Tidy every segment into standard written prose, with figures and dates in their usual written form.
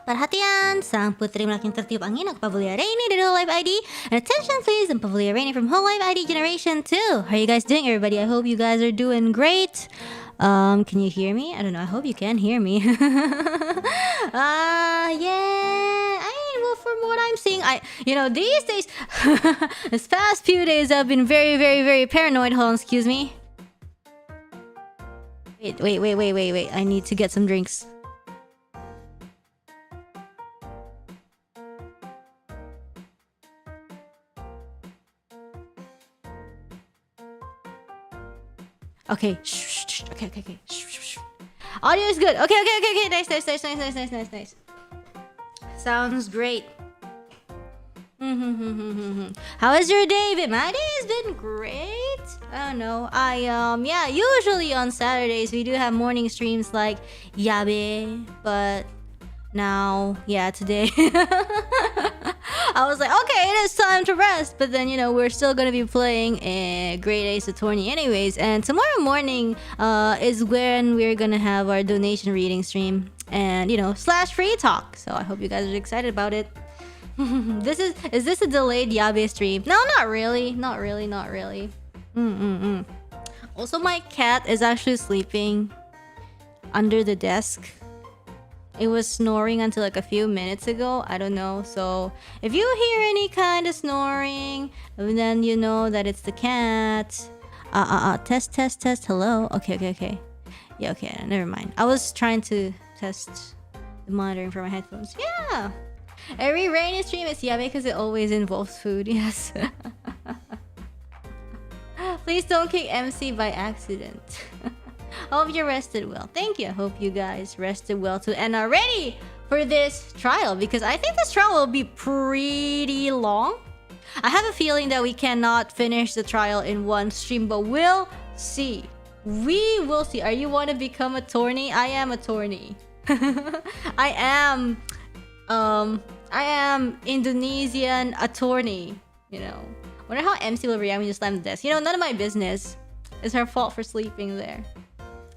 Perhatian, sang putri melakukan tertiup angin aku Pavolia Reine dari hololiveID. And attention please, I'm Pavolia Reine from hololiveID Generation 2. How are you guys doing, everybody? I hope you guys are doing great. Can you hear me? I don't know. I hope you can hear me. Yeah. Well, from what I'm seeing, these days, this past few days, I've been very, very, very paranoid. Hold on, excuse me. Wait. I need to get some drinks. Okay. Shh. Okay. Shh. Audio is good. Okay. Nice. Sounds great. How is your day? My day has been great. I don't know. Usually on Saturdays we do have morning streams like Yabe, but now, today I was like, okay, it is time to rest. But then, we're still gonna be playing a Grade A Saturni anyways. And tomorrow morning is when we're gonna have our donation reading stream and, / free talk. So I hope you guys are excited about it. Is this a delayed Yabe stream? No, not really. Also, my cat is actually sleeping under the desk. It was snoring until like a few minutes ago. I don't know. So if you hear any kind of snoring, then you know that it's the cat. Test. Hello. Okay. Yeah, okay. Never mind. I was trying to test the monitoring for my headphones. Yeah. Every rainy stream is Yabe because it always involves food. Yes. Please don't kick MC by accident. Hope you rested well. Thank you. I hope you guys rested well too and are ready for this trial, because I think this trial will be pretty long. I have a feeling that we cannot finish the trial in one stream, but we'll see. We will see. Are you want to become a tourney? I am a tourney. I am Indonesian attorney. Wonder how MC will react when you slam the desk. None of my business. It's her fault for sleeping there.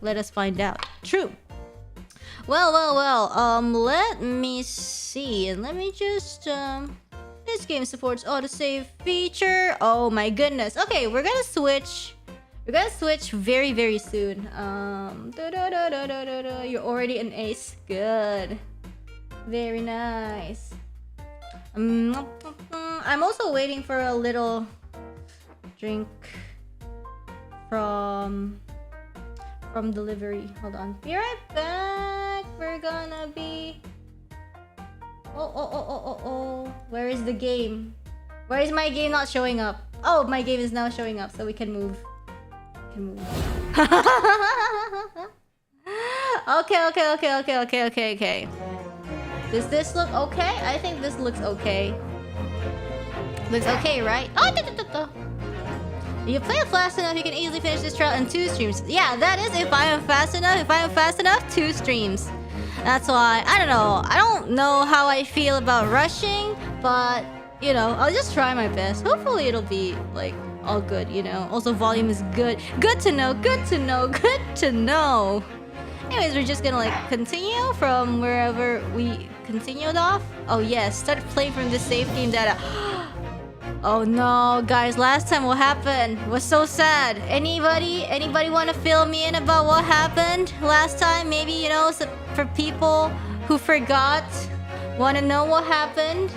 Let us find out. True. Well. Let me see. And let me just... This game supports autosave feature. Oh my goodness. Okay, we're gonna switch. We're gonna switch very, very soon. You're already an ace. Good. Very nice. I'm also waiting for a little drink from delivery. Hold on. Be right back. We're gonna be... Oh. Where is the game? Why is my game not showing up? Oh, my game is now showing up, so we can move. Okay. Does this look okay? I think this looks okay. Looks okay, right? Oh, If you play it fast enough, you can easily finish this trial in 2 streams. Yeah, that is if I am fast enough, 2 streams. That's why, I don't know. I don't know how I feel about rushing, but, I'll just try my best. Hopefully it'll be, all good, Also, volume is good. Good to know. Anyways, we're just gonna, continue from wherever we continued off. Oh, yes. Start playing from the save game data. Oh no, guys, last time what happened was so sad. Anybody want to fill me in about what happened last time? Maybe, so for people who forgot, want to know what happened?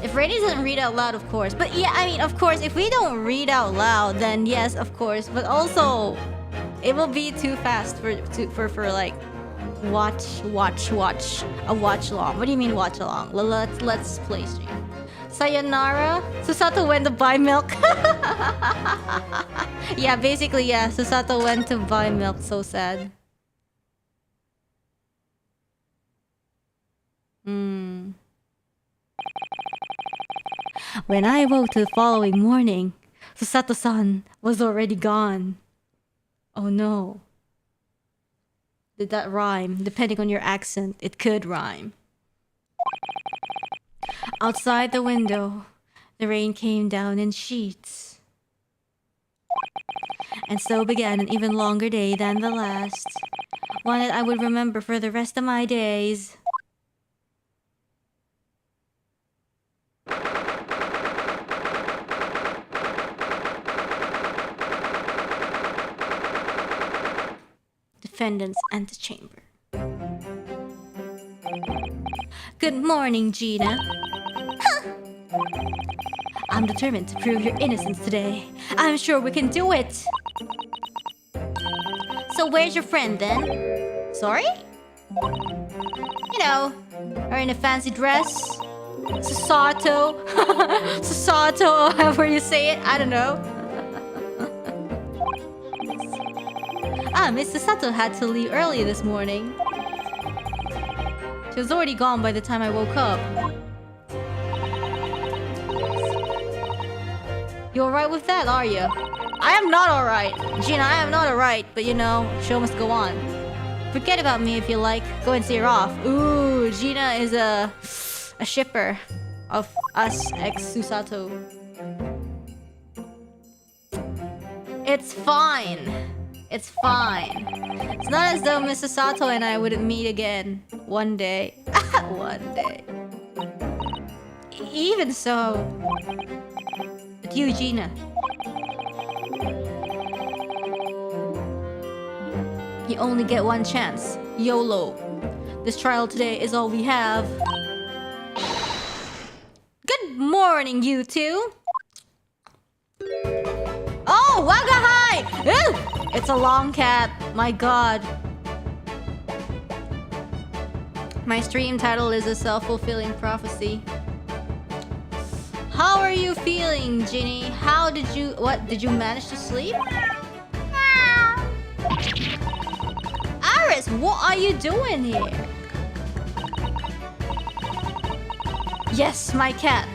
If Rainy doesn't read out loud, of course. But yeah, of course, if we don't read out loud, then yes, of course. But also, it will be too fast for watch along. What do you mean watch along? Let's play stream. Sayonara. Susato went to buy milk. Yeah, basically, yeah. Susato went to buy milk. So sad. When I woke the following morning, Susato-san was already gone. Oh no. Did that rhyme? Depending on your accent, it could rhyme. Outside the window, the rain came down in sheets. And so began an even longer day than the last. One that I would remember for the rest of my days. Defendant's antechamber. Good morning, Gina. I'm determined to prove your innocence today. I'm sure we can do it. So where's your friend then? Sorry? You know, are in a fancy dress. Sasato. Sasato, however you say it. I don't know. Miss Sasato had to leave early this morning. She was already gone by the time I woke up. You alright with that, are you? I am not alright. Gina, I am not alright. But you know, show must go on. Forget about me if you like. Go and see her off. Ooh, Gina is a shipper of us ex Susato. It's fine. It's fine. It's not as though Mr. Sato and I wouldn't meet again. One day. One day. Even so. But you, Gina. You only get one chance. YOLO. This trial today is all we have. Good morning, you two. Oh, Wagahai! Ew! It's a long cat. My god. My stream title is a self-fulfilling prophecy. How are you feeling, Ginny? Did you manage to sleep? Aris, what are you doing here? Yes, my cat.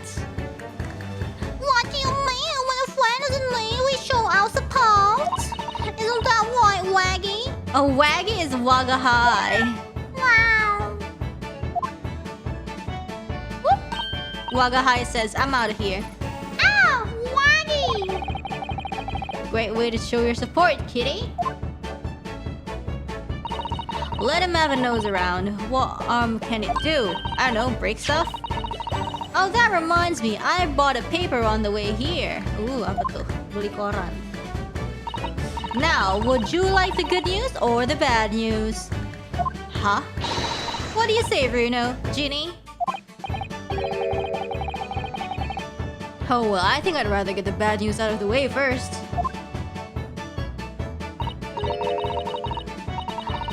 What do you mean? When a friend doesn't leave, we show our support. Isn't that right, Waggy? A Waggy is Wagahai. Wow. Whoop. Wagahai says, I'm out of here. Ow, Waggy! Great way to show your support, kitty. Let him have a nose around. What can it do? I don't know, break stuff? Oh, that reminds me. I bought a paper on the way here. Ooh, apa tuh? Beli koran. Now, would you like the good news or the bad news? Huh? What do you say, Bruno? Ginny? Oh, well, I think I'd rather get the bad news out of the way first.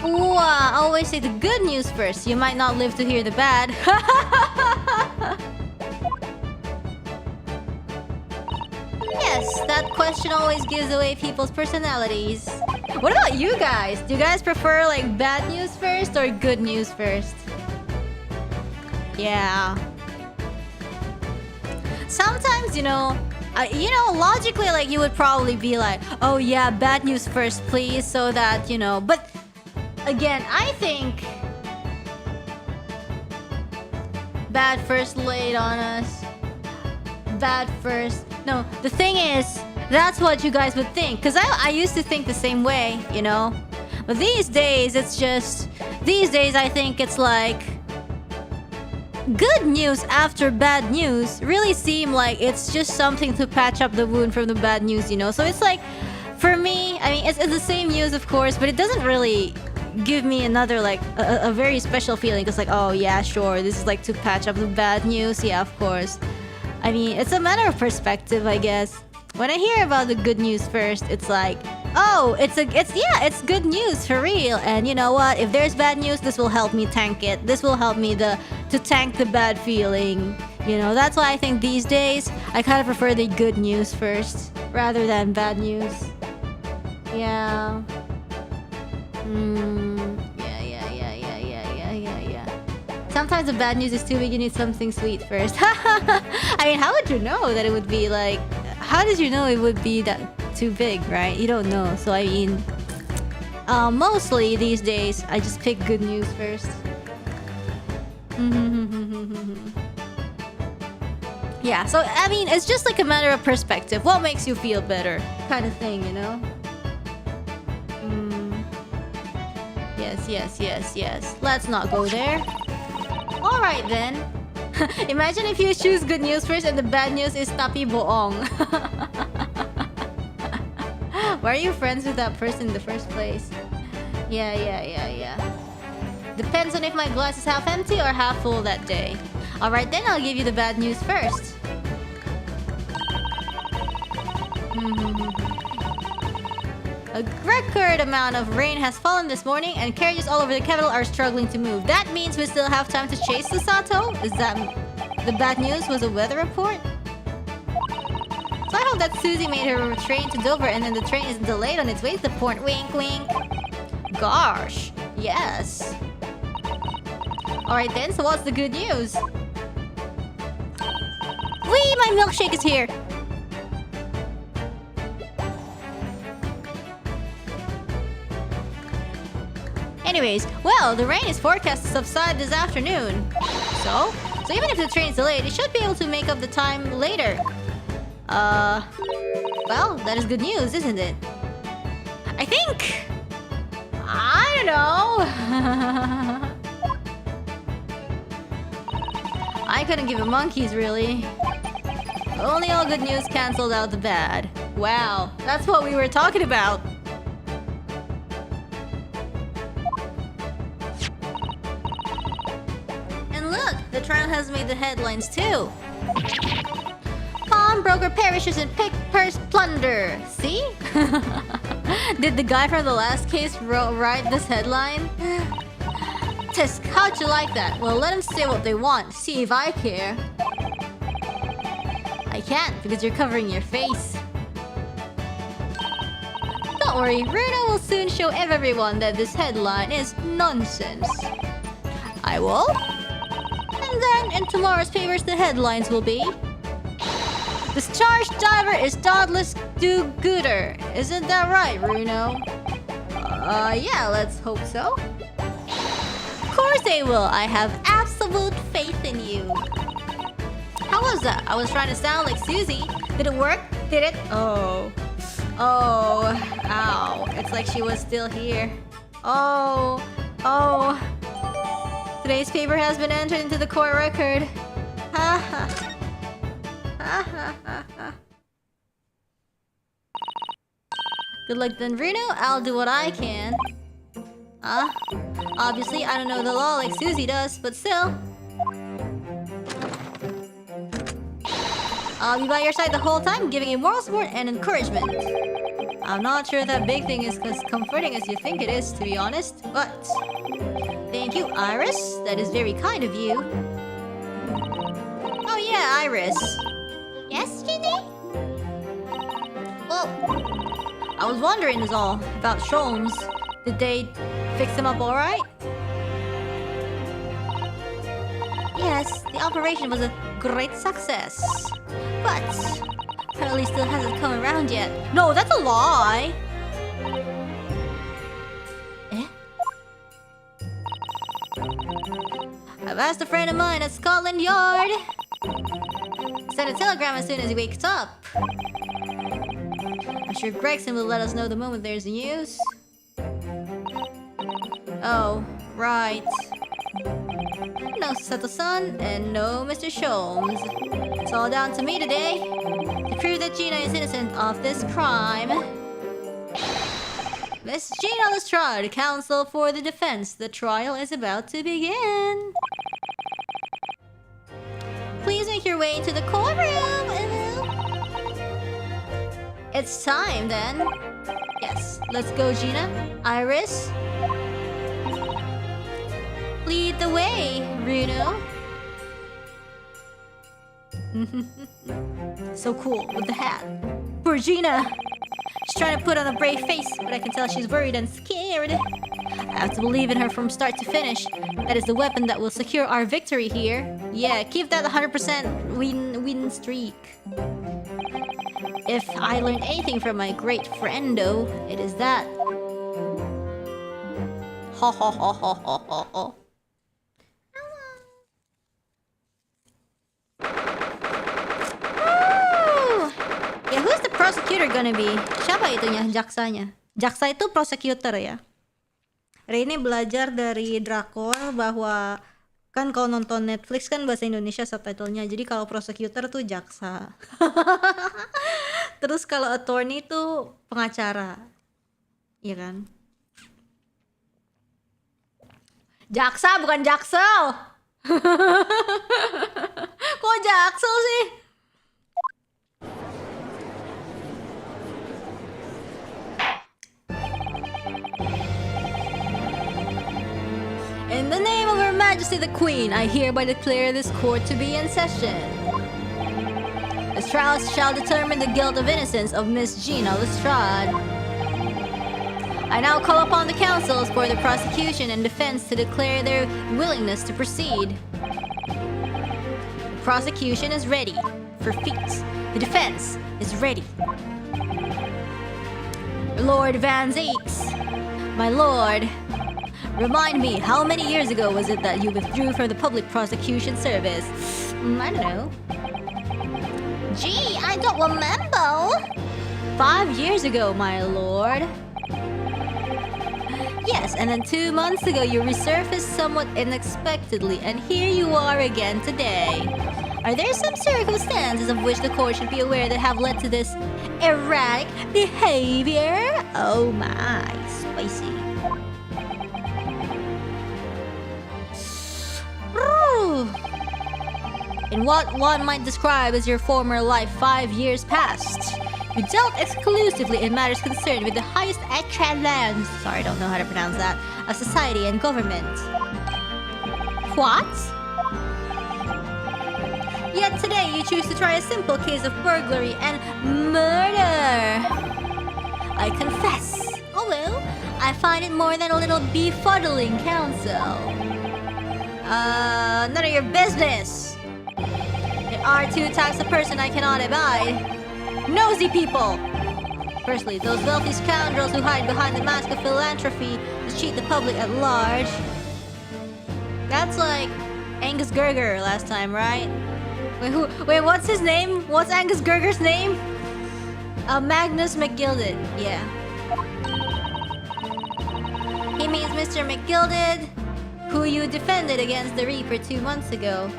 Ooh, always say the good news first. You might not live to hear the bad. Yes, that question always gives away people's personalities. What about you guys? Do you guys prefer like bad news first or good news first? Yeah. Sometimes, logically, like you would probably be like, oh yeah, bad news first, please, so that, but again, I think bad first laid on us. Bad first. No, the thing is, that's what you guys would think. Because I used to think the same way, But these days, I think it's like... good news after bad news really seem like it's just something to patch up the wound from the bad news, So it's like, for me, I mean, it's the same news, of course, but it doesn't really give me another, like, a very special feeling. It's like, oh, yeah, sure, this is like to patch up the bad news. Yeah, of course. I mean, it's a matter of perspective, I guess. When I hear about the good news first, it's like, oh, it's good news for real. And you know what? If there's bad news, this will help me tank it. This will help me to tank the bad feeling. That's why I think these days I kind of prefer the good news first rather than bad news. Yeah. Yeah. Sometimes the bad news is too big, you need something sweet first. I mean, how would you know that it would be like... How did you know it would be that too big, right? You don't know. So, I mean... mostly these days, I just pick good news first. Yeah, so, I mean, it's just like a matter of perspective. What makes you feel better? Kind of thing, Yes. Let's not go there. Alright then. Imagine if you choose good news first and the bad news is tapi boong. Why are you friends with that person in the first place? Yeah. Depends on if my glass is half empty or half full that day. Alright then, I'll give you the bad news first. A record amount of rain has fallen this morning and carriages all over the capital are struggling to move. That means we still have time to chase the Sato? Is that the bad news was a weather report? So I hope that Susie made her train to Dover and then the train is delayed on its way to the port. Wink. Gosh. Yes. Alright then, so what's the good news? Whee! My milkshake is here! Anyways, well, the rain is forecast to subside this afternoon. So even if the train is delayed, it should be able to make up the time later. Well, that is good news, isn't it? I think... I don't know. I couldn't give a monkey's, really. Only all good news cancelled out the bad. Wow, that's what we were talking about. And look, the trial has made the headlines too. Pawnbroker perishes in pick-purse plunder. See? Did the guy from the last case write this headline? Tisk, how'd you like that? Well, let them say what they want. See if I care. I can't, because you're covering your face. Don't worry, Bruno will soon show everyone that this headline is nonsense. I will. And then, in tomorrow's papers, the headlines will be... Discharged diver is dauntless do-gooder. Isn't that right, Bruno? Yeah, let's hope so. Of course they will. I have absolute faith in you. How was that? I was trying to sound like Susie. Did it work? Did it? Oh. Ow. It's like she was still here. Oh. Today's paper has been entered into the court record. Ha ha. Good luck then, Bruno. I'll do what I can. Obviously, I don't know the law like Susie does, but still. I'll be by your side the whole time, giving you moral support and encouragement. I'm not sure that big thing is as comforting as you think it is, to be honest, but... Thank you, Iris. That is very kind of you. Oh yeah, Iris. Yes, Ginny? Well, I was wondering is all about Sholmes. Did they fix him up alright? Yes, the operation was a great success. But Pearly still hasn't come around yet. No, that's a lie! I've asked a friend of mine at Scotland Yard. Send a telegram as soon as he wakes up. I'm sure Gregson will let us know the moment there's news. Oh, right. No Sato-san and no Mr. Sholmes. It's all down to me today to prove that Gina is innocent of this crime. Miss Gina Lestrade, counsel for the defense. The trial is about to begin. Please make your way into the courtroom. It's time then. Yes, let's go, Gina. Iris, lead the way, Bruno. So cool with the hat. Poor Gina. She's trying to put on a brave face, but I can tell she's worried and scared. I have to believe in her from start to finish. That is the weapon that will secure our victory here. Yeah, keep that 100% win streak. If I learned anything from my great friendo, it is that. Ha ha ha ha ha ha ha. Yeah, who's the prosecutor gonna be? Siapa itunya? Jaksanya. Jaksa itu prosecutor ya. Reine belajar dari drakor bahwa kan kalau nonton Netflix kan bahasa Indonesia subtitlenya, jadi kalau prosecutor tuh jaksa. Terus kalau attorney tuh pengacara, iya kan? Jaksa bukan jaksel. Kok jaksel sih? In the name of Her Majesty the Queen, I hereby declare this court to be in session. This trial shall determine the guilt of innocence of Miss Gina Lestrade. I now call upon the counsels for the prosecution and defense to declare their willingness to proceed. The prosecution is ready for feet. The defense is ready. Lord Van Zeeks, my lord, remind me, how many years ago was it that you withdrew from the public prosecution service? I don't know. Gee, I don't remember. 5 years ago, my lord. Yes, and then 2 months ago you resurfaced somewhat unexpectedly, and here you are again today. Are there some circumstances of which the court should be aware that have led to this erratic behavior? Oh my, spicy. In what one might describe as your former life 5 years past, you dealt exclusively in matters concerned with the highest echelons, sorry, I don't know how to pronounce that, of society and government. What? Yet today you choose to try a simple case of burglary and murder. I confess, although I find it more than a little befuddling, counsel. None of your business. There are two types of person I cannot abide. Nosy people! Firstly, those wealthy scoundrels who hide behind the mask of philanthropy to cheat the public at large. That's like Angus Gerger last time, right? Wait, what's his name? What's Angus Gerger's name? Magnus McGilded, yeah. He means Mr. McGilded, who you defended against the Reaper 2 months ago.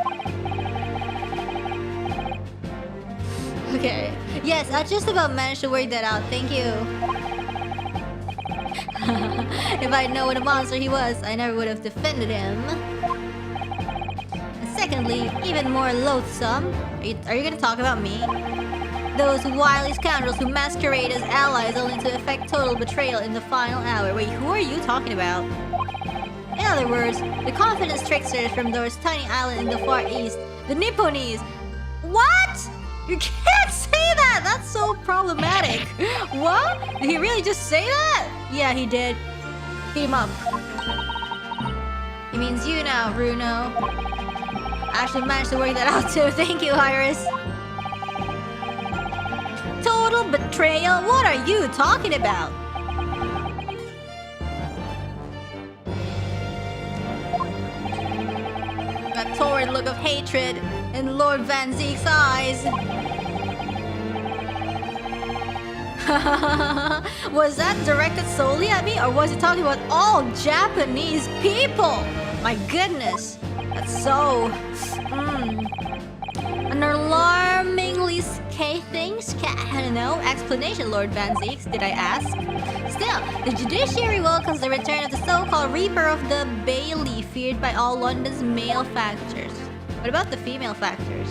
Okay. Yes, I just about managed to work that out. Thank you. If I'd known what a monster he was, I never would have defended him. And secondly, even more loathsome, are you gonna talk about me? Those wily scoundrels who masquerade as allies only to effect total betrayal in the final hour. Wait, who are you talking about? In other words, the confidence tricksters from those tiny islands in the Far East, the Nipponese. What? You can't say that! That's so problematic. What? Did he really just say that? Yeah, he did. Beat him up. He means you now, Bruno. I actually managed to work that out too. Thank you, Iris. Total betrayal? What are you talking about? That torrid look of hatred in Lord Van Zeek's eyes. Was that directed solely at me, or was he talking about all Japanese people? My goodness, that's so... An alarmingly scathing, I don't know, explanation, Lord Van Zeeks, did I ask? Still, the judiciary welcomes the return of the so-called Reaper of the Bailey, feared by all London's male factors. What about the female factors?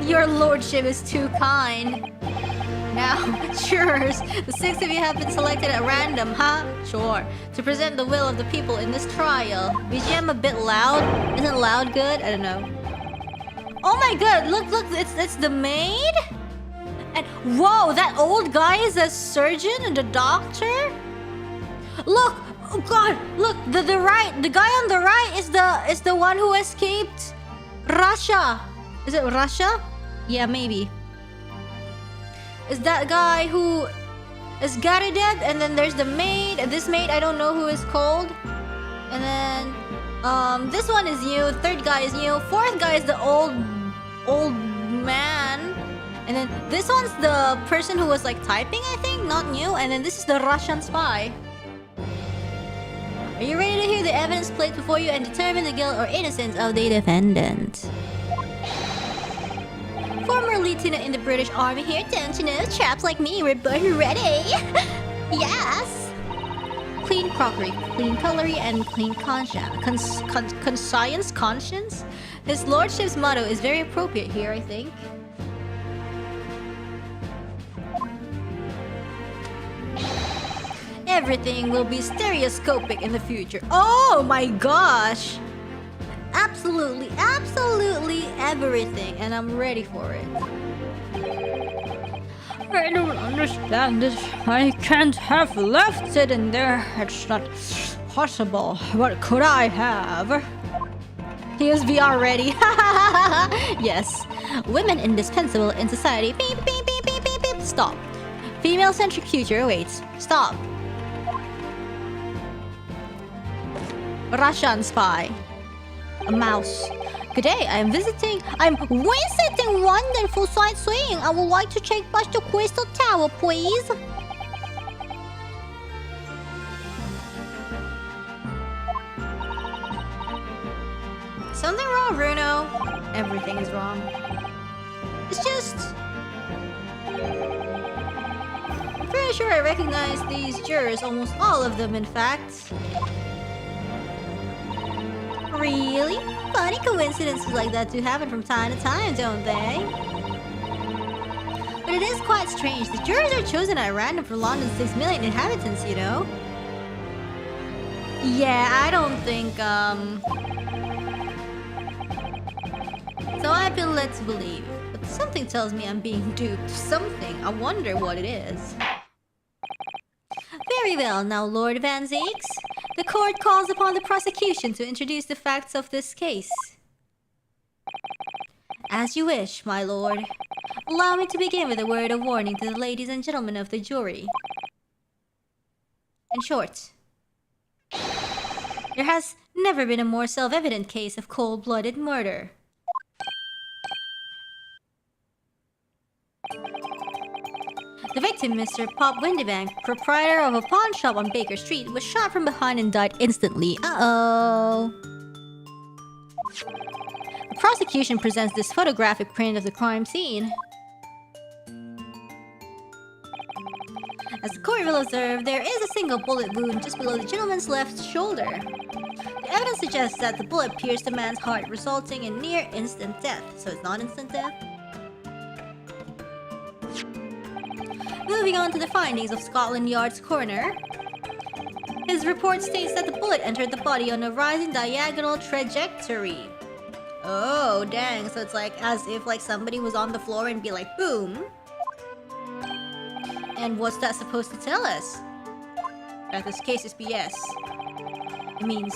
Your lordship is too kind. Now, jurors, the 6 of you have been selected at random, huh? Sure. To present the will of the people in this trial. BGM a bit loud? Isn't loud good? I don't know. Oh my god, look, it's the maid? And whoa, that old guy is a surgeon and a doctor? Look, oh god, look, the guy on the right is the one who escaped Russia. Is it Russia? Yeah, maybe. Is that guy who is dead, and then there's the maid. This maid, I don't know who is called. And then this one is new. Third guy is new. Fourth guy is the old man. And then this one's the person who was like typing, I think, not new. And then this is the Russian spy. Are you ready to hear the evidence placed before you and determine the guilt or innocence of the defendant? Former lieutenant in the British Army here, don't you know? Chaps like me were born ready. Yes. Clean crockery, clean cutlery, and clean conscience. Conscience? His lordship's motto is very appropriate here, I think. Everything will be stereoscopic in the future. Oh my gosh! Absolutely, absolutely everything, and I'm ready for it. I don't understand this. I can't have left it in there. It's not possible. What could I have? He is VR ready. Yes. Women indispensable in society. Beep, beep, beep, beep, beep, beep. Stop. Female centrifuger. Wait. Stop. Russian spy. A mouse. Good day, I'm visiting wonderful sightseeing. I would like to check past the Crystal Tower, please. Something wrong, Bruno? Everything is wrong. It's just... I'm pretty sure I recognize these jurors, almost all of them, in fact. Really? Funny coincidences like that do happen from time to time, don't they? But it is quite strange. The jurors are chosen at random for London's 6 million inhabitants, you know? Yeah, I don't think, So I've been led to believe. But something tells me I'm being duped. Something. I wonder what it is. Very well, now Lord Van Zeeks. The court calls upon the prosecution to introduce the facts of this case. As you wish, my lord. Allow me to begin with a word of warning to the ladies and gentlemen of the jury. In short, there has never been a more self-evident case of cold-blooded murder. The victim, Mr. Pop Windybank, proprietor of a pawn shop on Baker Street, was shot from behind and died instantly. Uh-oh. The prosecution presents this photographic print of the crime scene. As the court will observe, there is a single bullet wound just below the gentleman's left shoulder. The evidence suggests that the bullet pierced the man's heart, resulting in near instant death. So it's not instant death? Moving on to the findings of Scotland Yard's coroner. His report states that the bullet entered the body on a rising diagonal trajectory. Oh, dang. So it's like as if like somebody was on the floor and be like, boom. And what's that supposed to tell us? That this case is BS. It means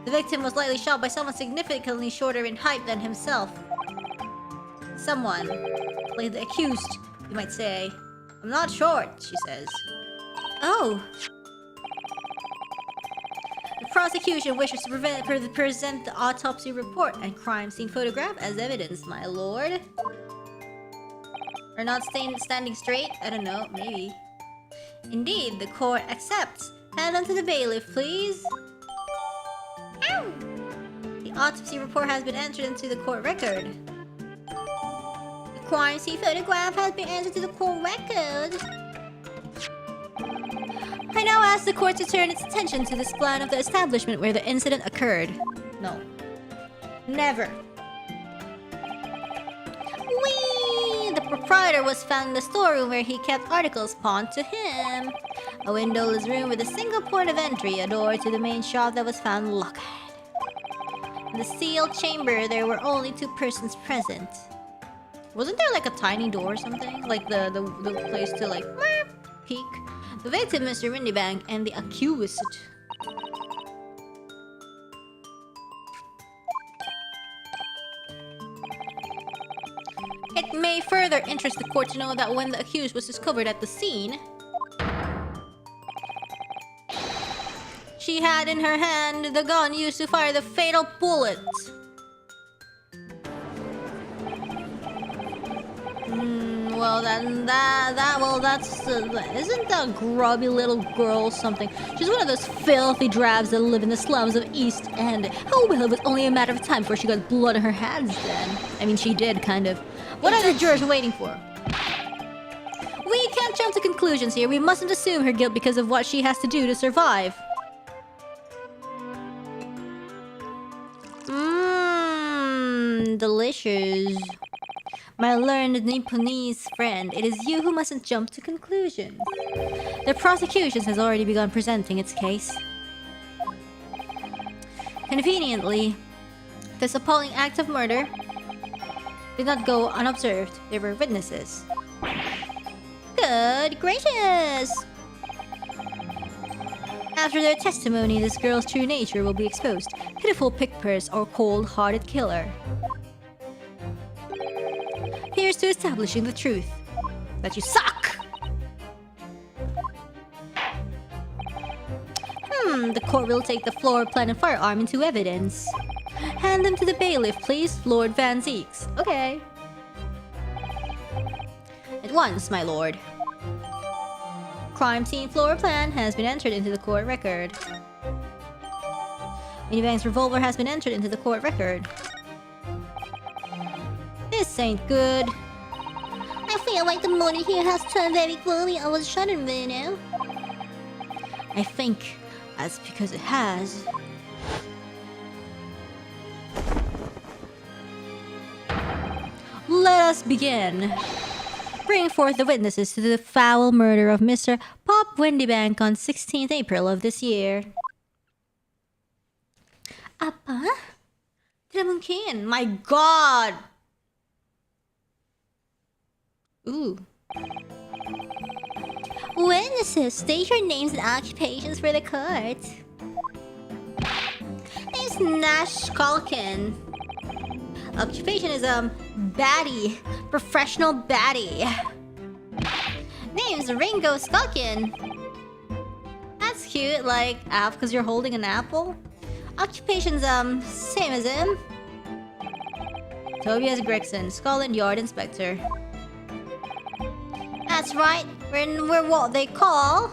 the victim was likely shot by someone significantly shorter in height than himself. Someone, like the accused, you might say. I'm not short, she says. Oh. The prosecution wishes to present the autopsy report and crime scene photograph as evidence, my lord. Or not standing straight? I don't know, maybe. Indeed, the court accepts. Hand them to the bailiff, please. Ow! The autopsy report has been entered into the court record. Crime scene photograph has been entered to the court record. I now ask the court to turn its attention to this plan of the establishment where the incident occurred. No. Never. Whee! The proprietor was found in the storeroom where he kept articles pawned to him. A windowless room with a single point of entry, a door to the main shop that was found locked. In the sealed chamber, there were only 2 persons present. Wasn't there like a tiny door or something? Like the place to like peek? The victim, Mr. Windybank, and the accused. It may further interest the court to know that when the accused was discovered at the scene, she had in her hand the gun used to fire the fatal bullet. Well, that's isn't that grubby little girl something? She's one of those filthy drabs that live in the slums of East End. Oh well, it was only a matter of time before she got blood on her hands then. I mean, she did, kind of. What are the jurors waiting for? We can't jump to conclusions here. We mustn't assume her guilt because of what she has to do to survive. Delicious. My learned Nipponese friend, it is you who mustn't jump to conclusions. The prosecution has already begun presenting its case. Conveniently, this appalling act of murder did not go unobserved. There were witnesses. Good gracious! After their testimony, this girl's true nature will be exposed. Pitiful pickpurse or cold-hearted killer. Here's to establishing the truth. That you suck! The court will take the floor plan and firearm into evidence. Hand them to the bailiff, please, Lord Van Zeeks. Okay. At once, my lord. Crime scene floor plan has been entered into the court record. Minibank's revolver has been entered into the court record. This ain't good. I feel like the mood here has turned very gloomy over the shutter now. I think that's because it has. Let us begin. Bring forth the witnesses to the foul murder of Mr. Pop Windybank on 16th April of this year. Apa? Tidak mungkin. My God! Ooh. Witnesses, state your names and occupations for the court. Name's Nash Kalkin. Occupation is baddie, professional baddie. Name's Ringo Skulkin. That's cute, like app because you're holding an apple. Occupation's same as him. Tobias Gregson, Scotland Yard Inspector. That's right, we're what they call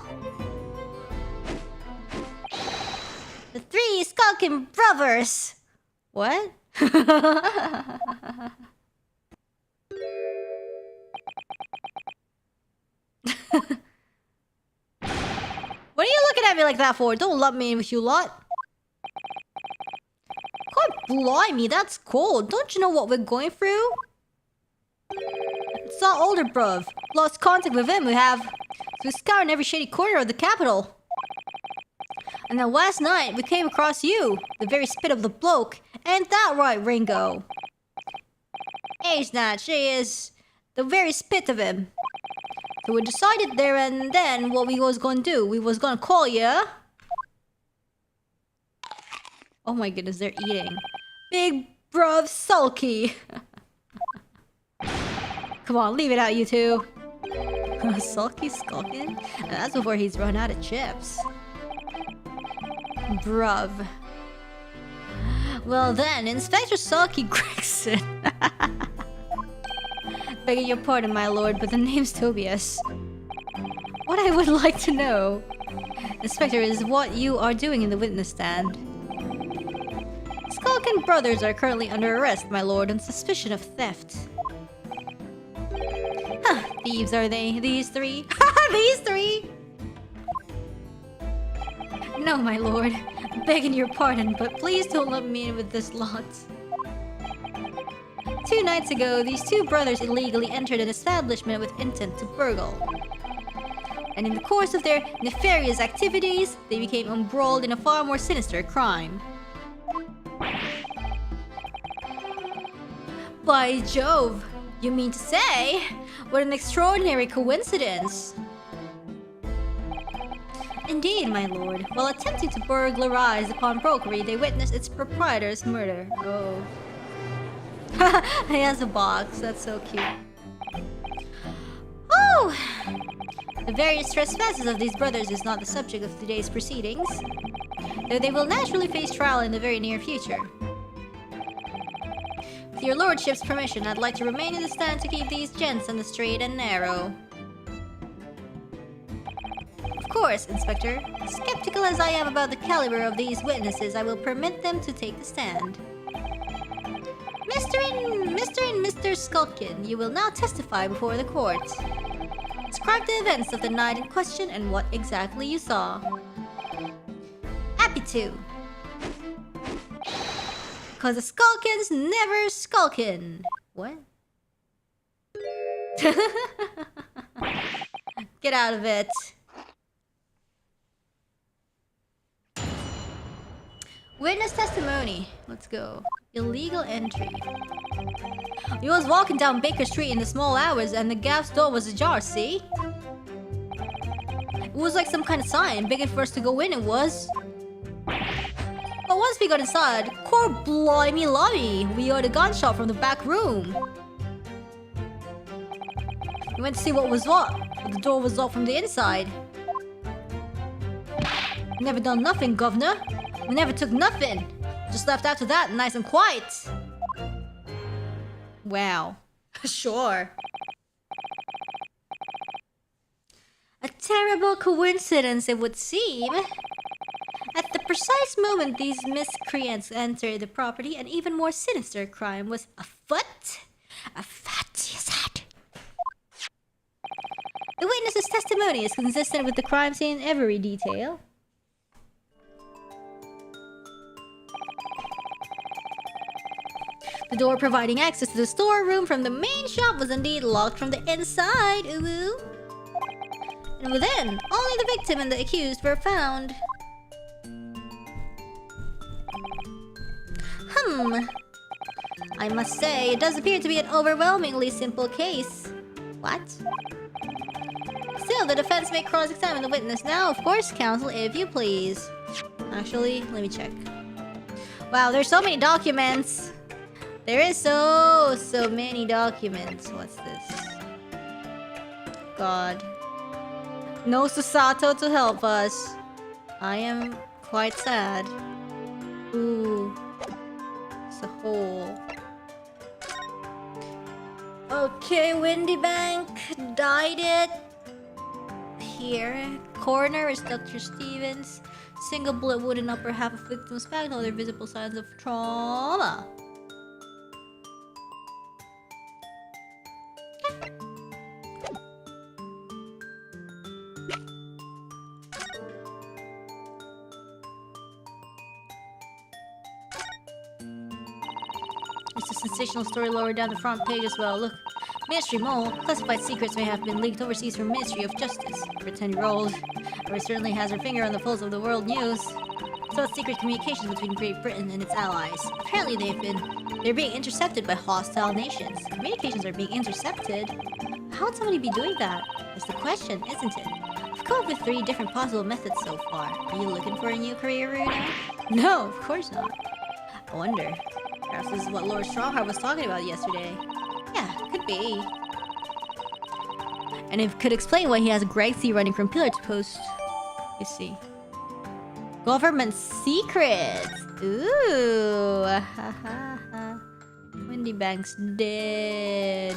the Three Skulkin Brothers. What? What are you looking at me like that for? Don't lump me in with you lot. God blimey, that's cold. Don't you know what we're going through? It's all older, bruv. Lost contact with him, we have. So we're scouring every shady corner of the capital. And then last night, we came across you, the very spit of the bloke. Ain't that right, Ringo? He's not. She is the very spit of him. So we decided there and then what we was gonna do. We was gonna call ya. Oh my goodness, they're eating. Big bruv sulky. Come on, leave it out, you two. Sulky skulking? That's before he's run out of chips. Bruv. Well then, Inspector Sulky Gregson. Begging your pardon, my lord, but the name's Tobias. What I would like to know, Inspector, is what you are doing in the witness stand. Skulkin brothers are currently under arrest, my lord, on suspicion of theft. Huh, thieves are they, these three? These three? No, my lord. Begging your pardon, but please don't lump me in with this lot. 2 nights ago, these two brothers illegally entered an establishment with intent to burgle. And in the course of their nefarious activities, they became embroiled in a far more sinister crime. By Jove! You mean to say? What an extraordinary coincidence! Indeed, my lord. While attempting to burglarize the pawnbrokery, they witnessed its proprietor's murder. Oh. He has a box. That's so cute. Oh! The various trespasses of these brothers is not the subject of today's proceedings, though they will naturally face trial in the very near future. With your lordship's permission, I'd like to remain in the stand to keep these gents on the straight and narrow. Of course, Inspector. Skeptical as I am about the caliber of these witnesses, I will permit them to take the stand. Mr. and Mr. Skulkin, you will now testify before the court. Describe the events of the night in question and what exactly you saw. Happy to. Cause the Skulkins never skulkin. What? Get out of it. Witness testimony. Let's go. Illegal entry. He was walking down Baker Street in the small hours and the gas door was ajar, see? It was like some kind of sign, begging for us to go in, it was. But once we got inside, core blimey lobby, we heard a gunshot from the back room. We went to see what was what, but the door was locked from the inside. Never done nothing, governor. We never took nothing. Just left after that, nice and quiet. Wow. Sure. A terrible coincidence, it would seem. At the precise moment these miscreants entered the property, an even more sinister crime was afoot. Afoot, you said. The witness's testimony is consistent with the crime scene in every detail. The door providing access to the storeroom from the main shop was indeed locked from the inside. Ooh. And within, only the victim and the accused were found. I must say, it does appear to be an overwhelmingly simple case. What? Still, the defense may cross-examine the witness now, of course, counsel, if you please. Actually, let me check. Wow, there's so many documents. There is so many documents. What's this? God. No Susato to help us. I am quite sad. Ooh. It's a hole. Okay, Windy Bank. Dyed it. Here. Coroner is Dr. Stevens. Single bullet wound in upper half of victim's back. No other visible signs of trauma. It's a sensational story lower down the front page as well. Look. Ministry Mole. Classified secrets may have been leaked overseas from Ministry of Justice. For 10-year-old. Or certainly has her finger on the pulse of the world news. So it's secret communications between Great Britain and its allies. Apparently they're being intercepted by hostile nations. Communications are being intercepted? How would somebody be doing that? That's the question, isn't it? I've come up with 3 different possible methods so far. Are you looking for a new career, Runa? No, of course not. I wonder. Perhaps this is what Lord Strongheart was talking about yesterday. Yeah, could be. And it could explain why he has Gregsy running from pillar to post. You see. Government secrets! Ooh! Windy Bank's dead.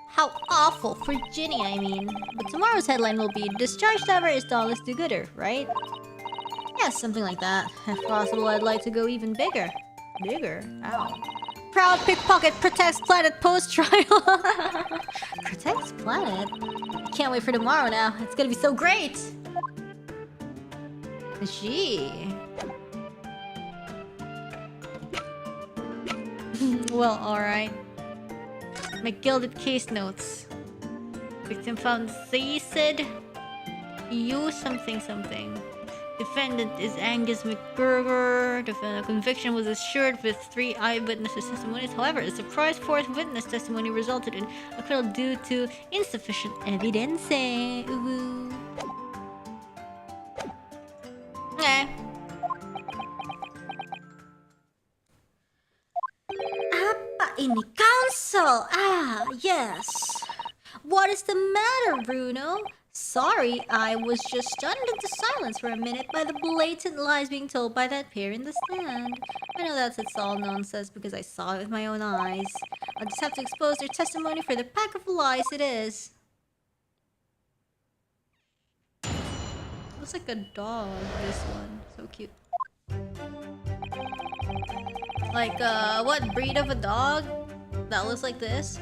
How awful for Ginny, I mean. But tomorrow's headline will be Discharged Ever is Dollars Do Gooder, right? Yeah, something like that. If possible, I'd like to go even bigger. Bigger? Ow. Proud pickpocket protects planet post-trial. Protects planet? Can't wait for tomorrow now. It's gonna be so great! Gee. Well, alright. My gilded case notes. Victim found seized. You something something. Defendant is Angus McGregor. The conviction was assured with 3 eyewitnesses' testimonies. However, a surprise 4th witness testimony resulted in acquittal due to insufficient evidence. Ooh. Apa ini counsel? Ah, yes. What is the matter, Bruno? Sorry, I was just stunned into silence for a minute by the blatant lies being told by that pair in the stand. I know that it's all nonsense because I saw it with my own eyes. I'll just have to expose their testimony for the pack of lies it is. Looks like a dog, this one. So cute. Like, what breed of a dog that looks like this?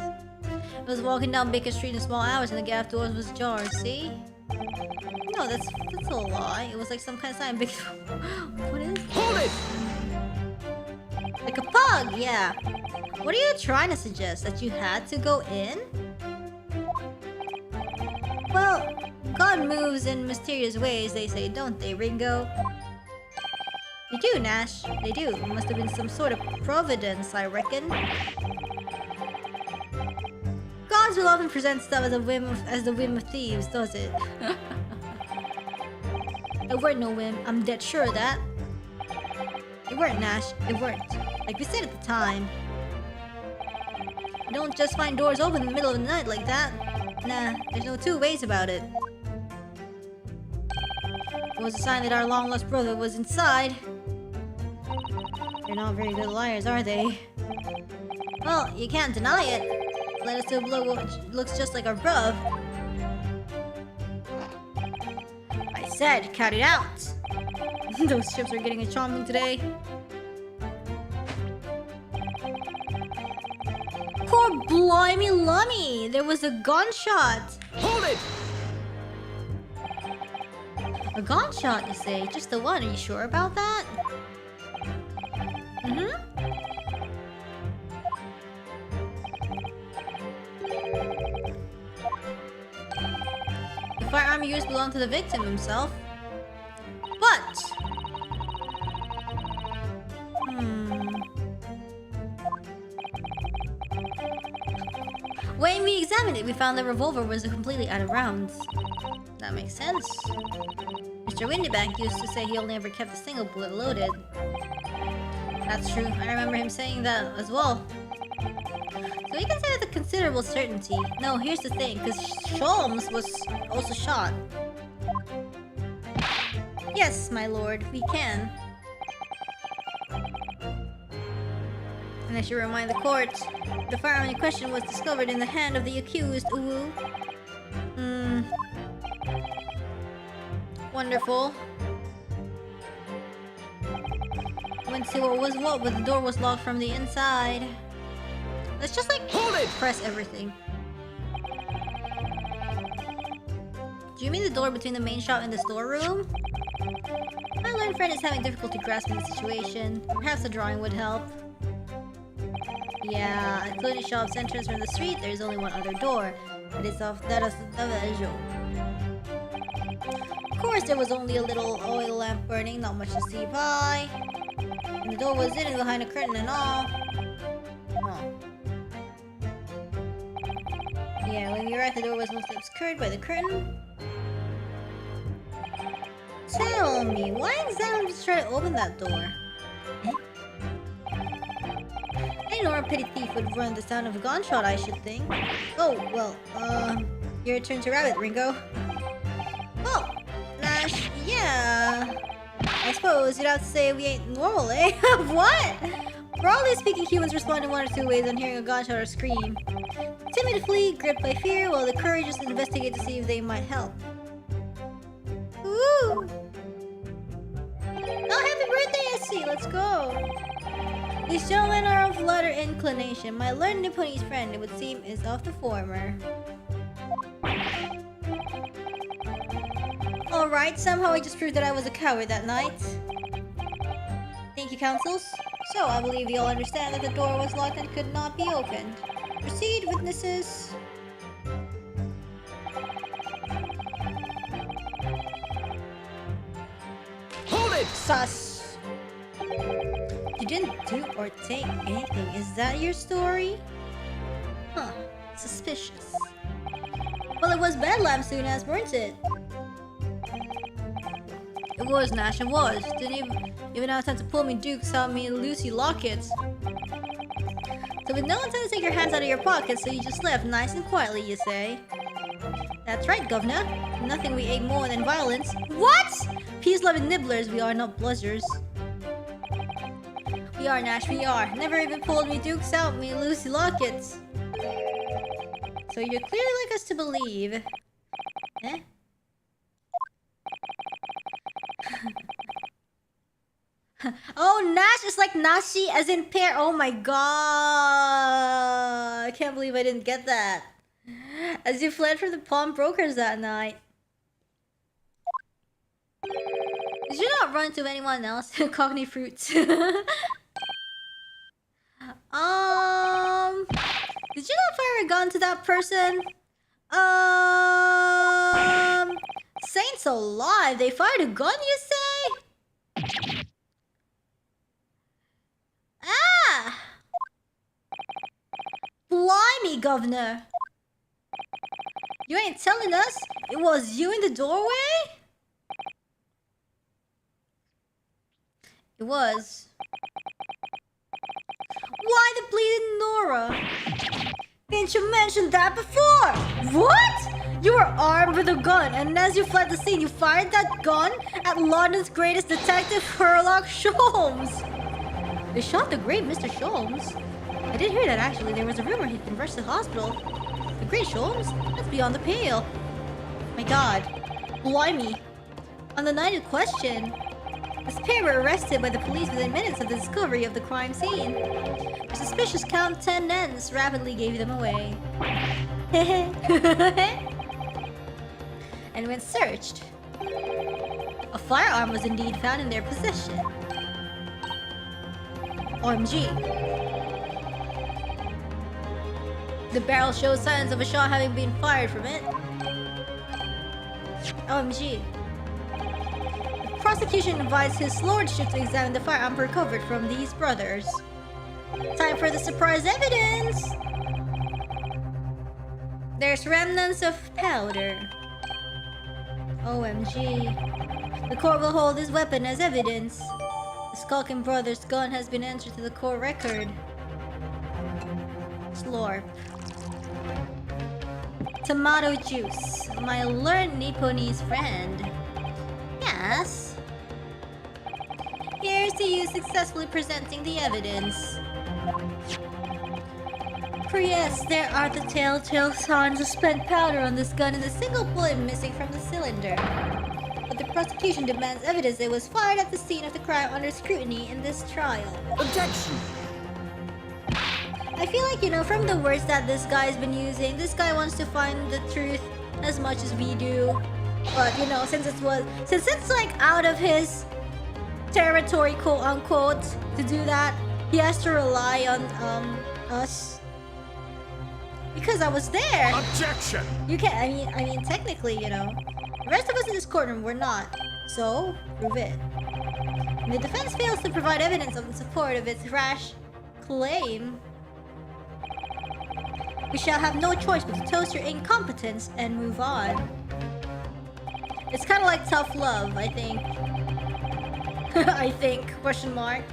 I was walking down Baker Street in small hours and the gap doors was ajar, see? No, that's a lie. It was like some kind of sign. Big. What is this? Hold it! Like a pug, yeah. What are you trying to suggest? That you had to go in? Well, God moves in mysterious ways, they say, don't they, Ringo? They do, Nash. They do. It must have been some sort of providence, I reckon. Gods will often present stuff as the whim of thieves, does it? It weren't no whim. I'm dead sure of that. It weren't, Nash. It weren't. Like we said at the time. You don't just find doors open in the middle of the night like that. Nah, there's no two ways about it. It was a sign that our long-lost brother was inside. They're not very good liars, are they? Well, you can't deny it. Let us do a blow which looks just like our bruv. I said, cut it out! Those chips are getting a charming today. Poor blimey lummy! There was a gunshot! Hold it! A gunshot, you say? Just the one, are you sure about that? Mm-hmm. The firearm used belonged to the victim himself. But... When we examined it, we found the revolver was completely out of rounds. That makes sense. Mr. Windybank used to say he only ever kept a single bullet loaded. That's true. I remember him saying that as well. So we can say with a considerable certainty. No, here's the thing, because Sholmes was also shot. Yes, my lord, we can. And I should remind the court, the firearm in question was discovered in the hand of the accused, Uwu. Wonderful. Went to see what was what, but the door was locked from the inside. Let's just like Hold it! Press everything. Do you mean the door between the main shop and the storeroom? My learned friend is having difficulty grasping the situation. Perhaps a drawing would help. Yeah, including the shop's entrance from the street, there is only one other door. It is off that is the visual. Of course, there was only a little oil lamp burning, not much to see by. And the door was hidden behind a curtain and all. Oh. Yeah, when we were at the door was mostly obscured by the curtain. Tell me, why exactly did you try to open that door? Any normal petty thief would run the sound of a gunshot, I should think. Oh, well, your turn to rabbit, Ringo. Oh, Nash, yeah. I suppose you'd have to say we ain't normal, eh? What? Broadly speaking, humans respond in one or two ways on hearing a gunshot or scream. Timid flee, gripped by fear, while the courageous investigate to see if they might help. Ooh! Oh, happy birthday, SC! Let's go! These gentlemen are of lighter inclination. My learned Nipponese friend, it would seem, is of the former. Alright, somehow I just proved that I was a coward that night. Thank you, counsels. So, I believe you all understand that the door was locked and could not be opened. Proceed, witnesses. Hold it! Sus. You didn't do or take anything. Is that your story? Huh. Suspicious. Well, it was bedlam soon as, weren't it? It was, Nash, it was. Didn't even have time to pull me dukes out me and Lucy lockets. So with no intent to take your hands out of your pockets, so you just left nice and quietly, you say? That's right, Governor. Nothing we ate more than violence. What? Peace-loving nibblers, we are not bluzzers. We are, Nash, we are. Never even pulled me dukes out, me Lucy Lockets. So you're clearly like us to believe. Eh? Oh, Nash is like Nashi as in pear. Oh my god. I can't believe I didn't get that. As you fled from the pawnbrokers that night. Did you not run to anyone else? Cogni fruits. Did you not fire a gun to that person? Saints alive, they fired a gun, you say? Ah! Blimey, Governor! You ain't telling us it was you in the doorway? It was. Why the bleeding Nora? Didn't you mention that before? What? You were armed with a gun, and as you fled the scene, you fired that gun at London's greatest detective, Sherlock Holmes. They shot the great Mr. Sholmes. I did hear that actually. There was a rumor he'd been rushed to the hospital. The great Sholmes? That's beyond the pale. My god. Blimey. On the night in question, this pair were arrested by the police within minutes of the discovery of the crime scene. Their suspicious countenance rapidly gave them away. And when searched, a firearm was indeed found in their possession. OMG. The barrel shows signs of a shot having been fired from it. OMG. The prosecution advised his lordship to examine the firearm recovered from these brothers. Time for the surprise evidence! There's remnants of powder. OMG. The court will hold this weapon as evidence. The Skulkin brothers' gun has been entered to the court record. Slurp. Tomato juice, my learned Nipponese friend. Yes? Here's to you successfully presenting the evidence. For yes, there are the telltale signs of spent powder on this gun and a single bullet missing from the cylinder. But the prosecution demands evidence it was fired at the scene of the crime under scrutiny in this trial. Objection! I feel like, you know, from the words that this guy's been using, this guy wants to find the truth as much as we do. But, you know, since it's like out of his territory, quote unquote, to do that, he has to rely on us. Because I was there. Objection! You can't. I mean, technically, you know, the rest of us in this courtroom were not. So prove it. And the defense fails to provide evidence of the support of its rash claim. We shall have no choice but to toast your incompetence and move on. It's kind of like tough love, I think. I think, question mark.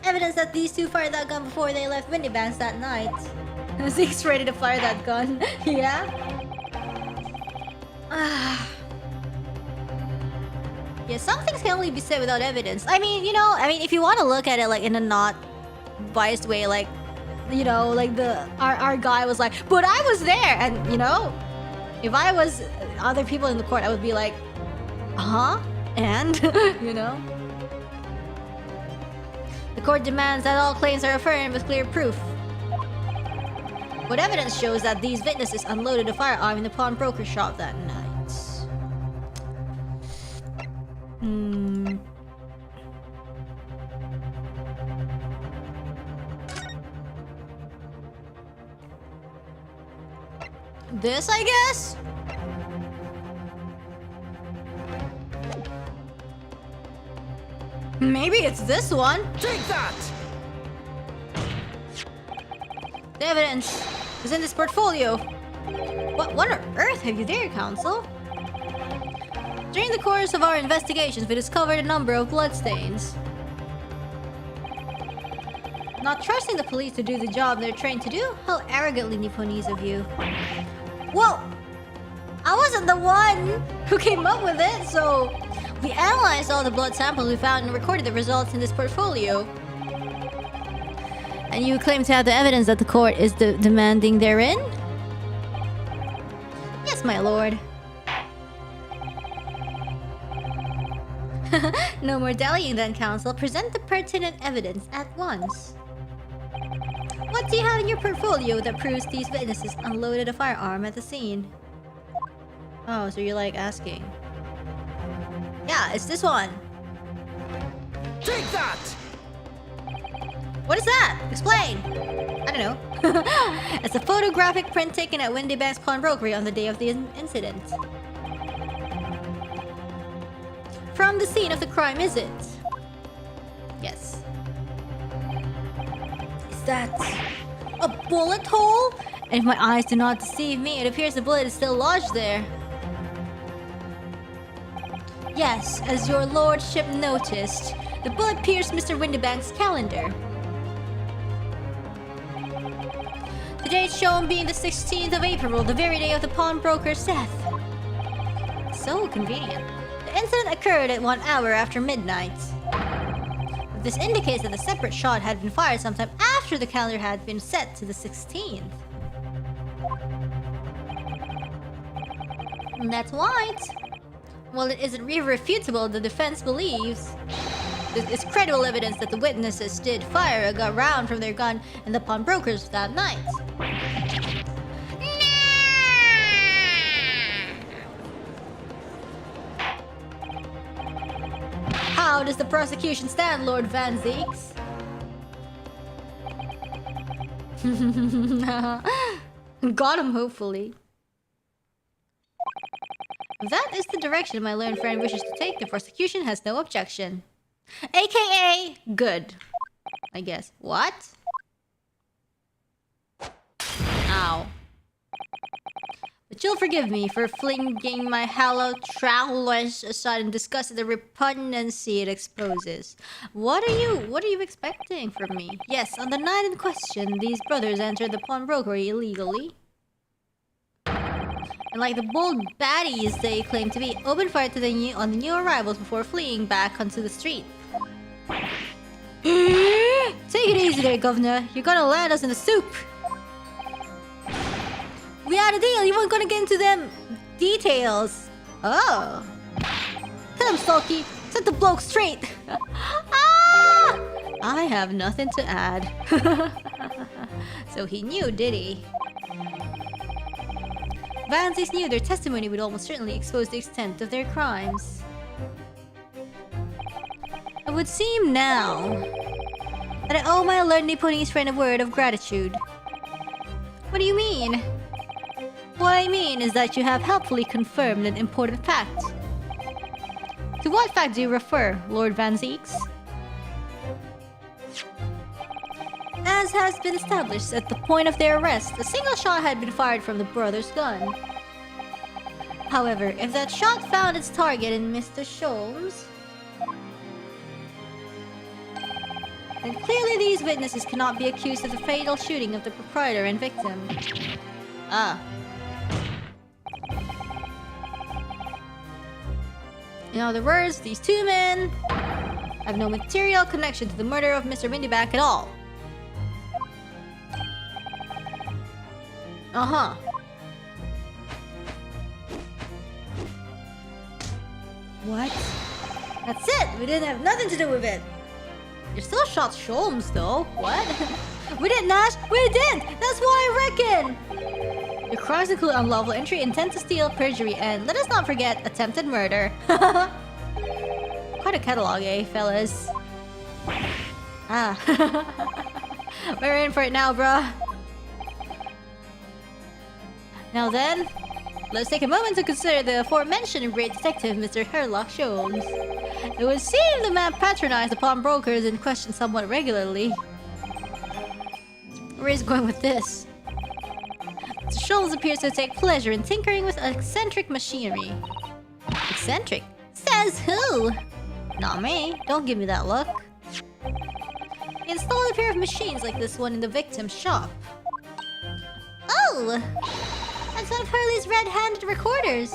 Evidence that these two fired that gun before they left Windybanks that night. Zeke's ready to fire that gun. Yeah? Yeah, some things can only be said without evidence. I mean, you know, if you want to look at it like in a not biased way, like, you know, like our guy was like, but I was there, and you know, if I was other people in the court, I would be like, and you know, the court demands that all claims are affirmed with clear proof. What evidence shows that these witnesses unloaded a firearm in the pawnbroker shop that night? This, I guess? Maybe it's this one. Take that! The evidence is in this portfolio. What on earth have you there, counsel? During the course of our investigations, we discovered a number of bloodstains. Not trusting the police to do the job they're trained to do? How arrogantly Nipponese of you. Well, I wasn't the one who came up with it, so... We analyzed all the blood samples we found and recorded the results in this portfolio. And you claim to have the evidence that the court is demanding therein? Yes, my lord. No more dallying then, counsel. Present the pertinent evidence at once. What do you have in your portfolio that proves these witnesses unloaded a firearm at the scene? Oh, so you're like asking. Yeah, it's this one. Take that! What is that? Explain! I don't know. It's a photographic print taken at Windybank's pawnbrokery on the day of the incident. From the scene of the crime, is it? Yes. Is that a bullet hole? And if my eyes do not deceive me, it appears the bullet is still lodged there. Yes, as your lordship noticed, the bullet pierced Mr. Windybank's calendar. The date shown being the 16th of April, the very day of the pawnbroker's death. So convenient. The incident occurred at 1 hour after midnight. This indicates that a separate shot had been fired sometime after the calendar had been set to the 16th. And that's right. Well, it isn't irrefutable, the defense believes. It's credible evidence that the witnesses did fire a round from their gun in the pawnbrokers that night. How does the prosecution stand, Lord Van Zeeks? Got him, hopefully. If that is the direction my learned friend wishes to take, the prosecution has no objection. AKA, good. I guess. What? Ow. But you'll forgive me for flinging my hallowed trowels aside in disgust at the repugnancy it exposes. What are you expecting from me? Yes, on the night in question, these brothers entered the pawnbrokery illegally. And like the bold baddies they claim to be, opened fire to on the new arrivals before fleeing back onto the street. Take it easy there, governor. You're gonna land us in the soup. We had a deal. You weren't gonna get into them details. Oh. Tell him, Stalky. Set the bloke straight. Ah! I have nothing to add. So he knew, did he? Vansies knew their testimony would almost certainly expose the extent of their crimes. It would seem now that I owe my learned Nipponese friend a word of gratitude. What do you mean? What I mean is that you have helpfully confirmed an important fact. To what fact do you refer, Lord Van Zeeks? As has been established at the point of their arrest, a single shot had been fired from the brother's gun. However, if that shot found its target in Mr. Sholmes, then clearly these witnesses cannot be accused of the fatal shooting of the proprietor and victim. Ah. In other words, these two men have no material connection to the murder of Mr. Windybank at all. Uh-huh. What? That's it! We didn't have nothing to do with it! You still shot Sholmes, though. What? We didn't, Nash! We didn't! That's what I reckon! Your crimes include unlawful entry, intent to steal, perjury, and, let us not forget, attempted murder. Quite a catalog, eh, fellas? Ah. We're in for it now, bruh. Now then, let's take a moment to consider the aforementioned great detective, Mr. Sherlock Sholmes. It would seem the man patronized the pawnbrokers in question somewhat regularly. Where is he going with this? Mr. Sholmes appears to take pleasure in tinkering with eccentric machinery. Eccentric? Says who? Not me. Don't give me that look. He installed a pair of machines like this one in the victim's shop. Oh! That's one of Hurley's red-handed recorders.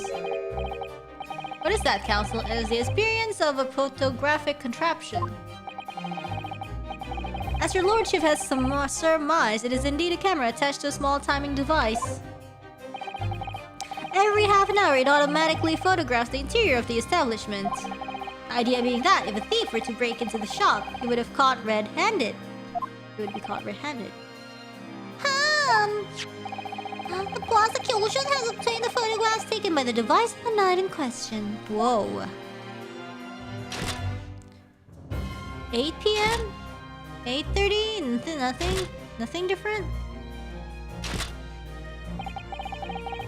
What is that, Council? It is the experience of a photographic contraption. As your lordship has surmised, it is indeed a camera attached to a small timing device. Every half an hour, it automatically photographs the interior of the establishment. The idea being that if a thief were to break into the shop, he would have caught red-handed. He would be caught red-handed. The prosecution has obtained the photographs taken by the device on the night in question. Whoa. 8 p.m.? 8:30? Nothing different?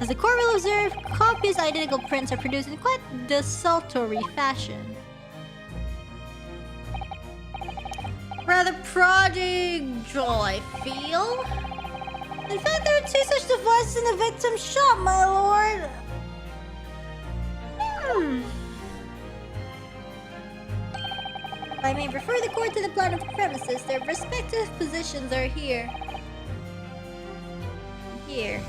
As the court will observe, copious identical prints are produced in quite desultory fashion. Rather prodigal, I feel. In fact, there are 2 such devices in the victim's shop, my lord. If I may refer the court to the plan of the premises, their respective positions are here. Here.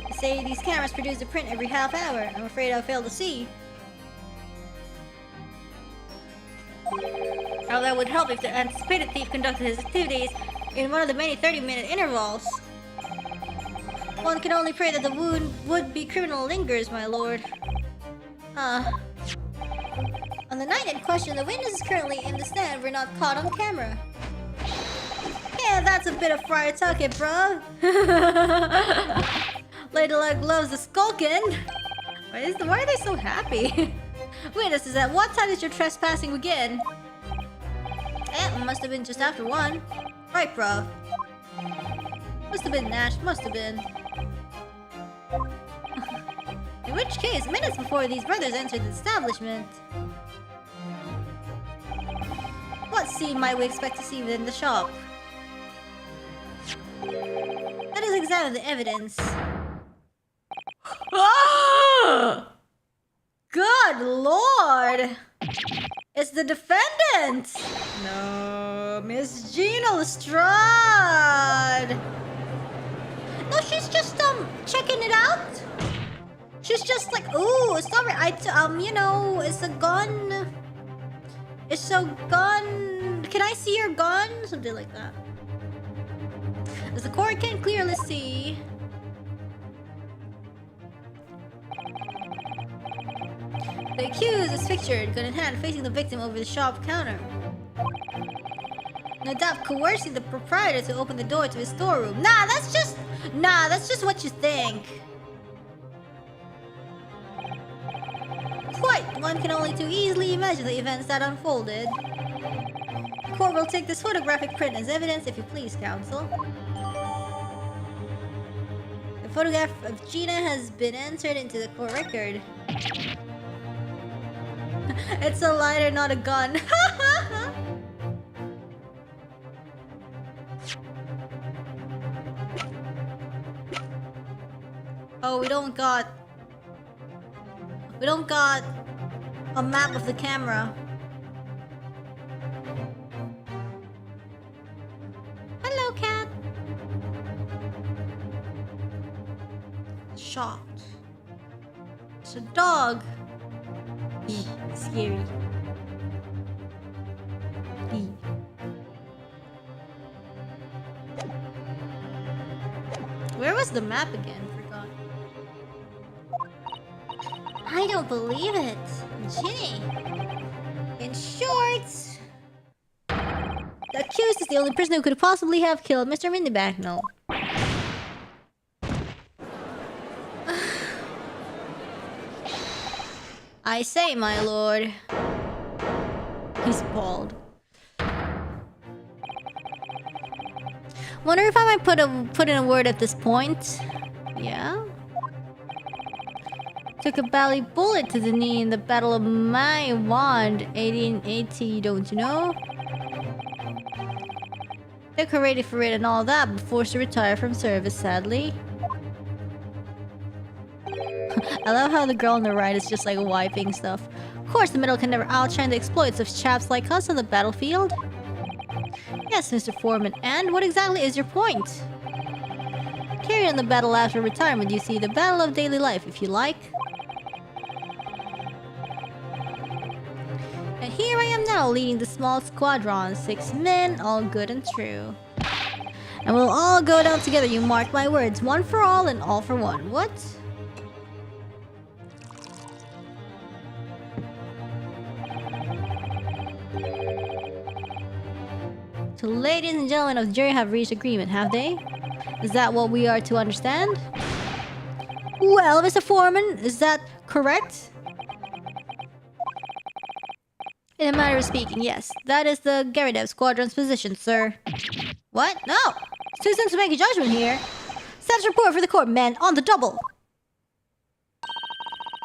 They say these cameras produce a print every half hour. I'm afraid I'll fail to see. How that would help if the anticipated thief conducted his activities in one of the many 30-minute intervals. One can only pray that the would-be criminal lingers, my lord. On the night in question, the witnesses currently in the stand were not caught on camera. Yeah, that's a bit of friar tucket, bruh. Lady Luck loves the skulking. Why are they so happy? Witnesses, at what time did your trespassing begin? It must have been just after 1. Right, bruv. Must have been Nash, must have been. In which case, minutes before these brothers entered the establishment. What scene might we expect to see within the shop? Let us examine the evidence. Good lord! It's the defendant! No, Miss Gina Lestrade! No, she's just, checking it out. She's just like, ooh, sorry, you know, it's a gun. It's a gun. Can I see your gun? Something like that. As the court can clearly see, the accused is pictured, gun in hand, facing the victim over the shop counter. No doubt coercing the proprietor to open the door to his storeroom. Nah, that's just what you think. Quite, one can only too easily imagine the events that unfolded. The court will take this photographic print as evidence, if you please, counsel. The photograph of Gina has been entered into the court record. It's a lighter, not a gun. Oh, we don't got a map of the camera. Hello, cat. Shocked. It's a dog. Eee, scary. Eee. Where was the map again? Forgot. I don't believe it. Ginny. In short, the accused is the only person who could possibly have killed Mr. Mindyback. No. I say, my lord. He's bald. Wonder if I might put in a word at this point. Yeah. Took a bally bullet to the knee in the Battle of Maiwand, 1880, don't you know? Decorated for it and all that, but forced to retire from service, sadly. I love how the girl on the right is just like wiping stuff. Of course, the middle can never outshine the exploits of chaps like us on the battlefield. Yes, Mr. Foreman, and what exactly is your point? carry on the battle after retirement, you see, the battle of daily life, if you like. And here I am now, leading the small squadron, 6 men, all good and true. And we'll all go down together, you mark my words, one for all and all for one. What? So ladies and gentlemen of the jury have reached agreement, have they? Is that what we are to understand? Well, Mr. Foreman, is that correct? In a matter of speaking, yes. That is the Garidev squadron's position, sir. What? No! It's too soon to make a judgment here. Status report for the court, men, on the double!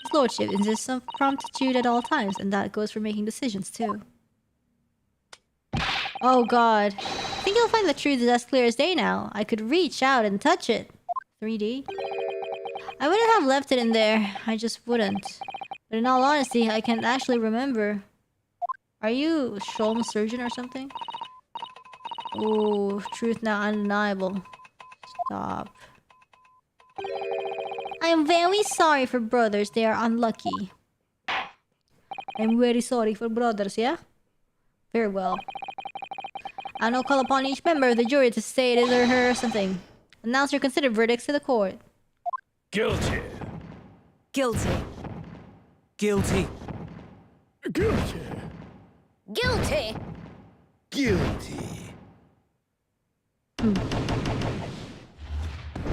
His lordship insists on promptitude at all times, and that goes for making decisions, too. Oh god. I think you'll find the truth is as clear as day now. I could reach out and touch it. 3D. I wouldn't have left it in there. I just wouldn't. But in all honesty, I can't actually remember. Are you a Sholm surgeon or something? Oh, truth now undeniable. Stop. I am very sorry for brothers. They are unlucky. I'm very sorry for brothers, yeah? Very well. I now call upon each member of the jury to state his or her something. Announce your considered verdicts to the court. Guilty. Guilty. Guilty. Guilty. Guilty. Guilty.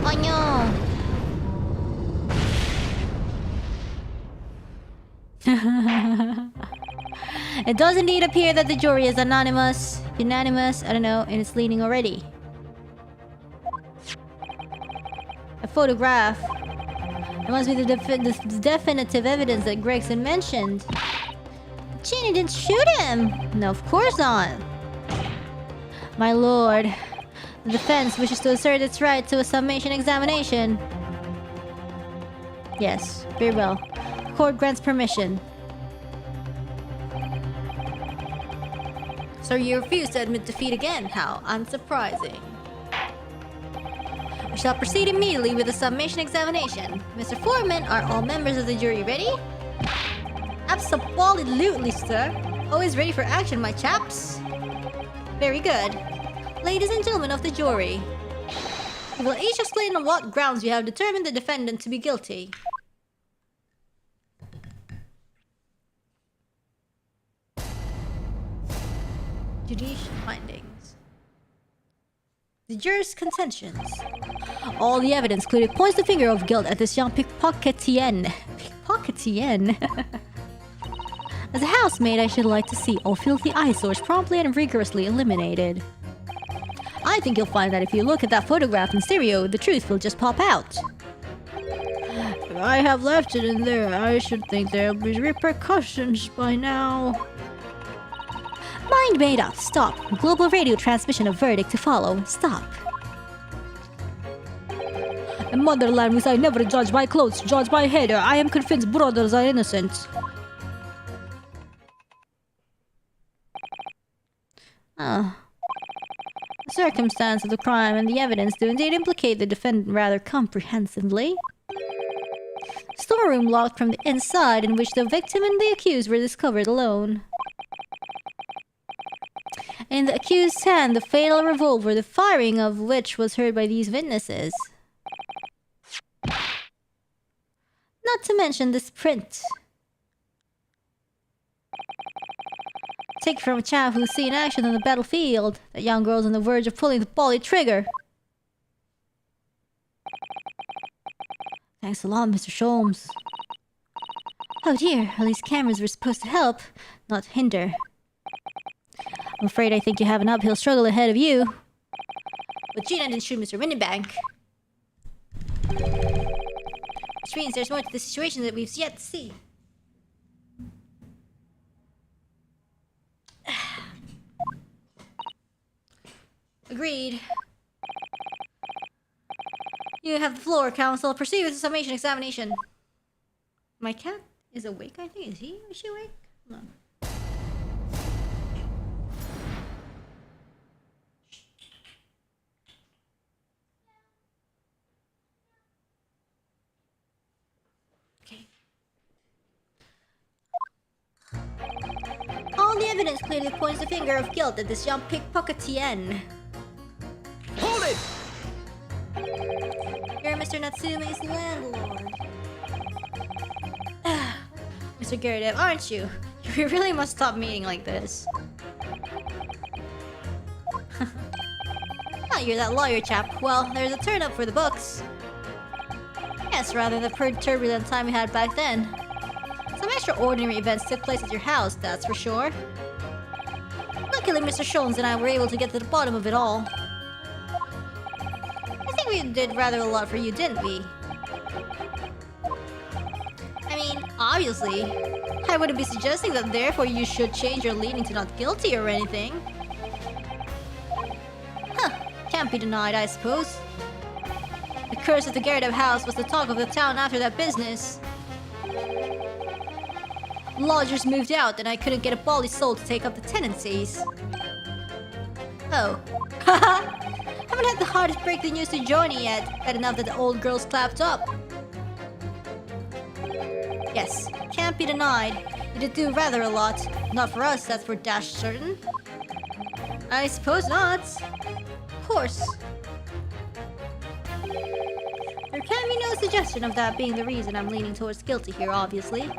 Oh no! It does indeed appear that the jury is unanimous, I don't know, in its leaning already. A photograph. It must be the definitive evidence that Gregson mentioned. Genie didn't shoot him! No, of course not. My lord, the defense wishes to assert its right to a summation examination. Yes, very well. The court grants permission. So you refuse to admit defeat again? How unsurprising. We shall proceed immediately with the summation examination. Mr. Foreman, are all members of the jury ready? Absolutely, sir. Always ready for action, my chaps. Very good. Ladies and gentlemen of the jury, you will each explain on what grounds you have determined the defendant to be guilty. Judicial findings. The jurors' contentions. All the evidence clearly points the finger of guilt at this young pickpocketian. Pickpocketian? As a housemaid, I should like to see all filthy eyesores promptly and rigorously eliminated. I think you'll find that if you look at that photograph in stereo, the truth will just pop out. If I have left it in there, I should think there'll be repercussions by now. Mind made up. Stop. Global radio transmission of verdict to follow. Stop. In motherland which I never judge by clothes, judge by head. I am convinced brothers are innocent. Ah. The circumstance of the crime and the evidence do indeed implicate the defendant rather comprehensively. Storeroom locked from the inside in which the victim and the accused were discovered alone. In the accused's hand, the fatal revolver, the firing of which was heard by these witnesses. Not to mention this print. Take from a chap who's seen action on the battlefield. That young girl's on the verge of pulling the poly trigger. Thanks a lot, Mr. Sholmes. Oh dear, well, these cameras were supposed to help, not hinder. I'm afraid I think you have an uphill struggle ahead of you. But Gina didn't shoot Mr. Windybank. Which means there's more to the situation that we've yet to see. Agreed. You have the floor, counsel. Proceed with the summation examination. My cat is awake, I think. Is he? Is she awake? No. All the evidence clearly points the finger of guilt at this young pickpocketian. Hold it! You're Mr. Natsume's landlord. Mr. Gyaradev, aren't you? You really must stop meeting like this. Oh, you're that lawyer chap. Well, there's a turn up for the books. Yes, rather the turbulent time we had back then. Some extraordinary events took place at your house, that's for sure. Luckily, Mr. Shones and I were able to get to the bottom of it all. I think we did rather a lot for you, didn't we? I mean, obviously. I wouldn't be suggesting that therefore you should change your leaning to not guilty or anything. Huh, can't be denied, I suppose. The curse of the Gyaradev house was the talk of the town after that business. Lodgers moved out and I couldn't get a bally soul to take up the tenancies. Oh. Haven't had the heart to break the news to Johnny yet. Bad enough that the old girl's clapped up. Yes, can't be denied. You did do rather a lot. Not for us, that's for dash certain. I suppose not. Of course. There can be no suggestion of that being the reason I'm leaning towards guilty here, obviously.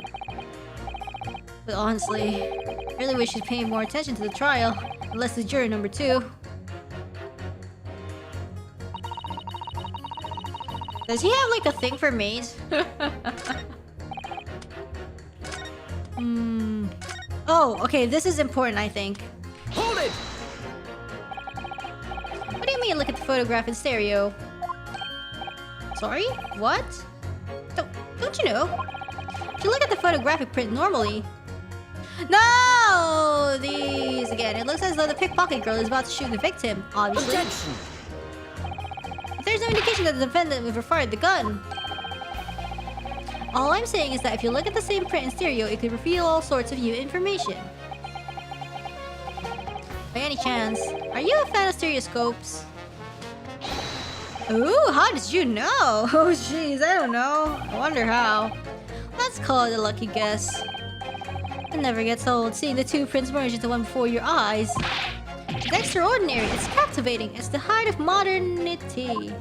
But honestly, I really wish you'd pay more attention to the trial, unless it's jury number 2. Does he have like a thing for maids? Oh, okay, this is important, I think. Hold it! What do you mean look at the photograph in stereo? Sorry? What? Don't you know? If you look at the photographic print normally... No! These again. It looks as though the pickpocket girl is about to shoot the victim, obviously. Objection! But there's no indication that the defendant ever fired the gun. All I'm saying is that if you look at the same print in stereo, it could reveal all sorts of new information. By any chance, are you a fan of stereoscopes? Ooh, how did you know? Oh jeez, I don't know. I wonder how. Let's call it a lucky guess. It never gets old, seeing the two prints merge into one before your eyes. It's extraordinary, it's captivating, it's the heart of modernity.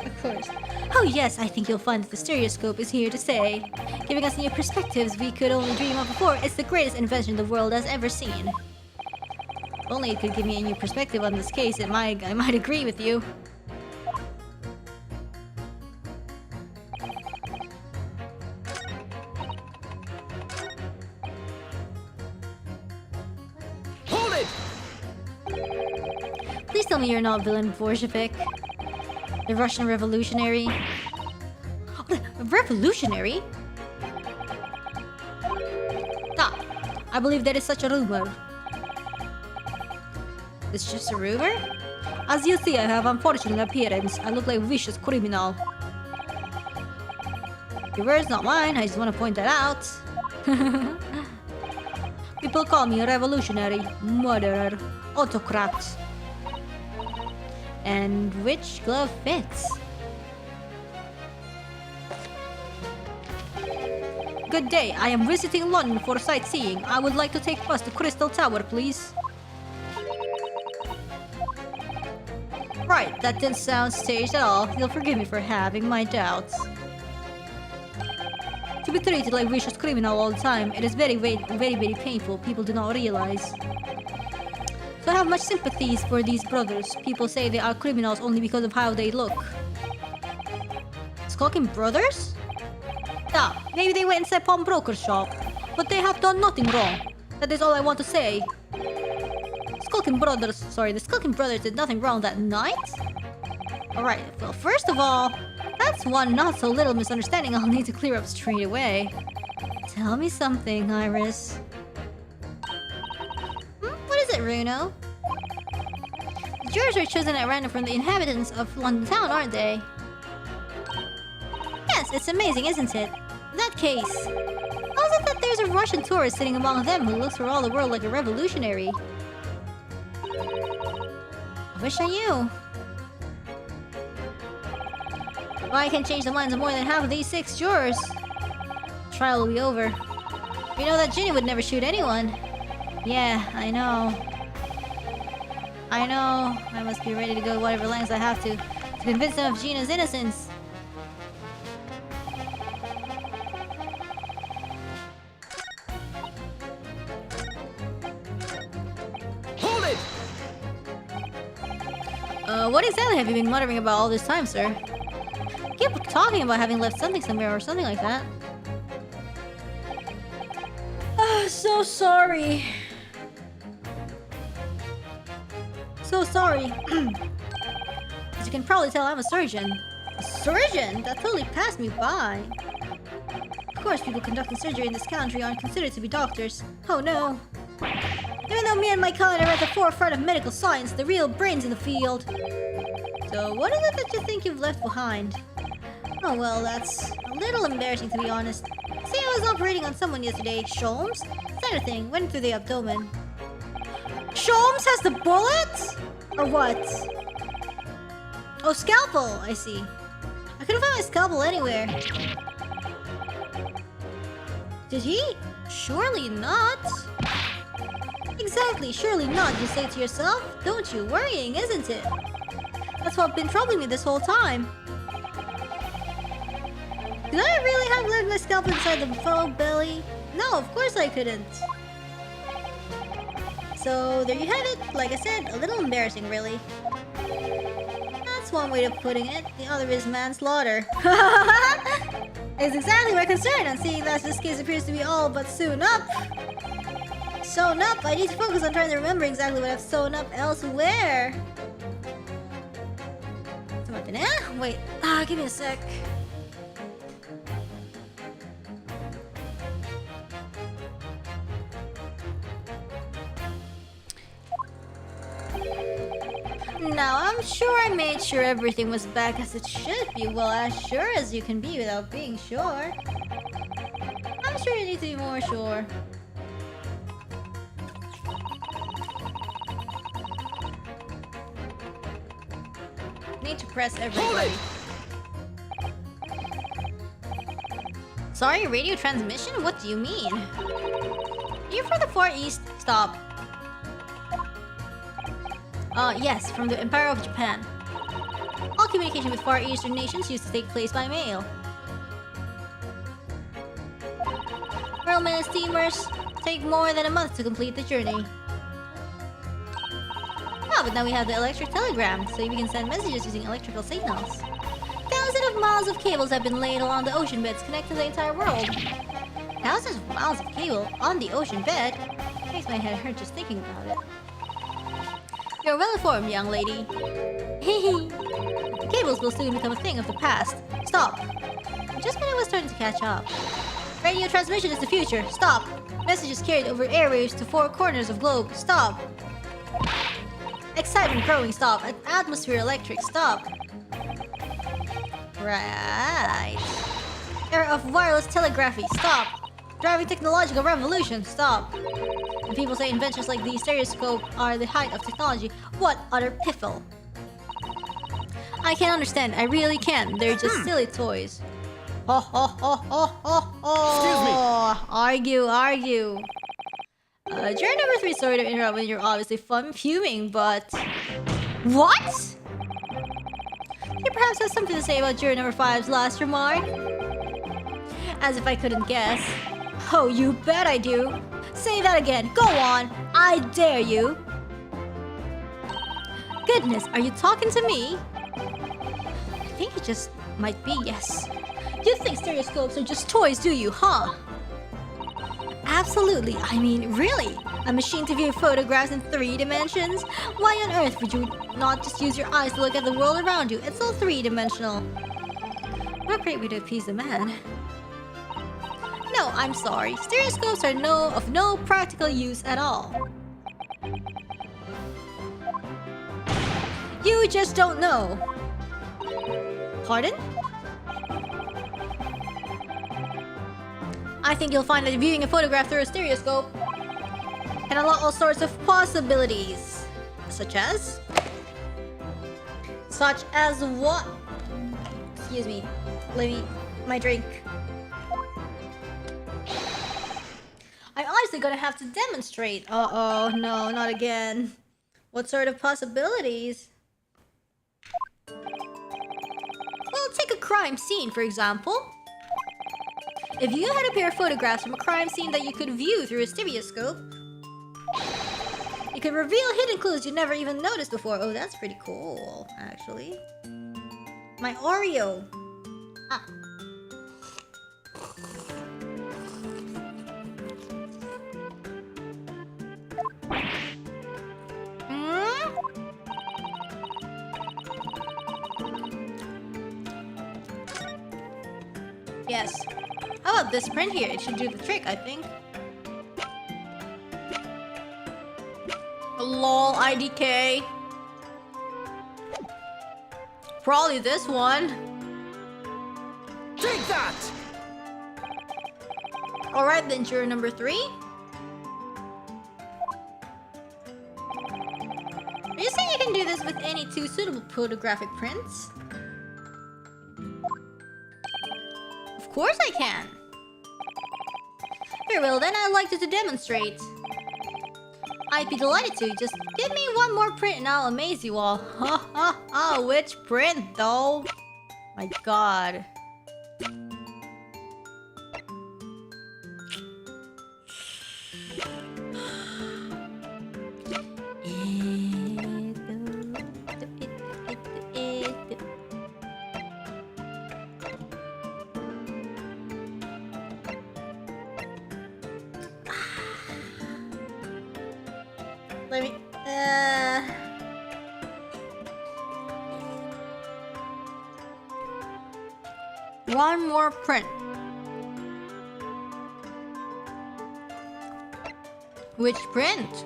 Of course. Oh yes, I think you'll find that the stereoscope is here to stay. Giving us new perspectives we could only dream of before, it's the greatest invention the world has ever seen. If only it could give me a new perspective on this case, I might agree with you. Hold it! Please tell me you're not villain Bolshevik. The Russian revolutionary. Oh, the revolutionary? Ah, I believe there is such a rumor. It's just a rumor? As you see, I have unfortunate appearance. I look like a vicious criminal. Your words, not mine. I just want to point that out. People call me a revolutionary, murderer, autocrat. And which glove fits? Good day, I am visiting London for sightseeing. I would like to take bus to Crystal Tower, please. Right, that didn't sound staged at all. You'll forgive me for having my doubts. To be treated like vicious criminal all the time, it is very painful. People do not realize. So I have much sympathies for these brothers. People say they are criminals only because of how they look. Skulking brothers? Yeah, maybe they went inside pawnbroker shop. But they have done nothing wrong. That is all I want to say. The Skulking brothers did nothing wrong that night? Alright, well first of all, that's one not so little misunderstanding I'll need to clear up straight away. Tell me something, Iris. What is it, Runo? The jurors are chosen at random from the inhabitants of London town, aren't they? Yes, it's amazing, isn't it? In that case, how is it that there's a Russian tourist sitting among them who looks for all the world like a revolutionary? I wish I knew. Well, I can change the minds of more than half of these 6 jurors. The trial will be over. You know that Ginny would never shoot anyone. Yeah, I know. I know. I must be ready to go whatever lengths I have to convince them of Gina's innocence. Hold it! What exactly have you been muttering about all this time, sir? You keep talking about having left something somewhere or something like that. So sorry. So sorry. As you can probably tell, I'm a surgeon. A surgeon? That totally passed me by. Of course, people conducting surgery in this country aren't considered to be doctors. Oh no. Even though me and my kind are at the forefront of medical science, the real brains in the field. So, what is it that you think you've left behind? Oh well, that's a little embarrassing to be honest. See, I was operating on someone yesterday. Sholmes? Center thing, went through the abdomen. Sholmes has the bullet? Or what? Oh, scalpel, I see. I couldn't find my scalpel anywhere. Did he? Surely not. Exactly, surely not, you say to yourself. Don't you? Worrying, isn't it? That's what's been troubling me this whole time. Did I really have left my scalpel inside the frog belly? No, of course I couldn't. So, there you have it. Like I said, a little embarrassing, really. That's one way of putting it. The other is manslaughter. It's exactly my concern, and seeing that this case appears to be all but sewn up. Sewn up? I need to focus on trying to remember exactly what I've sewn up elsewhere. Wait, give me a sec. Now, I'm sure I made sure everything was back as it should be. Well, as sure as you can be without being sure. I'm sure you need to be more sure. Need to press everybody. Sorry, radio transmission? What do you mean? You're from the Far East? Stop. Yes, from the Empire of Japan. All communication with Far Eastern nations used to take place by mail. Railmail steamers take more than a month to complete the journey. Ah, but now we have the electric telegram, so we can send messages using electrical signals. Thousands of miles of cables have been laid along the ocean beds connecting the entire world. Thousands of miles of cable on the ocean bed? Makes my head hurt just thinking about it. You're well informed, young lady. Hehe. The cables will soon become a thing of the past. Stop. Just when I was starting to catch up. Radio transmission is the future. Stop. Messages carried over airwaves to 4 corners of globe. Stop. Excitement growing. Stop. Atmosphere electric. Stop. Right. Era of wireless telegraphy. Stop. Driving technological revolution. Stop. And people say inventions like the stereoscope are the height of technology. What utter piffle. I can't understand. I really can't. They're just silly toys. Ho ho ho ho ho ho. Excuse me. Argue. Juror number 3, sorry to interrupt when you're obviously fuming, but... What? You perhaps have something to say about juror number 5's last remark? As if I couldn't guess. Oh, you bet I do. Say that again. Go on. I dare you. Goodness, are you talking to me? I think it just might be, yes. You think stereoscopes are just toys, do you, huh? Absolutely. I mean, really? A machine to view photographs in 3 dimensions? Why on earth would you not just use your eyes to look at the world around you? It's all 3-dimensional. What a great way to appease the man. No, I'm sorry. Stereoscopes are of no practical use at all. You just don't know. Pardon? I think you'll find that viewing a photograph through a stereoscope can unlock all sorts of possibilities. Such as? Such as what? Excuse me. Let me... my drink. obviously gonna have to demonstrate. Uh-oh, no, not again. What sort of possibilities? Well, take a crime scene, for example. If you had a pair of photographs from a crime scene that you could view through a stereoscope, you could reveal hidden clues you never even noticed before. Oh, that's pretty cool, actually. My Oreo. Ah. Yes. How about this print here? It should do the trick, I think. Lol, IDK. Probably this one. Take that! Alright then, juror number 3. Are you saying you can do this with any 2 suitable photographic prints? Of course I can. Very well then, I'd like to demonstrate. I'd be delighted to. Just give me one more print and I'll amaze you all. Ha ha ha, which print though? My god. Let me... One more print. Which print?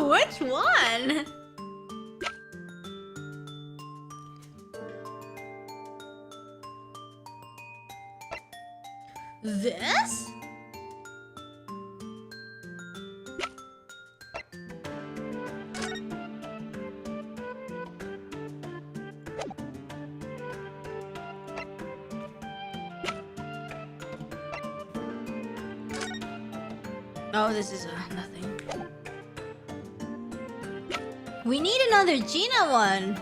Which one? This? Oh, this is nothing. We need another Gina one.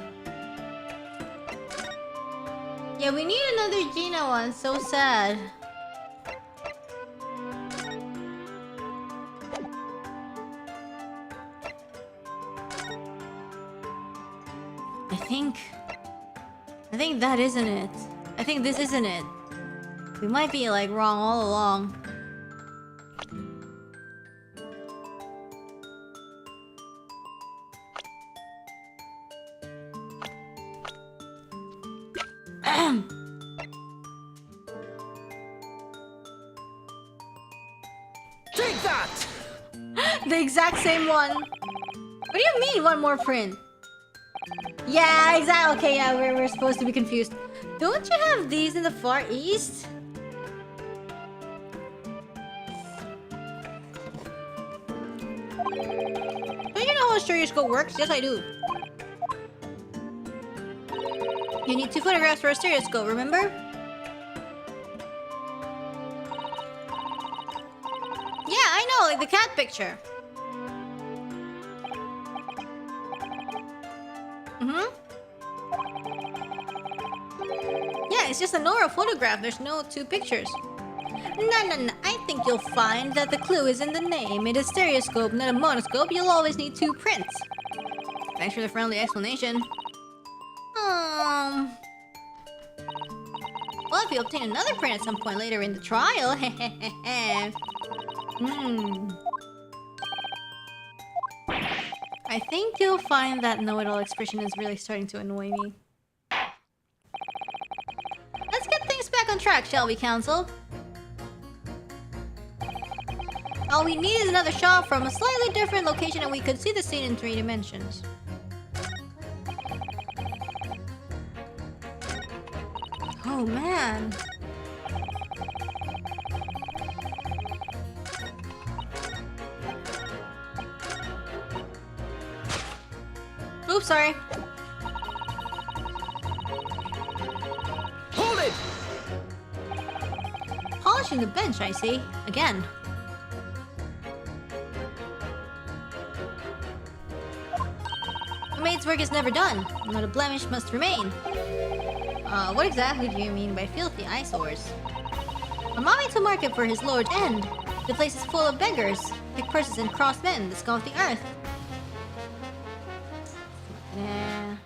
Yeah, we need another Gina one. So sad. I think that isn't it. I think this isn't it. We might be like wrong all along. Take that! The exact same one. What do you mean one more print? Yeah, exactly. Okay, yeah, we're supposed to be confused. Don't you have these in the Far East? Don't you know how a stereoscope works? Yes, I do. You need 2 photographs for a stereoscope, remember? Yeah, I know, like the cat picture. Yeah, it's just a normal photograph. There's no 2 pictures. No. I think you'll find that the clue is in the name. It is stereoscope, not a monoscope. You'll always need 2 prints. Thanks for the friendly explanation. Well, if you obtain another print at some point later in the trial, I think you'll find that know-it-all expression is really starting to annoy me. Let's get things back on track, shall we, Council? All we need is another shot from a slightly different location and we could see the scene in 3 dimensions. Oh, man. Oops, sorry. Hold it! Polishing the bench, I see. Again. The maid's work is never done. Not a blemish must remain. What exactly do you mean by filthy eyesores? A mommy to market for his lord's end. The place is full of beggars, pick purses and cross men, the scum of the earth. Nah.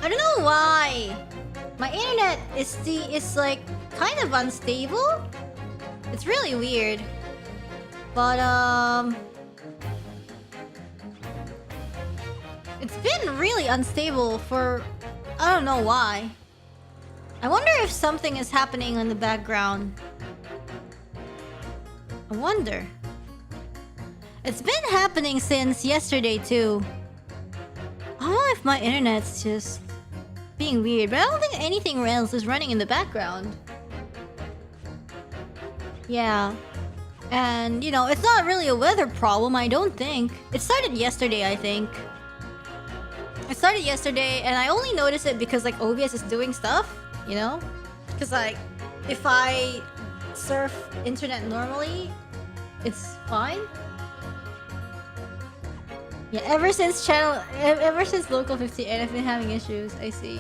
I don't know why. My internet is like kind of unstable. It's really weird. But it's been really unstable for I don't know why. I wonder if something is happening in the background. I wonder. It's been happening since yesterday too. I don't know if my internet's just being weird, but I don't think anything else is running in the background. Yeah. And, you know, it's not really a weather problem, I don't think. It started yesterday, I think. It started yesterday, and I only noticed it because, like, OBS is doing stuff, you know? Because, like, if I surf internet normally, it's fine. Yeah, ever since Local 58, I've been having issues, I see.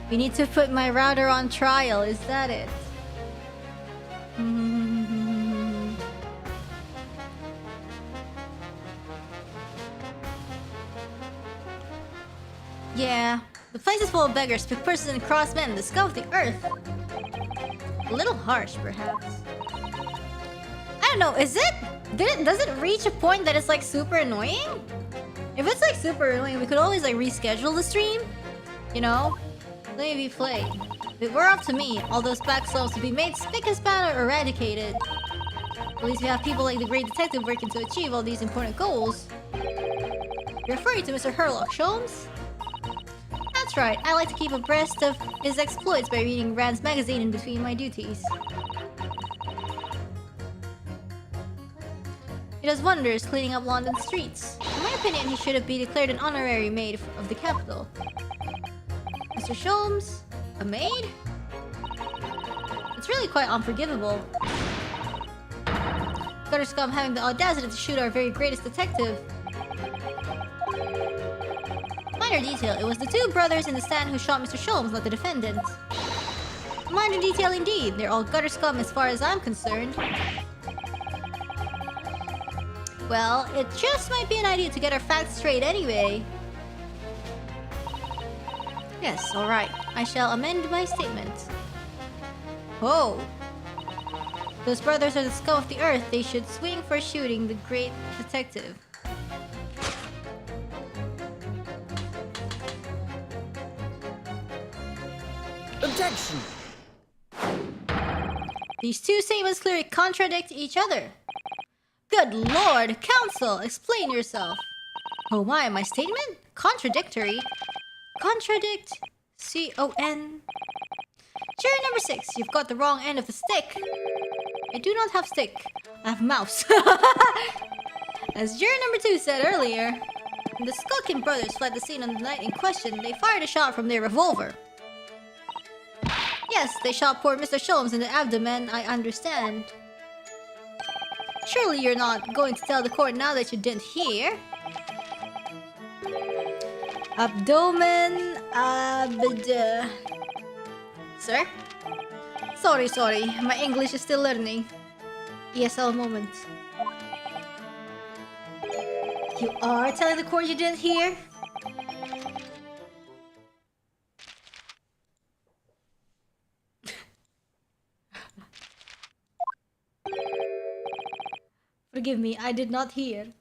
We need to put my router on trial, is that it? Yeah, the place is full of beggars, pick persons and cross men, the scum of the earth. A little harsh, perhaps. I don't know, does it reach a point that it's like super annoying? If it's like super annoying, we could always like reschedule the stream, you know? Let me play. If it were up to me, all those back slopes would be made spick and span or eradicated. At least we have people like the great detective working to achieve all these important goals. You're referring to Mr. Sherlock Holmes? That's right, I like to keep abreast of his exploits by reading Rand's magazine in between my duties. He does wonders cleaning up London's streets. In my opinion, he should have been declared an honorary maid of the capital. Mr. Sholmes? A maid? It's really quite unforgivable. Gutter scum having the audacity to shoot our very greatest detective. Minor detail, it was the two brothers in the stand who shot Mr. Sholmes, not the defendant. Minor detail indeed, they're all gutter scum as far as I'm concerned. Well, it just might be an idea to get our facts straight anyway. Yes, alright. I shall amend my statement. Oh. Those brothers are the scum of the earth. They should swing for shooting the great detective. Objection! These two statements clearly contradict each other. Good lord, counsel, explain yourself. Oh my statement? Contradictory? Contradict? C-O-N? Jury number 6, you've got the wrong end of the stick. I do not have stick. I have mouse. As jury number 2 said earlier, when the Skulkin brothers fled the scene on the night in question, they fired a shot from their revolver. Yes, they shot poor Mr. Sholmes in the abdomen, I understand. Surely you're not going to tell the court now that you didn't hear? Abdomen, Sir? Sorry, my English is still learning. ESL moment. You are telling the court you didn't hear? Forgive me, I did not hear.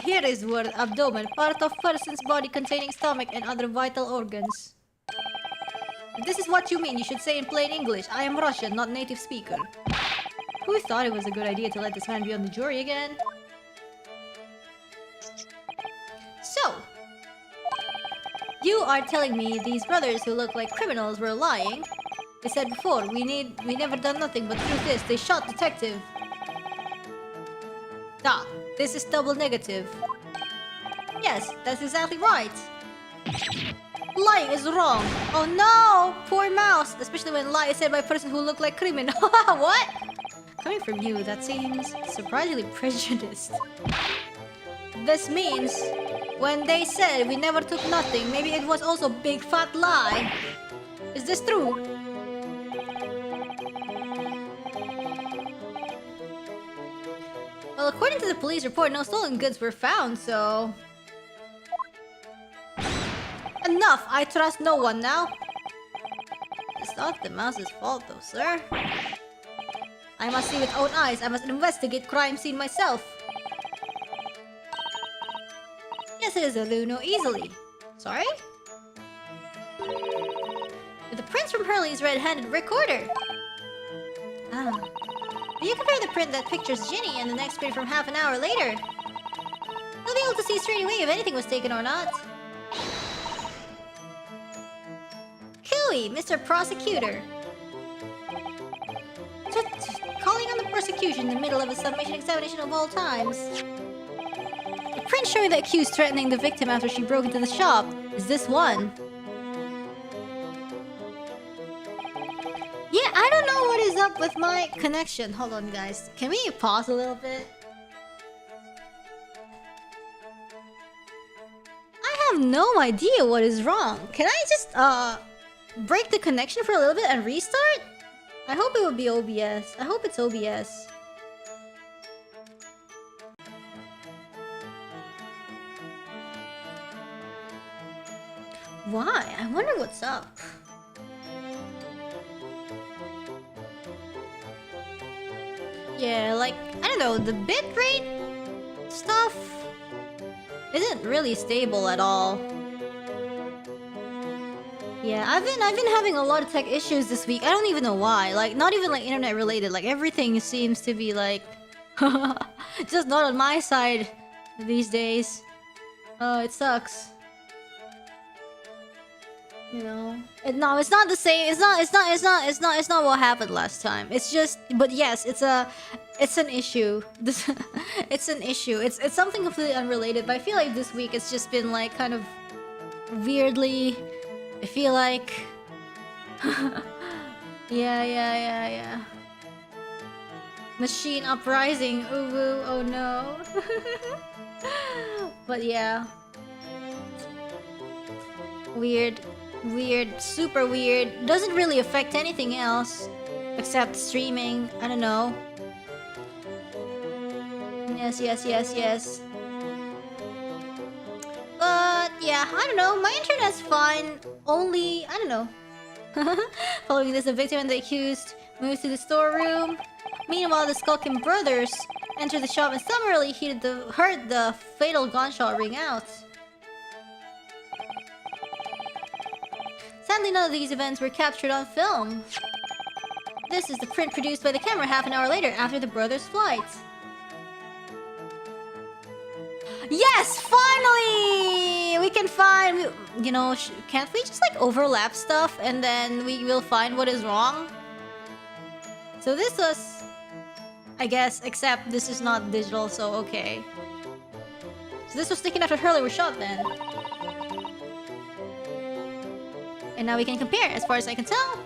Here is word abdomen, part of person's body containing stomach and other vital organs. If this is what you mean, you should say in plain English. I am Russian, not native speaker. Who thought it was a good idea to let this man be on the jury again? So, you are telling me these brothers who look like criminals were lying. They said before, we never done nothing, but truth is, they shot detective. Ah, this is double negative. Yes, that's exactly right. Lying is wrong. Oh no! Poor mouse! Especially when lie is said by a person who look like criminal. What? Coming from you, that seems surprisingly prejudiced. This means, when they said we never took nothing, maybe it was also big fat lie. Is this true? Well, according to the police report, no stolen goods were found, so... Enough! I trust no one now. It's not the mouse's fault though, sir. I must see with own eyes. I must investigate crime scene myself. Yes, it is a Luno easily. Sorry? With the prints from Hurley's red-handed recorder. Ah. Will you compare the print that pictures Ginny and the next print from half an hour later? You'll be able to see straight away if anything was taken or not. Cooey, Mr. Prosecutor. Calling on the prosecution in the middle of a submission examination of all times. The print showing the accused threatening the victim after she broke into the shop. Is this one? Yeah, I don't know what is up with my connection. Hold on, guys. Can we pause a little bit? I have no idea what is wrong. Can I just, break the connection for a little bit and restart? I hope it would be OBS. I hope it's OBS. Why? I wonder what's up. Yeah, like, I don't know, the bitrate stuff isn't really stable at all. Yeah, I've been having a lot of tech issues this week. I don't even know why. Like, not even like internet related. Like, everything seems to be like just not on my side these days. It sucks. You know, no, it's not the same. It's not what happened last time. It's just, but yes, it's an issue. It's an issue. It's something completely unrelated. But I feel like this week it's just been like kind of weirdly. I feel like, yeah. Machine uprising. Ooh, woo, oh no. But yeah. Weird, super weird. Doesn't really affect anything else except streaming. I don't know. Yes. But yeah, I don't know. My internet's fine. Only, I don't know. Following this, the victim and the accused moved to the storeroom. Meanwhile, the skulking brothers entered the shop and summarily heard the fatal gunshot ring out. Sadly, none of these events were captured on film. This is the print produced by the camera half an hour later after the brothers' flight. Yes! Finally! We can find... You know, can't we just like overlap stuff and then we will find what is wrong? So this was... I guess, except this is not digital, so okay. So this was taken after Hurley was shot then. And now we can compare, as far as I can tell.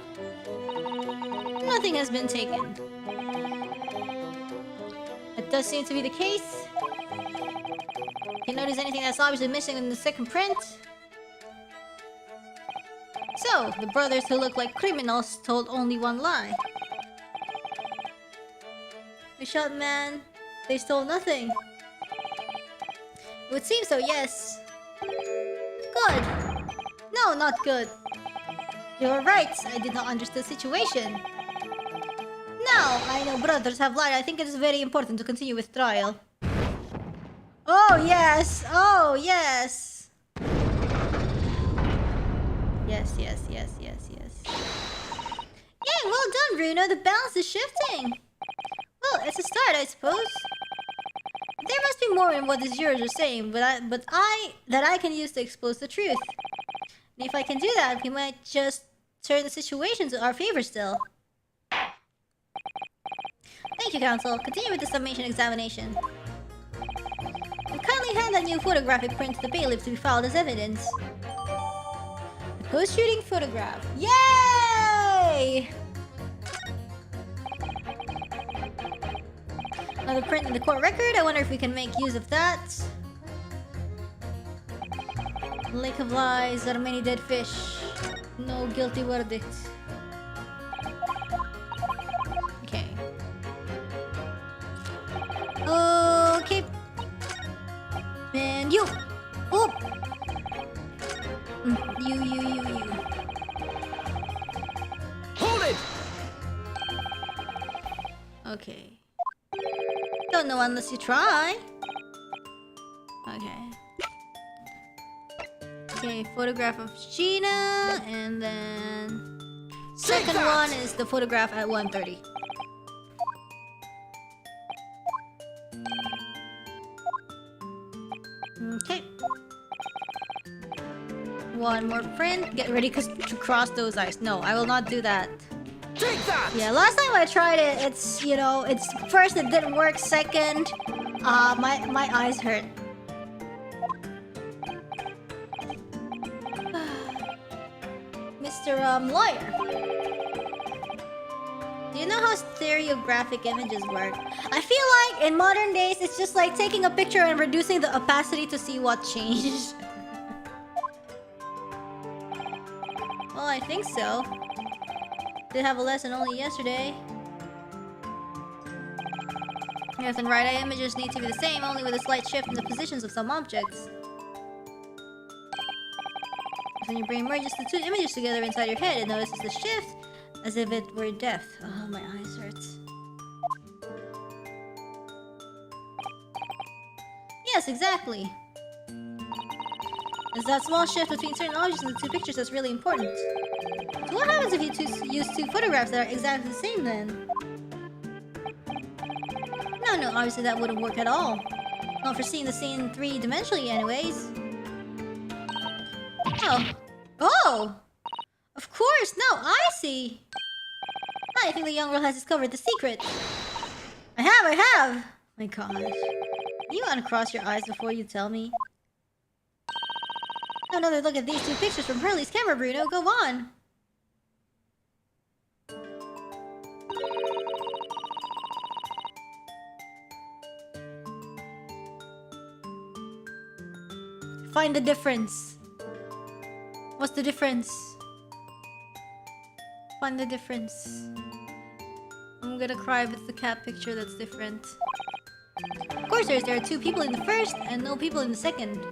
Nothing has been taken. That does seem to be the case. Can't notice anything that's obviously missing in the second print. So, the brothers who look like criminals told only one lie. The shot man, they stole nothing. It would seem so, yes. Good. No, not good. You're right, I did not understand the situation. Now, I know brothers have lied. I think it is very important to continue with trial. Oh, yes! Oh, yes! Yes. Yay, well done, Bruno. The balance is shifting. Well, it's a start, I suppose. There must be more in what these jurors are saying, but that I can use to expose the truth. And if I can do that, we might just turn the situation to our favor still. Thank you, Counsel. Continue with the summation examination. And kindly hand that new photographic print to the bailiff to be filed as evidence. The post-shooting photograph. Yay! Another print in the court record. I wonder if we can make use of that. Lake of Lies. There are many dead fish. No guilty verdict. Okay. Okay. And you. Oh. You. Hold it! Okay. Don't know unless you try. Okay. Okay, photograph of Gina, and then second one is the photograph at 1:30. Okay. One more print. Get ready to cross those eyes. No, I will not do that. Take that! Yeah, last time I tried it, it's, you know, it's first it didn't work, second, my eyes hurt. Mr. Lawyer. Do you know how stereographic images work? I feel like in modern days, it's just like taking a picture and reducing the opacity to see what changed. Well, I think so. Did have a lesson only yesterday. Left and right eye images need to be the same, only with a slight shift in the positions of some objects. When your brain merges the two images together inside your head, it notices the shift as if it were deaf. Oh, my eyes hurts. Yes, exactly. It's that small shift between certain objects in the two pictures that's really important. So what happens if you use two photographs that are exactly the same then? No, obviously that wouldn't work at all. Not for seeing the scene three-dimensionally anyways. Oh! Of course! Now I see! I think the young girl has discovered the secret. I have! My gosh. You uncross your eyes before you tell me? Another look at these two pictures from Hurley's camera, Bruno. Go on! Find the difference. What's the difference? Find the difference. I'm gonna cry if it's the cat picture that's different. Of course, there are two people in the first and no people in the second.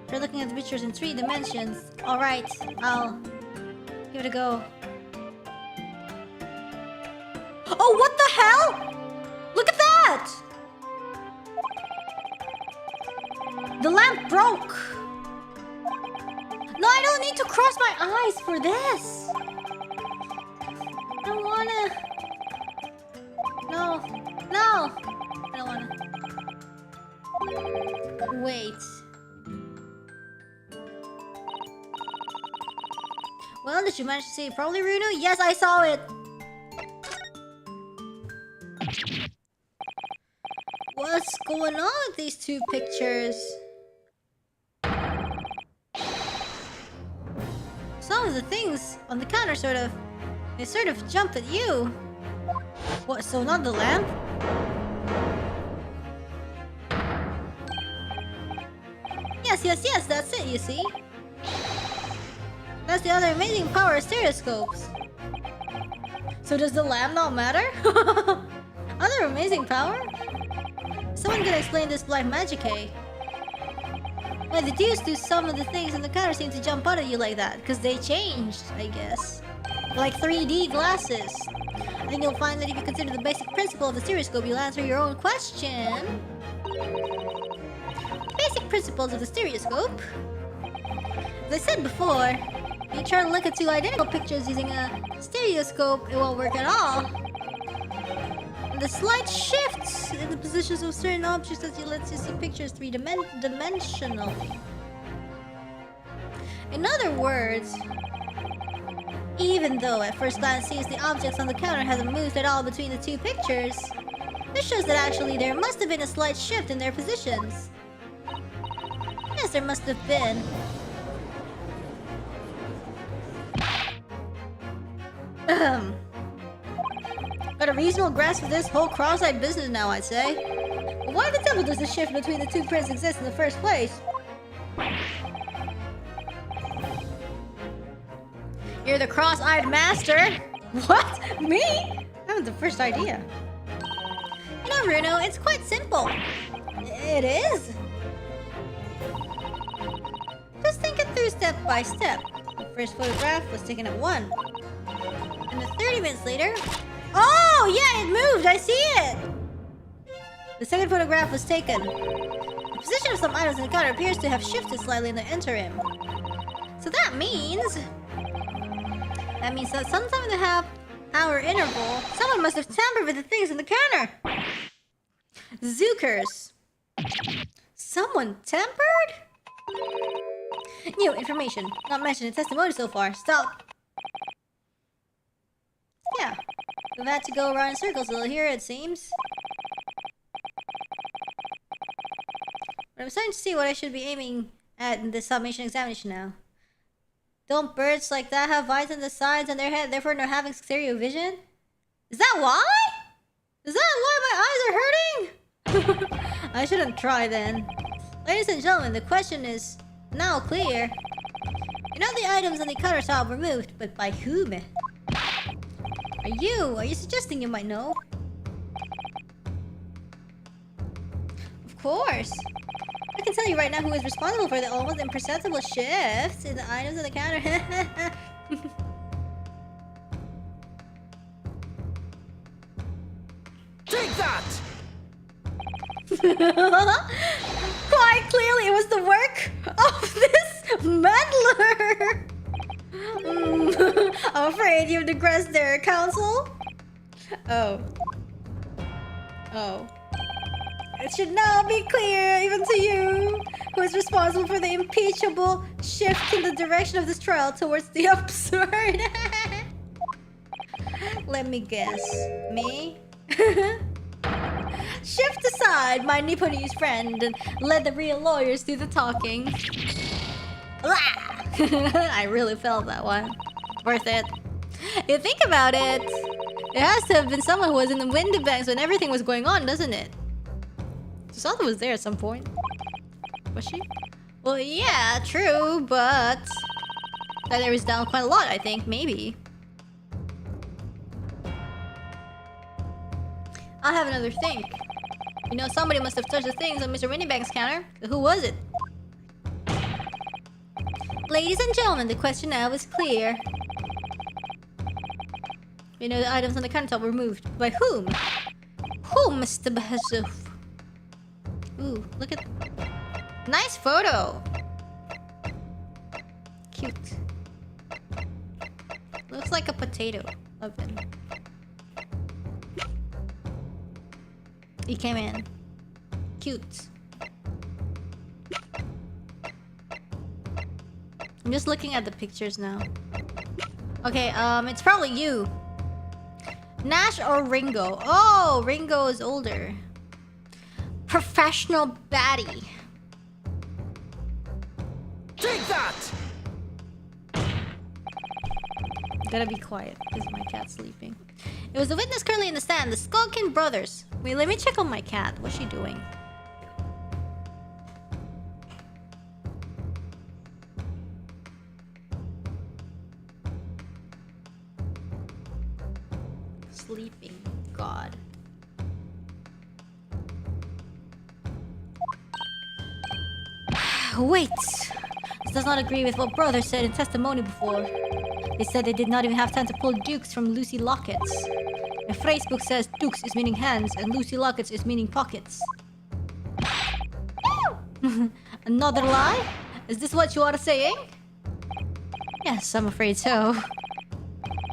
Try looking at the pictures in 3 dimensions. Alright, I'll give it a go. Oh, what the hell? Look at that! The lamp broke! No, I don't need to cross my eyes for this! I don't wanna... No! I don't wanna... Wait. Well, did you manage to see it properly, Runo? Yes, I saw it! What's going on with these two pictures? Some of the things on the counter they sort of jump at you. What, so not the lamp? Yes, that's it, you see. That's the other amazing power of stereoscopes. So does the lamp not matter? Other amazing power? Someone can explain this black magic, eh? I deduced to some of the things in the counter seem to jump out at you like that, because they changed, I guess. Like 3D glasses. I think you'll find that if you consider the basic principle of the stereoscope, you'll answer your own question. Basic principles of the stereoscope. As I said before, if you try to look at two identical pictures using a stereoscope, it won't work at all. And the slight shifts in the positions of certain objects as you lets you see pictures three-dimensionally. In other words, even though at first glance it seems the objects on the counter hasn't moved at all between the two pictures, this shows that actually there must have been a slight shift in their positions. Yes, there must have been. Got a reasonable grasp of this whole cross-eyed business now, I'd say. But why the devil does the shift between the two prints exist in the first place? You're the cross-eyed master? What? Me? I haven't the first idea. You know, Bruno, it's quite simple. It is. Just think it through step by step. The first photograph was taken at 1. And then 30 minutes later... Oh, yeah, it moved! I see it! The second photograph was taken. The position of some items in the counter appears to have shifted slightly in the interim. So that means... that sometime in the half-hour interval, someone must have tampered with the things in the counter. Zookers. Someone tampered? New information. Not mentioned in testimony so far. Stop. Yeah. We've had to go around in circles a little here, it seems. But I'm starting to see what I should be aiming at in this summation examination now. Don't birds like that have eyes on the sides on their head, therefore not having stereo vision? Is that why? Is that why my eyes are hurting? I shouldn't try then. Ladies and gentlemen, the question is now clear. You know the items on the countertop were moved, but by whom? Are you suggesting you might know? Of course. I can tell you right now who is responsible for the almost imperceptible shifts in the items on the counter. Take that! Quite clearly it was the work of this meddler! I'm afraid you've digressed there, counsel. Oh. It should now be clear, even to you, who is responsible for the impeachable shift in the direction of this trial towards the absurd. Let me guess. Me? Shift aside, my Nipponese friend, and let the real lawyers do the talking. I really felt that one. Worth it. You think about it, it has to have been someone who was in the window banks when everything was going on, doesn't it? Susana was there at some point. Was she? Well, yeah, true, but... that area was down quite a lot, I think. Maybe. I'll have another think. You know, somebody must have touched the things on Mr. Windybank's counter. So who was it? Ladies and gentlemen, the question now is clear. You know, the items on the countertop were moved. By whom? Who, Mr. Bahazuf? Ooh, look at... nice photo! Cute. Looks like a potato oven. He came in. Cute. I'm just looking at the pictures now. Okay, it's probably you. Nash or Ringo? Oh, Ringo is older. Professional baddie. Take that! Gotta be quiet, because my cat's sleeping. It was the witness currently in the stand, the Skulkin brothers. Wait, let me check on my cat. What's she doing? Sleeping. God. Wait! This does not agree with what brother said in testimony before. They said they did not even have time to pull dukes from Lucy Lockets. My phrasebook says dukes is meaning hands and Lucy Lockets is meaning pockets. Another lie? Is this what you are saying? Yes, I'm afraid so.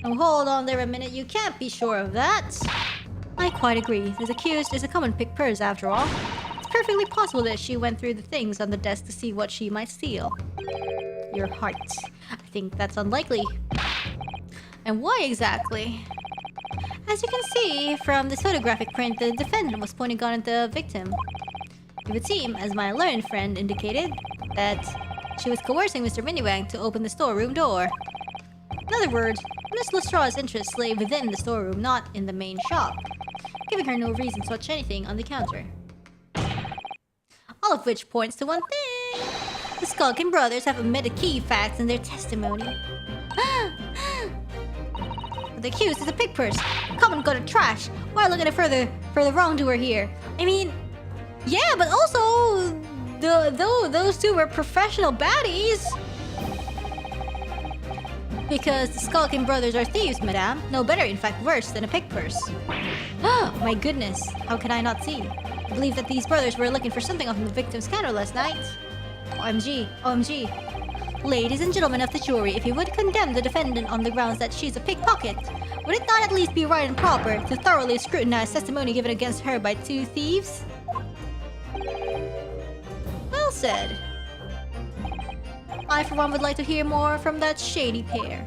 Now hold on there a minute, you can't be sure of that. I quite agree. This accused is a common pick purse after all. It's perfectly possible that she went through the things on the desk to see what she might steal. Your heart. I think that's unlikely. And why exactly? As you can see from this photographic print, the defendant was pointing a gun at the victim. It would seem, as my learned friend indicated, that she was coercing Mr. Miniwang to open the storeroom door. In other words, Miss Lestrange's interests lay within the storeroom, not in the main shop, giving her no reason to touch anything on the counter. All of which points to one thing. The Skulkin brothers have omitted key facts in their testimony. The accused is a pig purse. Common gutter trash. Why look at it further for the wrongdoer here? I mean, yeah, but also those two were professional baddies. Because the Skulkin brothers are thieves, madame. No better, in fact, worse than a pig purse. Oh, my goodness. How can I not see? I believe that these brothers were looking for something off the victim's counter last night. OMG, OMG. Ladies and gentlemen of the jury, if you would condemn the defendant on the grounds that she's a pickpocket, would it not at least be right and proper to thoroughly scrutinize testimony given against her by two thieves? Well said. I, for one, would like to hear more from that shady pair.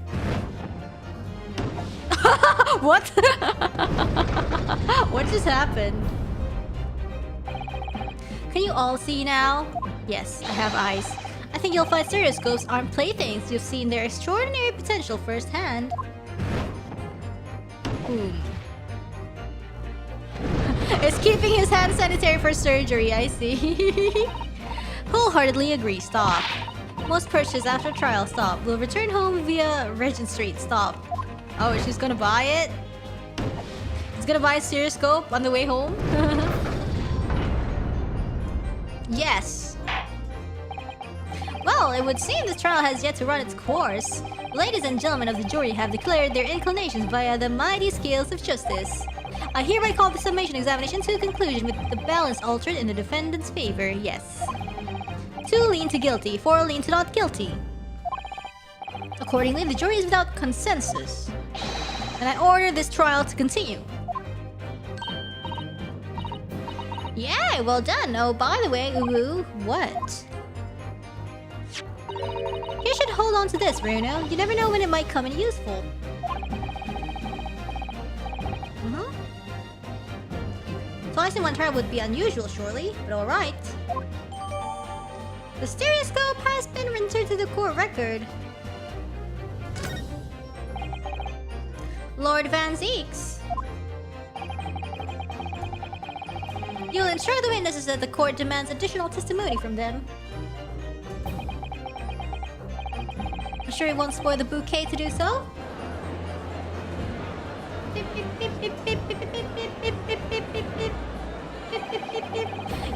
What? What just happened? Can you all see now? Yes, I have eyes. I think you'll find stereoscopes aren't playthings. You've seen their extraordinary potential firsthand. It's keeping his hand sanitary for surgery, I see. Wholeheartedly agree, stop. Most purchase after trial, stop. Will return home via Regent Street, stop. Oh, she's gonna buy it? She's gonna buy a stereoscope on the way home? Yes. Well, it would seem this trial has yet to run its course. Ladies and gentlemen of the jury have declared their inclinations via the mighty scales of justice. I hereby call the summation examination to a conclusion with the balance altered in the defendant's favor, yes. 2 lean to guilty, 4 lean to not guilty. Accordingly, the jury is without consensus. And I order this trial to continue. Yeah, well done. Oh, by the way, what? You should hold on to this, Bruno. You never know when it might come in useful. Twice in one trial would be unusual, surely, but alright. The stereoscope has been entered to the court record. Lord Van Zeeks. You'll instruct the witnesses that the court demands additional testimony from them. I'm sure it won't spoil the bouquet to do so.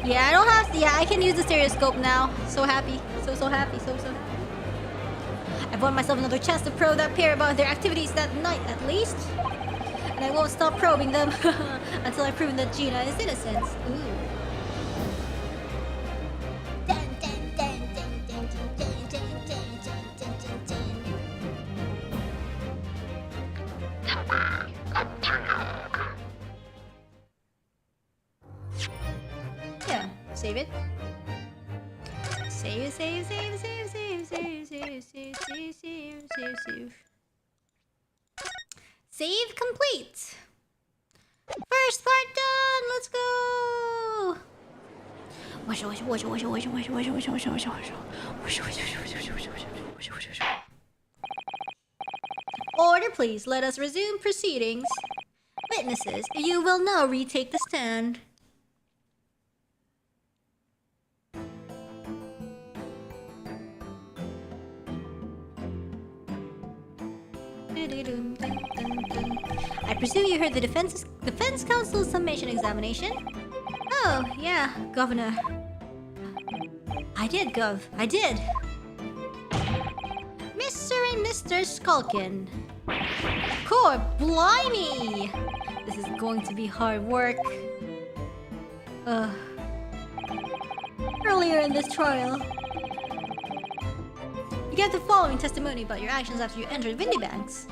Yeah, I don't have to, yeah, I can use the stereoscope now. So happy. So happy. So happy. I've won myself another chance to probe that pair about their activities that night at least. And I won't stop probing them until I've proven that Gina is innocent. Ooh. Yeah, save it. Save. Save complete. First part done. Let's go. Order, please. Let us resume proceedings. Witnesses, you will now retake the stand. I presume you heard the defense counsel's summation examination? Oh, yeah, Governor. I did, Gov. I did. Mr. and Mr. Skulkin. Core, blimey! This is going to be hard work. Earlier in this trial, you gave the following testimony about your actions after you entered Windybanks.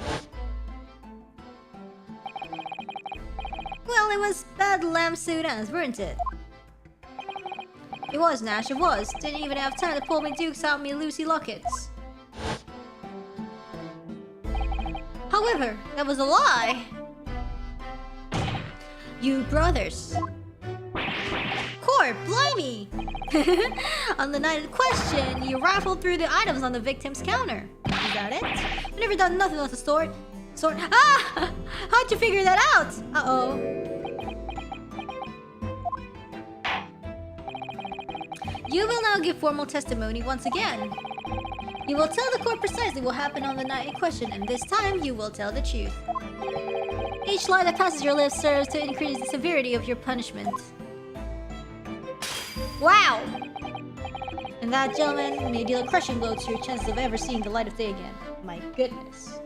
Well, Well, it was bedlam soon as, weren't it? It was, Nash, it was. Didn't even have time to pull me dukes out me Lucy lockets. However, that was a lie. You brothers. Core, blimey! On the night in question, you rifled through the items on the victim's counter. Is that it? You never done nothing of the sort. Ah! How'd you figure that out? Uh-oh. You will now give formal testimony once again. You will tell the court precisely what happened on the night in question, and this time you will tell the truth. Each lie that passes your lips serves to increase the severity of your punishment. Wow! And that, gentlemen, may deal a crushing blow to your chances of ever seeing the light of day again. My goodness.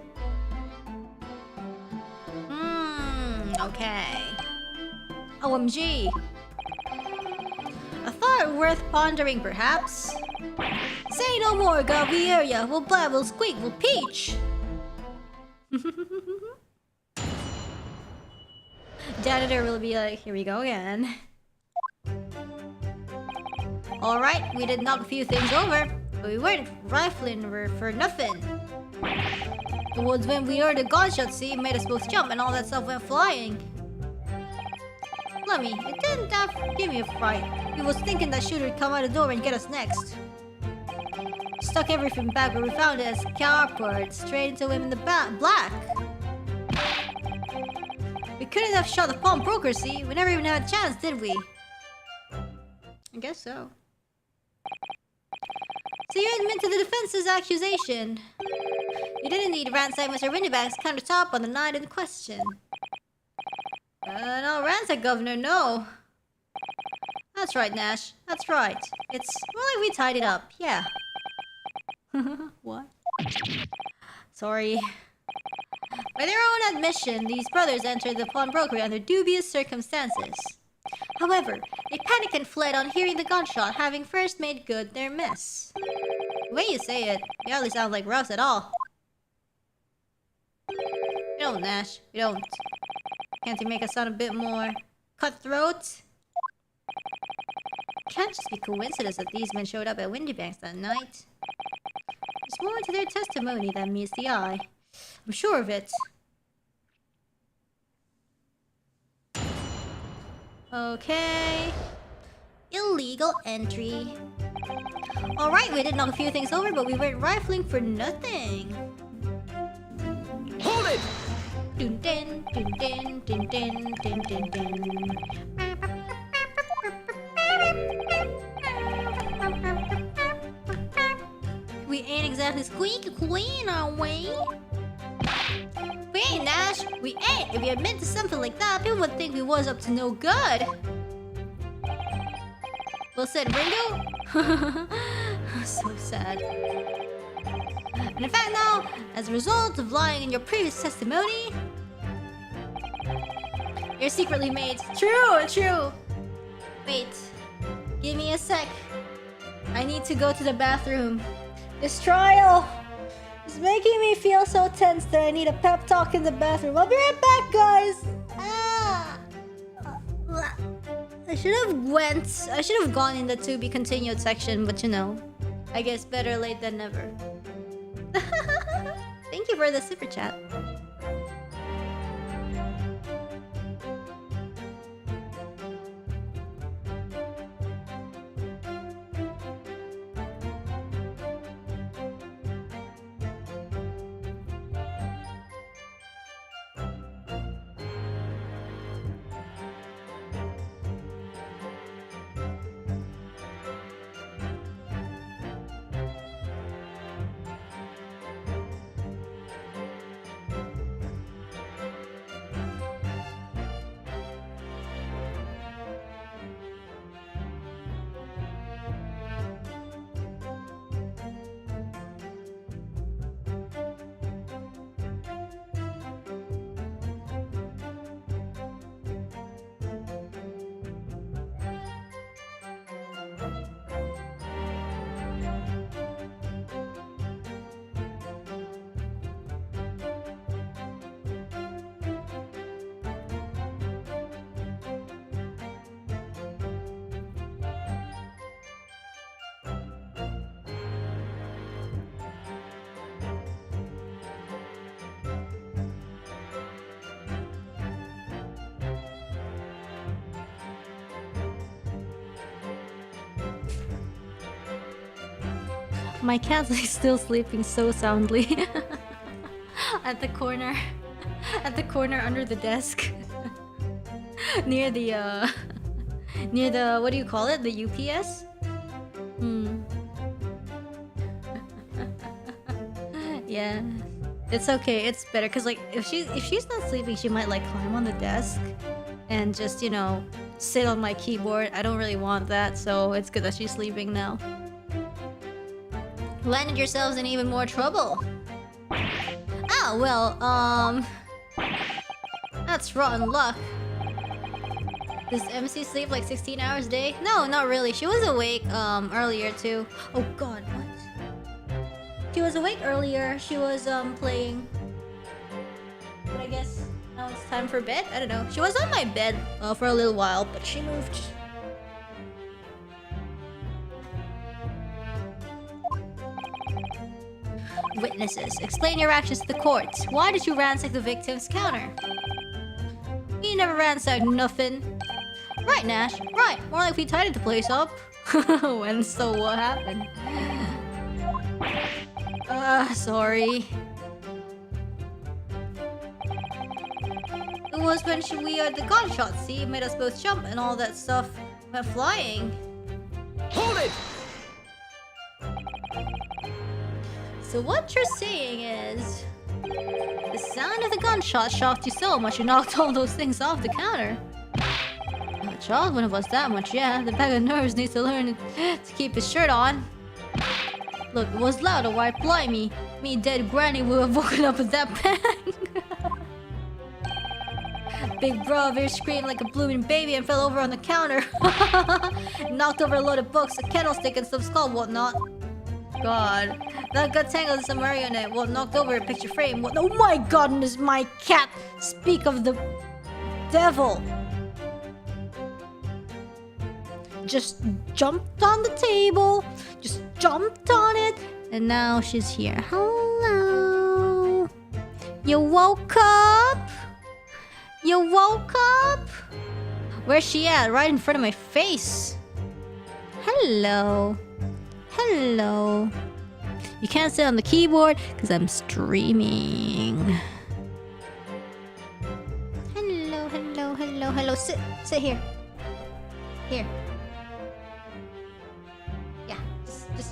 Okay. OMG. A thought worth pondering, perhaps. Say no more, Gaviria. We'll blab, we'll squeak, we'll peach. Janitor will be like, here we go again. Alright, we did knock a few things over, but we weren't rifling for nothing. It was when we heard the gunshot, see, made us both jump and all that stuff went flying. Lummy, it didn't give me a fright. We was thinking that shooter would come out the door and get us next. Stuck everything back where we found it as cardboard, straight into him in the black. We couldn't have shot the pawnbroker, see? We never even had a chance, did we? I guess so. So you admit to the defense's accusation. You didn't need ransack Mr. Windybag's countertop on the night in question. No ransack, Governor, no. That's right, Nash. That's right. It's more like we tied it up, yeah. What? Sorry. By their own admission, these brothers entered the pawnbrokery under dubious circumstances. However, they panicked and fled on hearing the gunshot, having first made good their miss. The way you say it, you hardly sound like Russ at all. We don't, Nash. We don't. Can't you make us sound a bit more cutthroat? It can't just be coincidence that these men showed up at Windybanks that night. There's more to their testimony than meets the eye. I'm sure of it. Okay. Illegal entry. Alright, we did knock a few things over, but we weren't rifling for nothing. Hold it! Dun dun dun dun dun dun dun dun dun. We ain't exactly squeaky clean, are we? We ain't, Nash. We ain't. If you admit to something like that, people would think we was up to no good. Well said, Ringo. So sad. And in fact now, as a result of lying in your previous testimony, you're secretly made. True. Wait. Give me a sec. I need to go to the bathroom. This trial is making me feel so tense that I need a pep talk in the bathroom. I'll be right back, guys. I should have gone in the to be continued section, but you know, I guess better late than never. Thank you for the super chat. My cat's like still sleeping so soundly. At the corner. At the corner under the desk. Near the near the, what do you call it? The UPS? Yeah. It's okay, it's better cuz like if she's not sleeping, she might like climb on the desk and just, you know, sit on my keyboard. I don't really want that, so it's good that she's sleeping now. Landed yourselves in even more trouble. Ah, well, that's rotten luck. Does MC sleep like 16 hours a day? No, not really. She was awake earlier too. Oh god, what? She was awake earlier. She was playing. But I guess now it's time for bed? I don't know. She was on my bed for a little while, but she moved. Witnesses, explain your actions to the court. Why did you ransack the victim's counter? We never ransacked nothing. Right, Nash. Right. More like we tidied the place up. When so what happened? Sorry. It was when we heard the gunshot, see? It made us both jump and all that stuff went flying. Hold it! So what you're saying is... the sound of the gunshot shocked you so much you knocked all those things off the counter. Charles wouldn't have us that much, yeah. The bag of nerves needs to learn to keep his shirt on. Look, it was loud, or white blimey. Me dead granny would have woken up with that bang. Big bro over here screamed like a blooming baby and fell over on the counter. Knocked over a load of books, a candlestick, and some skull whatnot. God, that got tangled in some marionette. What knocked over a picture frame? What? Oh my goodness, my cat! Speak of the devil! Just jumped on the table, just jumped on it, and now she's here. Hello. You woke up? You woke up? Where's she at? Right in front of my face. Hello. Hello. You can't sit on the keyboard because I'm streaming. Hello, hello, hello, hello. Sit here. Here. Yeah,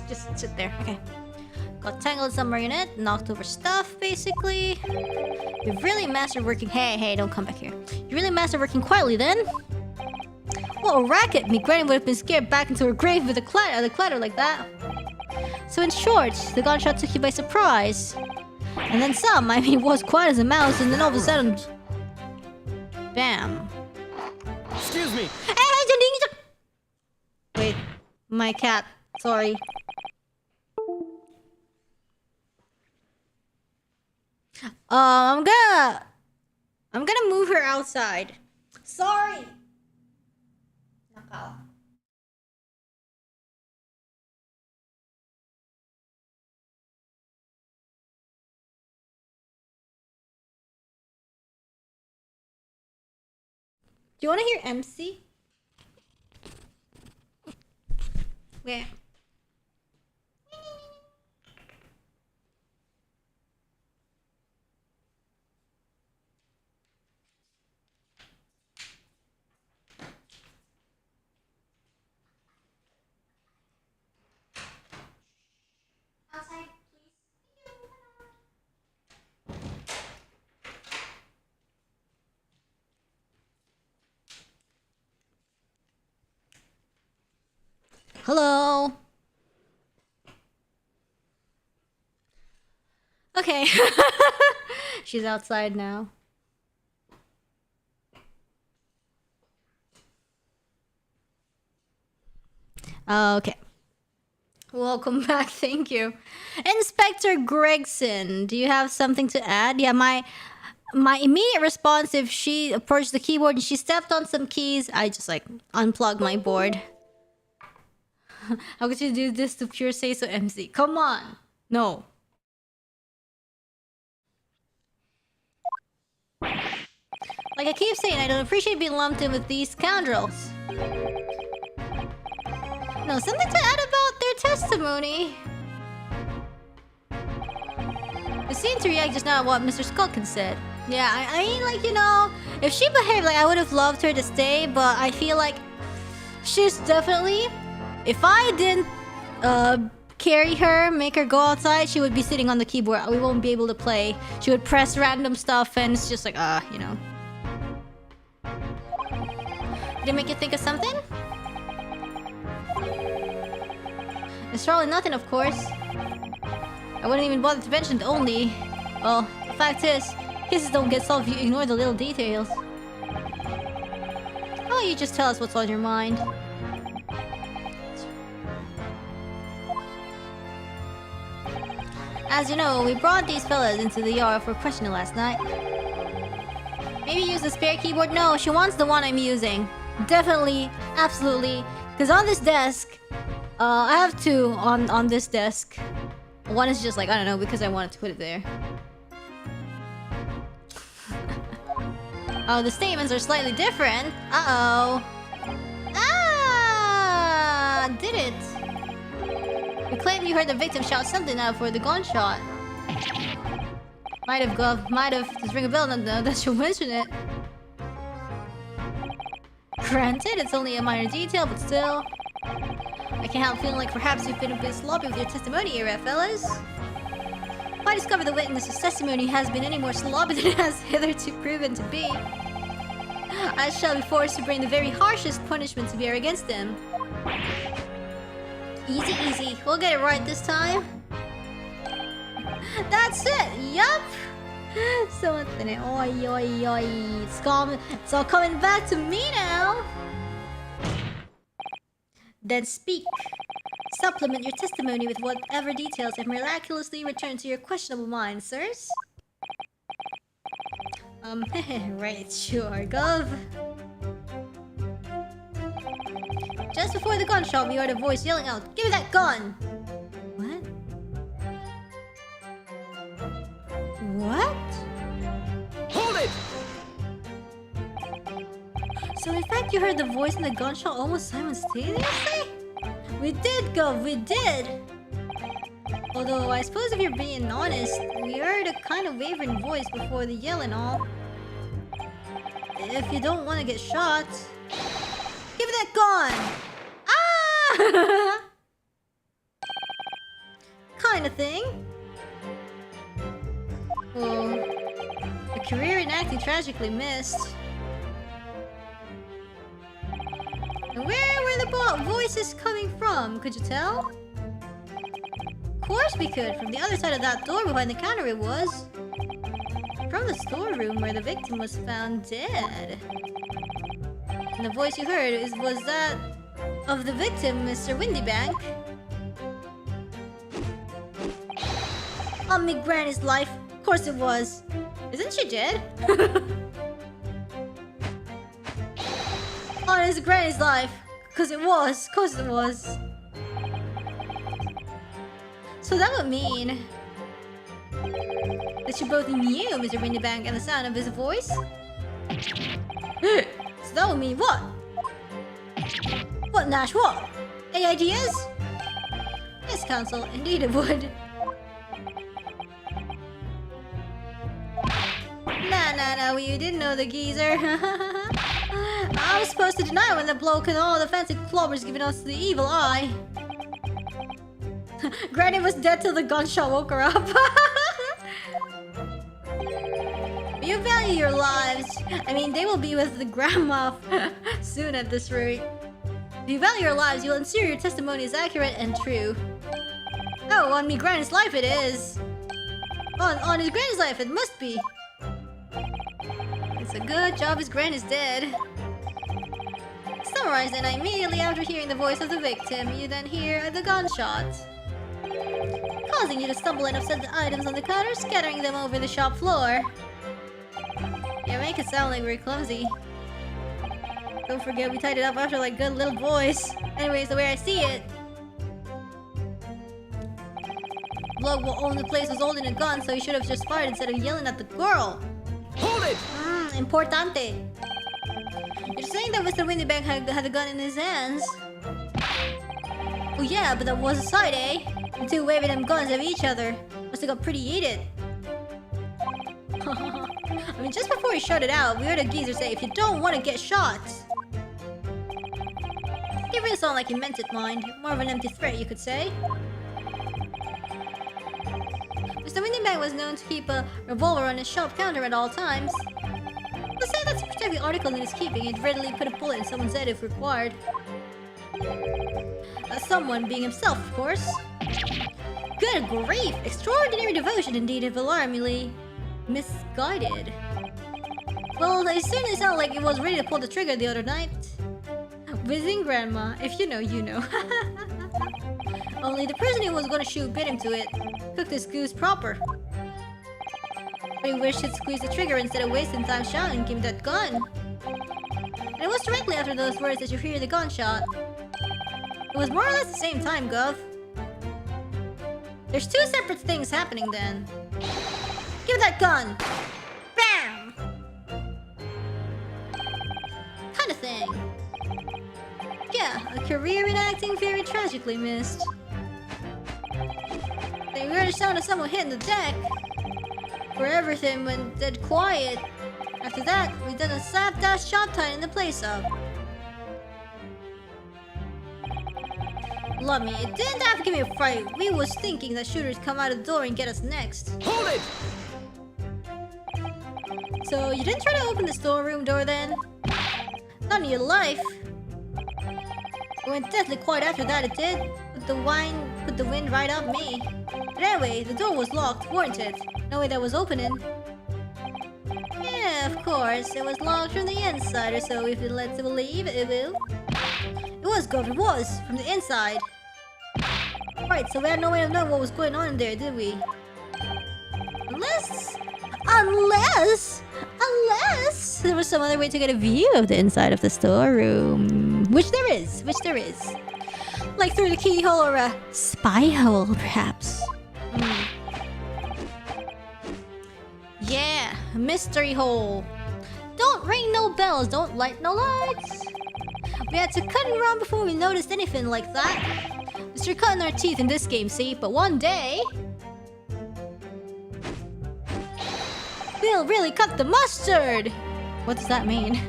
just sit there. Okay. Got tangled in some marionette, knocked over stuff, basically. You've really mastered working. Hey, don't come back here. You really mastered working quietly then? What a racket! Me granny would have been scared back into her grave with a clatter like that. So in short, the gunshot took you by surprise. And then some, I mean, it was quiet as a mouse, and then all of a sudden... bam. Excuse me. Wait, my cat. Sorry. I'm gonna move her outside. Sorry. Nakala. Do you want to hear MC? Where? Outside, please. Hello. Okay. She's outside now. Okay. Welcome back. Thank you. Inspector Gregson, do you have something to add? Yeah, my immediate response if she approached the keyboard and she stepped on some keys, I just like unplugged my board. How could you do this to pure say so MC? Come on. No. Like I keep saying, I don't appreciate being lumped in with these scoundrels. No, something to add about their testimony. You seem to react just now at what Mr. Skulkin said. Yeah, I mean, like, you know, if she behaved like I would have loved her to stay, but I feel like she's definitely, if I didn't carry her, make her go outside, she would be sitting on the keyboard. We won't be able to play. She would press random stuff, and it's just like, you know. Did it make you think of something? It's probably nothing, of course. I wouldn't even bother to mention the only. Well, the fact is, kisses don't get solved if you ignore the little details. How about you just tell us what's on your mind? As you know, we brought these fellas into the yard for questioning last night. Maybe use the spare keyboard? No, she wants the one I'm using. Definitely, absolutely. Because on this desk, I have two on this desk. One is just like, I don't know, because I wanted to put it there. Oh, the statements are slightly different. Uh-oh. Ah! Did it. You claim you heard the victim shout something out for the gunshot. Might have. Just ring a bell now that you mention it. Granted, it's only a minor detail, but still. I can't help feeling like perhaps you've been a bit sloppy with your testimony here, fellas. If I discover the witness's testimony has been any more sloppy than it has hitherto proven to be, I shall be forced to bring the very harshest punishment to bear against him. Easy, easy. We'll get it right this time. That's it. Yup. So oi, oi, oi. It's all coming back to me now. Then speak. Supplement your testimony with whatever details have miraculously returned to your questionable mind, sirs. Right, sure, Gov. Just before the gunshot, we heard a voice yelling out, "Give me that gun!" What? What? Hold it! So in fact you heard the voice and the gunshot almost simultaneously? We did, Gov, we did! Although, I suppose if you're being honest, we heard a kind of wavering voice before the yell and all. If you don't want to get shot... Give me that gun! Ah! Kind of thing. Well, a career in acting tragically missed. And where were the voices coming from? Could you tell? Of course we could. From the other side of that door behind the counter it was. From the storeroom where the victim was found dead. And the voice you heard was that of the victim, Mr. Windybank. On me granny's life. Of course it was. Isn't she dead? On his granny's life. Cause it was. Cause it was. So that would mean that you both knew Mr. Windybank and the sound of his voice? So that would mean what? What, Nash, what? Any ideas? Yes, Counsel, indeed it would. Nah, you didn't know the geezer. I was supposed to deny when the bloke and all the fancy clobbers giving us the evil eye. Granny was dead till the gunshot woke her up. But you value your lives. I mean, they will be with the grandma soon at this rate. If you value your lives, you'll ensure your testimony is accurate and true. Oh, on me granny's life it is. On his granny's life it must be. It's a good job his granny's dead. Summarize then, immediately after hearing the voice of the victim, you then hear the gunshot, causing you to stumble and upset the items on the counter, scattering them over the shop floor. Yeah, make it sound like we're clumsy. Don't forget we tied it up after like good little boys. Anyways, the way I see it, bloke who owned the place was holding a gun, so he should have just fired instead of yelling at the girl. Hold it! Importante. You're saying that Mr. Windybank had a gun in his hands? Oh yeah, but that was a sight, eh? The two waving them guns at each other. Must have got pretty heated. I mean, just before he shut it out, we heard a geezer say, "If you don't want to get shot." It didn't really sound like he meant it, mind. More of an empty threat, you could say. Mr. Windybag was known to keep a revolver on his shop counter at all times. Let's say that to protect the article in his keeping, he'd readily put a bullet in someone's head if required. Someone being himself, of course. Good grief! Extraordinary devotion indeed, if alarmingly misguided. Well, it certainly sounded like he was ready to pull the trigger the other night. Visiting Grandma. If you know, you know. Only the person he was gonna shoot bit him to it. Cooked his goose proper. But he wished he'd squeeze the trigger instead of wasting time shouting, "Give me that gun!" And it was directly after those words that you hear the gunshot. It was more or less the same time, Gov. There's two separate things happening then. Give me that gun! Bam! Kind of thing. Yeah, a career in acting very tragically missed. Then we heard the sound of someone hitting the deck. For everything went dead quiet. After that, we done a slapdash shot tightening the place up. Love me, it didn't have to give me a fright. We was thinking that shooters come out of the door and get us next. Hold it! So you didn't try to open the storeroom door then? Not in your life. It went deathly quiet after that, it did. Put the wind right off me. But anyway, the door was locked, wasn't it? No way that was opening. Yeah, of course. It was locked from the inside, or so if it lets it believe it will. It was, Gov, it was. From the inside. Right, so we had no way of knowing what was going on in there, did we? Unless there was some other way to get a view of the inside of the storeroom. Which there is. Like through the keyhole or a spy hole, perhaps. Yeah, mystery hole. Don't ring no bells, don't light no lights. We had to cut and run before we noticed anything like that. We're cutting our teeth in this game, see? But one day... we'll really cut the mustard! What does that mean?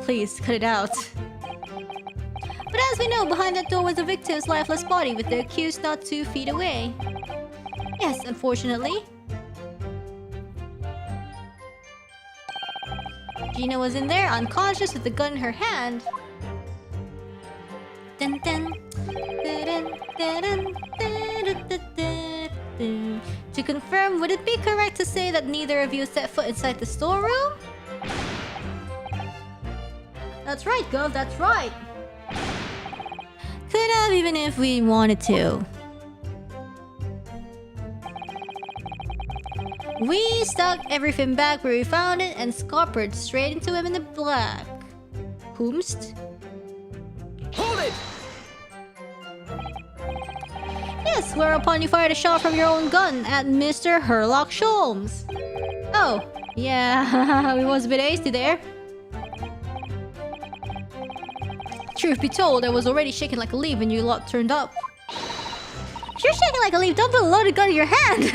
Please, cut it out. But as we know, behind that door was the victim's lifeless body with the accused not 2 feet away. Yes, unfortunately. Gina was in there, unconscious with the gun in her hand. Dun, dun. Dun, dun, dun, dun, dun, dun, dun. To confirm, would it be correct to say that neither of you set foot inside the storeroom? That's right, Gov, that's right. Could have, even if we wanted to. We stuck everything back where we found it and scuppered straight into him in the black. Whomst? Hold it! Yes, whereupon you fired a shot from your own gun at Mr. Herlock Sholmes. Oh, yeah, we was a bit hasty there. Truth be told, I was already shaking like a leaf when you lot turned up. If you're shaking like a leaf, don't put a loaded gun in your hand.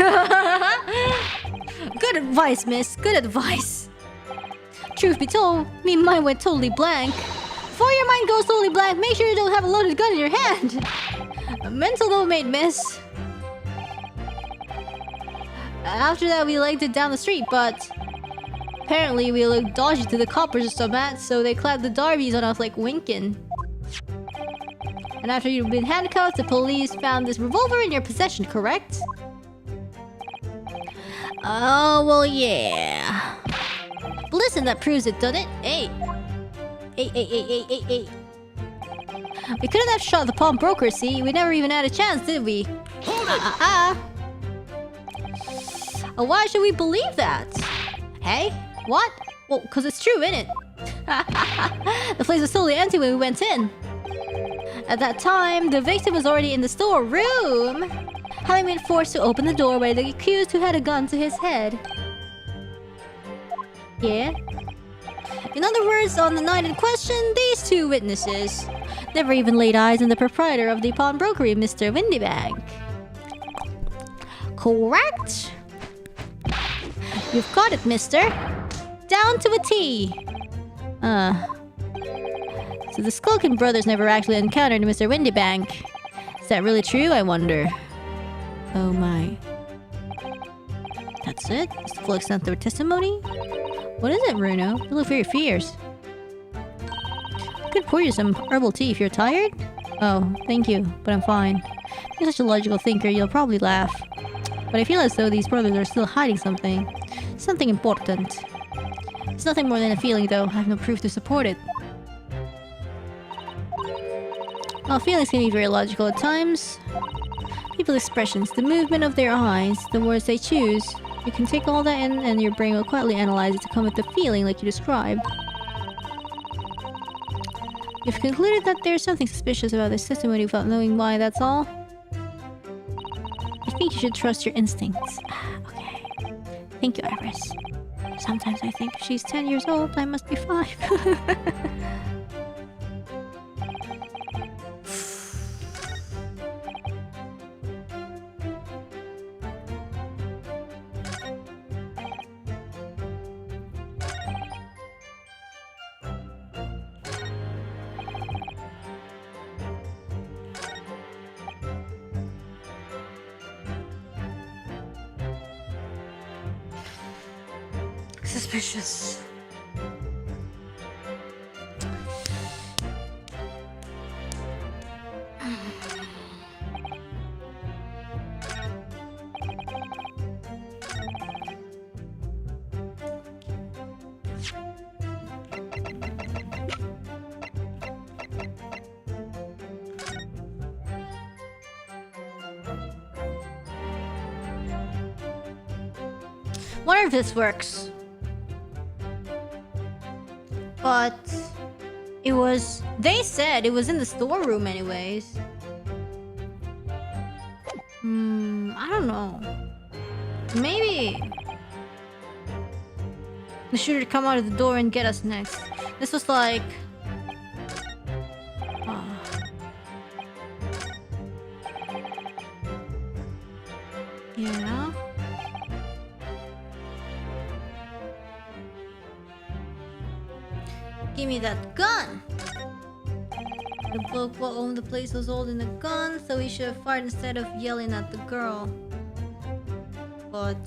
Good advice, miss. Good advice. Truth be told, me and mine went totally blank. Before your mind goes totally blank, make sure you don't have a loaded gun in your hand. A mental note made, miss. After that, we legged it down the street, but... apparently, we looked dodgy to the coppers or something, so they clapped the darbies on us like winking. And after you've been handcuffed, the police found this revolver in your possession, correct? Oh, well, yeah. But listen, that proves it, doesn't it? Hey. Hey. We couldn't have shot the pawnbroker, see? We never even had a chance, did we? Why should we believe that? Hey? What? Well, because it's true, innit? The place was totally empty when we went in. At that time, the victim was already in the storeroom, having been forced to open the door by the accused who had a gun to his head. Yeah? In other words, on the night in question, these two witnesses never even laid eyes on the proprietor of the pawnbrokery, Mr. Windybag. Correct? You've got it, mister. Down to a T. So the Skulkin brothers never actually encountered Mr. Windybank. Is that really true, I wonder? Oh my. That's it? That's the full extent of their testimony? What is it, Bruno? You look very fierce. I could pour you some herbal tea if you're tired. Oh, thank you, but I'm fine. You're such a logical thinker, you'll probably laugh. But I feel as though these brothers are still hiding something. Something important. It's nothing more than a feeling, though. I have no proof to support it. Well, feelings can be very logical at times. People's expressions, the movement of their eyes, the words they choose. You can take all that in and your brain will quietly analyze it to come with the feeling like you described. You've concluded that there's something suspicious about this testimony without knowing why, that's all? I think you should trust your instincts. Okay. Thank you, Iris. Sometimes I think if she's 10 years old, I must be 5. Suspicious. Wonder if this works. But it was... They said it was in the storeroom anyways. I don't know. Maybe... the shooter come out of the door and get us next. This was like... Yeah. Give me that gun! The bloke who owned the place was holding a gun, so he should have fired instead of yelling at the girl. But...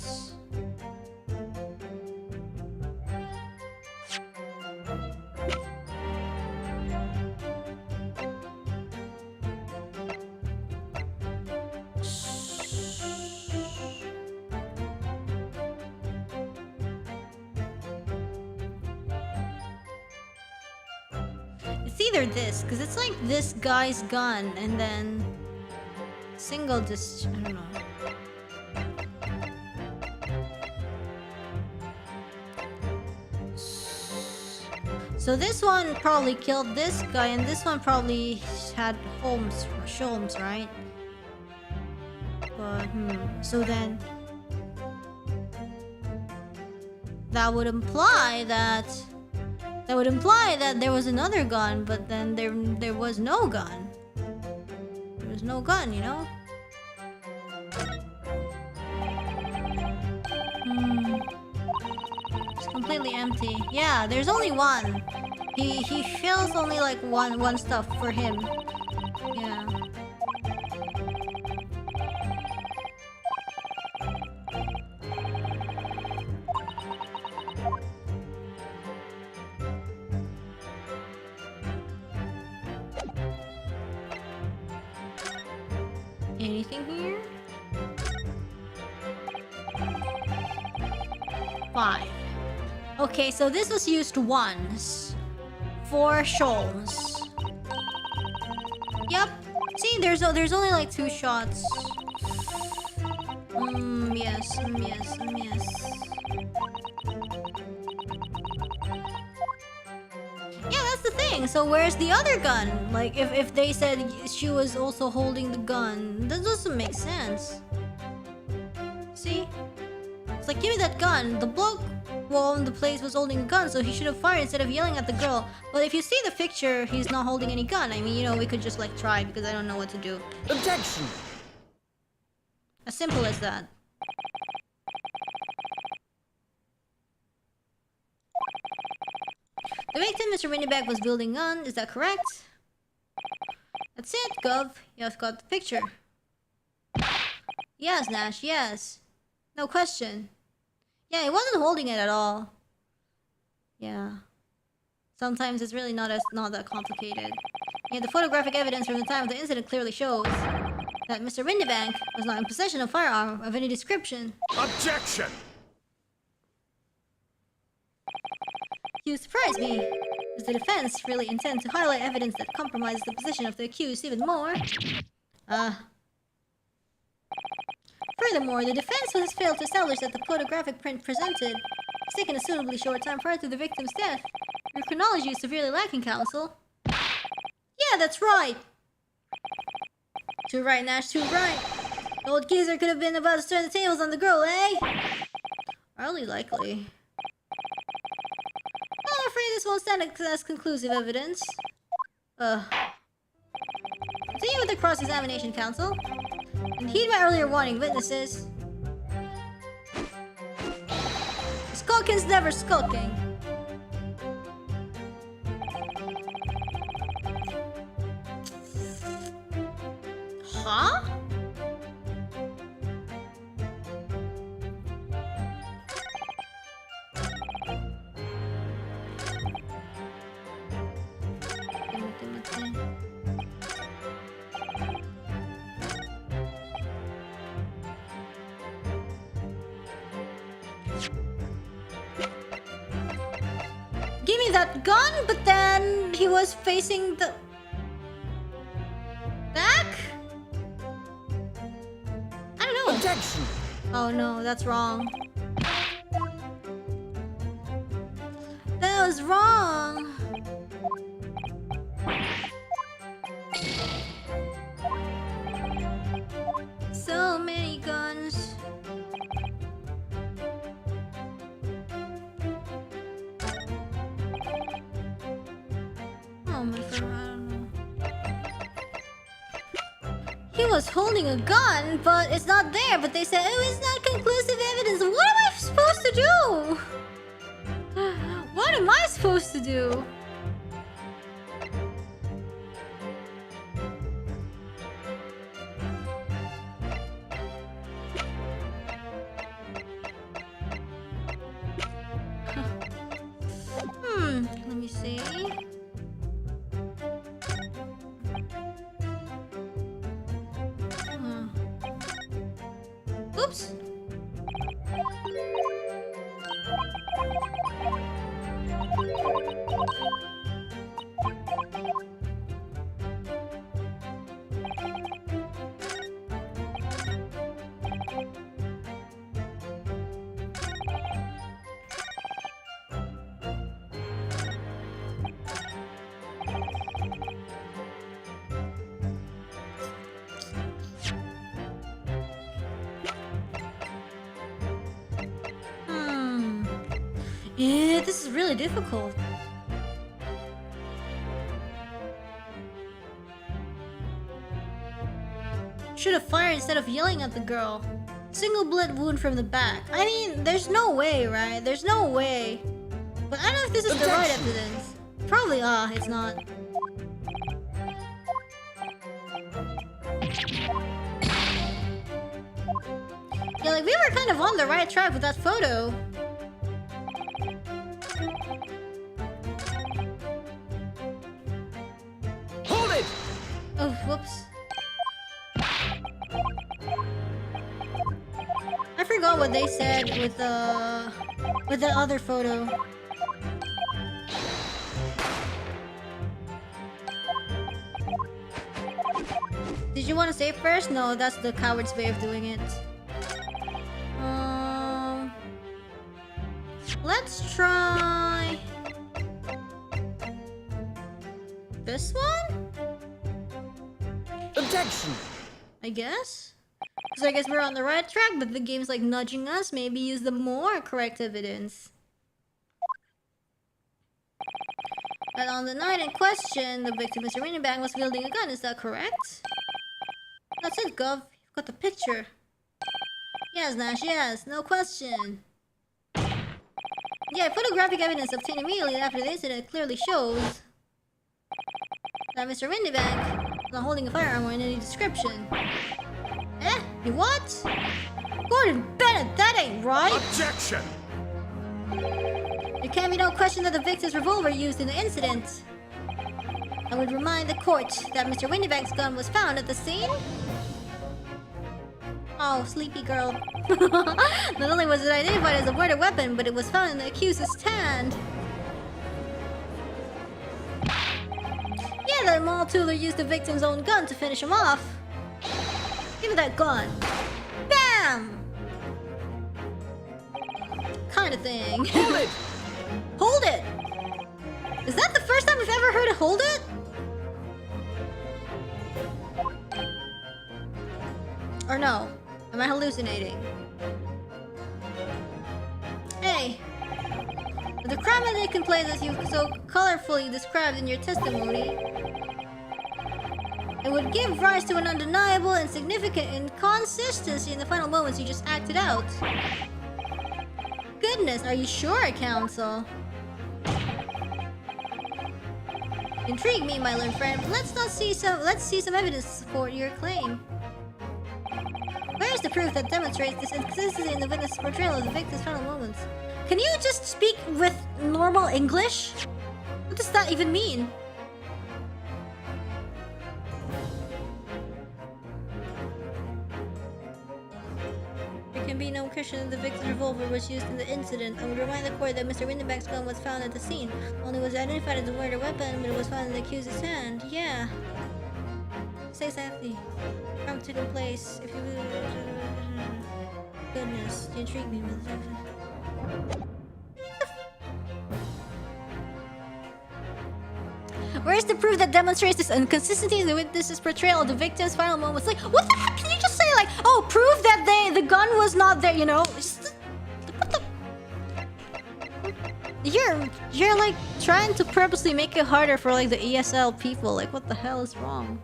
it's either this, because it's like this guy's gun, and then... single just... I don't know. So this one probably killed this guy, and this one probably had Sholmes, right? But, so then... that would imply that... that would imply that there was another gun, but then there was no gun. There was no gun, you know? It's completely empty. Yeah, there's only one. He fills only like one stuff for him. Yeah. Anything here? 5. Okay, so this was used once. 4 shoals. Yep. See, there's only like 2 shots. Yes. Yeah, that's the thing. So where's the other gun? Like, if they said she was also holding the gun, that doesn't make sense. See? It's like, give me that gun. The bloke who owned the place was holding a gun, so he should have fired instead of yelling at the girl. But if you see the picture, he's not holding any gun. I mean, you know, we could just like try because I don't know what to do. Objection! As simple as that. The victim, Mr. Winnieback, was building on. Is that correct? That's it, Gov. You have got the picture. Yes, Nash, yes. No question. Yeah, he wasn't holding it at all. Yeah. Sometimes it's really not that complicated. Yeah, the photographic evidence from the time of the incident clearly shows that Mr. Winniebank was not in possession of a firearm of any description. Objection! You surprise me. Does the defense really intend to highlight evidence that compromises the position of the accused even more? Furthermore, the defense has failed to establish that the photographic print presented was taken a suitably short time prior to the victim's death. Your chronology is severely lacking, counsel. Yeah, that's right! Too right, Nash, too right. The old geezer could have been about to turn the tables on the girl, eh? Hardly likely. I'm afraid this won't stand as conclusive evidence. Continue with the cross-examination, counsel. And heed my earlier warning, witnesses. Skulking's never skulking. Huh? Give me that gun, but then he was facing the back? I don't know. Objection! Oh no, that's wrong. That was wrong. So many guns. Oh my god, I don't know. He was holding a gun, but it's not there. But they said, oh, it's not conclusive evidence. What am I supposed to do? What am I supposed to do? Let me see. Oops. Yeah, this is really difficult. Should have fired instead of yelling at the girl. Single bullet wound from the back. I mean, there's no way, right? There's no way. But I don't know if this is the right evidence. Probably, it's not. Yeah, like we were kind of on the right track with that photo. Hold it! Oh, whoops. I forgot what they said with the other photo. Did you want to save first? No, that's the coward's way of doing it. Let's try this one? Objection! I guess? Because I guess we're on the right track, but the game's like nudging us. Maybe use the more correct evidence. But on the night in question, the victim, Mr. Winniebank, was wielding a gun. Is that correct? That's it, Gov. You've got the picture. Yes, Nash, yes. No question. Yeah, photographic evidence obtained immediately after the incident clearly shows that Mr. Windybank is not holding a firearm or in any description. Eh? You what? Gordon Bennett, that ain't right! Objection! There can be no question that the victim's revolver used in the incident. I would remind the court that Mr. Windybank's gun was found at the scene. Oh, sleepy girl. Not only was it identified as a murder weapon, but it was found in the accused's hand. Yeah, that mall tootler used the victim's own gun to finish him off. Give me that gun. Bam! Kind of thing. Hold it! Hold it! Is that the first time we've ever heard of hold it? Or no? Am I hallucinating? Hey! The crime that taken place as you so colorfully described in your testimony, it would give rise to an undeniable and significant inconsistency in the final moments you just acted out. Goodness, are you sure, counsel? Intrigue me, my learned friend. Let's see some evidence to support your claim. Where is the proof that demonstrates this inconsistency in the witness' portrayal of the victim's final moments? Can you just speak with normal English? What does that even mean? There can be no question that the victim's revolver was used in the incident. I would remind the court that Mr. Windenbach's gun was found at the scene. Only was identified as a murder weapon, but it was found in the accused's hand. Yeah. Say exactly. Crime took place. If you... Goodness, you intrigue me with that. Where's the proof that demonstrates this inconsistency in the witness's portrayal of the victim's final moments? Like, what the heck? Can you just say like, oh, proof that the gun was not there? You know? What the? You're like trying to purposely make it harder for like the ESL people. Like, what the hell is wrong?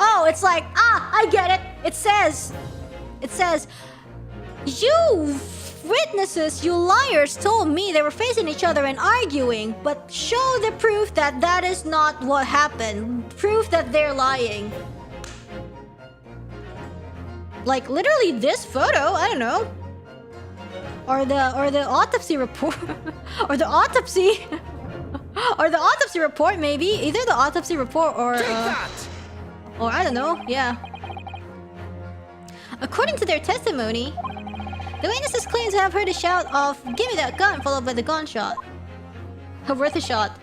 Oh, it's like, I get it. It says, you witnesses, you liars, told me they were facing each other and arguing, but show the proof that that is not what happened. Proof that they're lying. Like literally this photo, I don't know. Or the autopsy report, or the autopsy, or the autopsy report maybe. Either the autopsy report or. Take that! Or I don't know, yeah. According to their testimony, the witnesses claim to have heard a shout of "Give me that gun," followed by the gunshot. Worth a shot.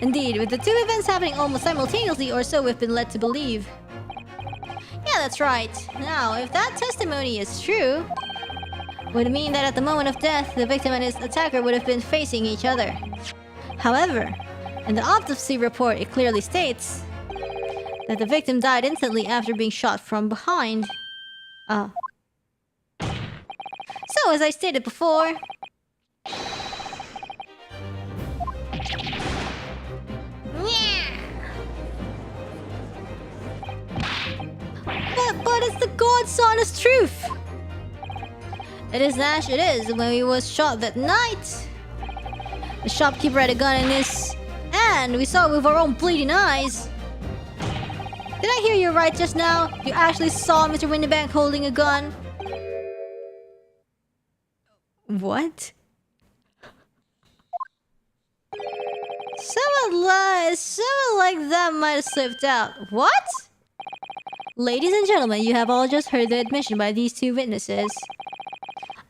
Indeed, with the two events happening almost simultaneously or so we've been led to believe. Yeah, that's right. Now, if that testimony is true, would mean that at the moment of death, the victim and his attacker would have been facing each other. However, in the autopsy report, it clearly states that the victim died instantly after being shot from behind. So, as I stated before... But it's the God's honest truth! It is, Nash, it is. When he was shot that night, the shopkeeper had a gun in his hand. We saw it with our own bleeding eyes. Did I hear you right just now? You actually saw Mr. Windybank holding a gun? What? Someone like that might have slipped out. What? Ladies and gentlemen, you have all just heard the admission by these two witnesses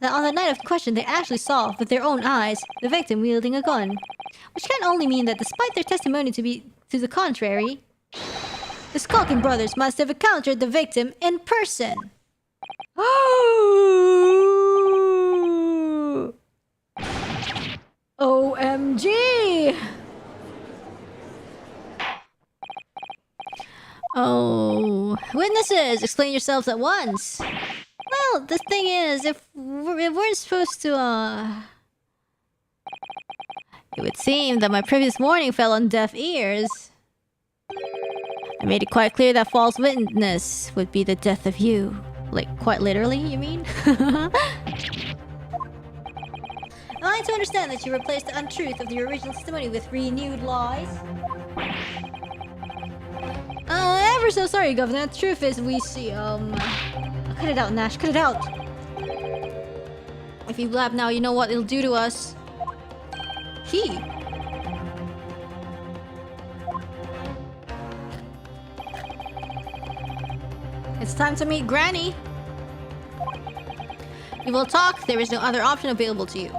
that on the night of question they actually saw with their own eyes the victim wielding a gun. Which can only mean that despite their testimony to the contrary, the Skulkin brothers must have encountered the victim in person. OMG! Oh, witnesses, explain yourselves at once. Well, the thing is, if we're supposed to, it would seem that my previous warning fell on deaf ears. I made it quite clear that false witness would be the death of you. Like, quite literally, you mean? Am I to understand that you replaced the untruth of the original testimony with renewed lies? Ever so sorry, Governor. The truth is, we see, cut it out, Nash. Cut it out. If you blab now, you know what it'll do to us. It's time to meet Granny. You will talk. There is no other option available to you.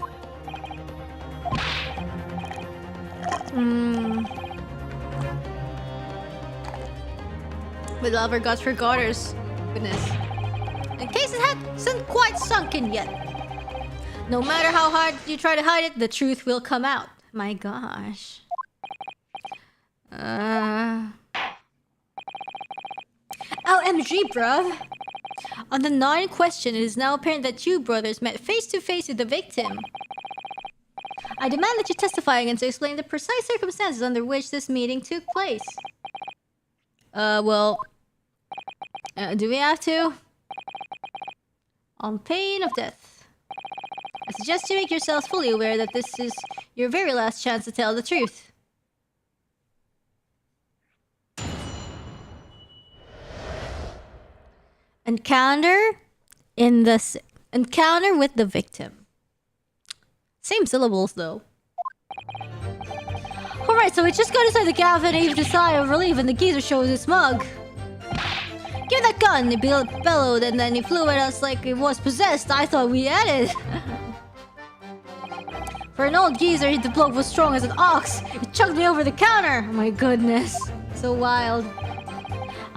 With love or gods for godders. Goodness. In case it hasn't quite sunk in yet. No matter how hard you try to hide it, the truth will come out. My gosh. OMG, bruv. On the night in question, it is now apparent that you brothers met face to face with the victim. I demand that you testify again to explain the precise circumstances under which this meeting took place. Do we have to? On pain of death. I suggest you make yourselves fully aware that this is your very last chance to tell the truth. Encounter with the victim. Same syllables though. Alright, so we just got inside the cabin and heaved a sigh of relief and the geezer shows his mug. Give that gun! He bellowed and then he flew at us like it was possessed. I thought we had it. For an old geezer, the bloke was strong as an ox. He chucked me over the counter. Oh my goodness. So wild.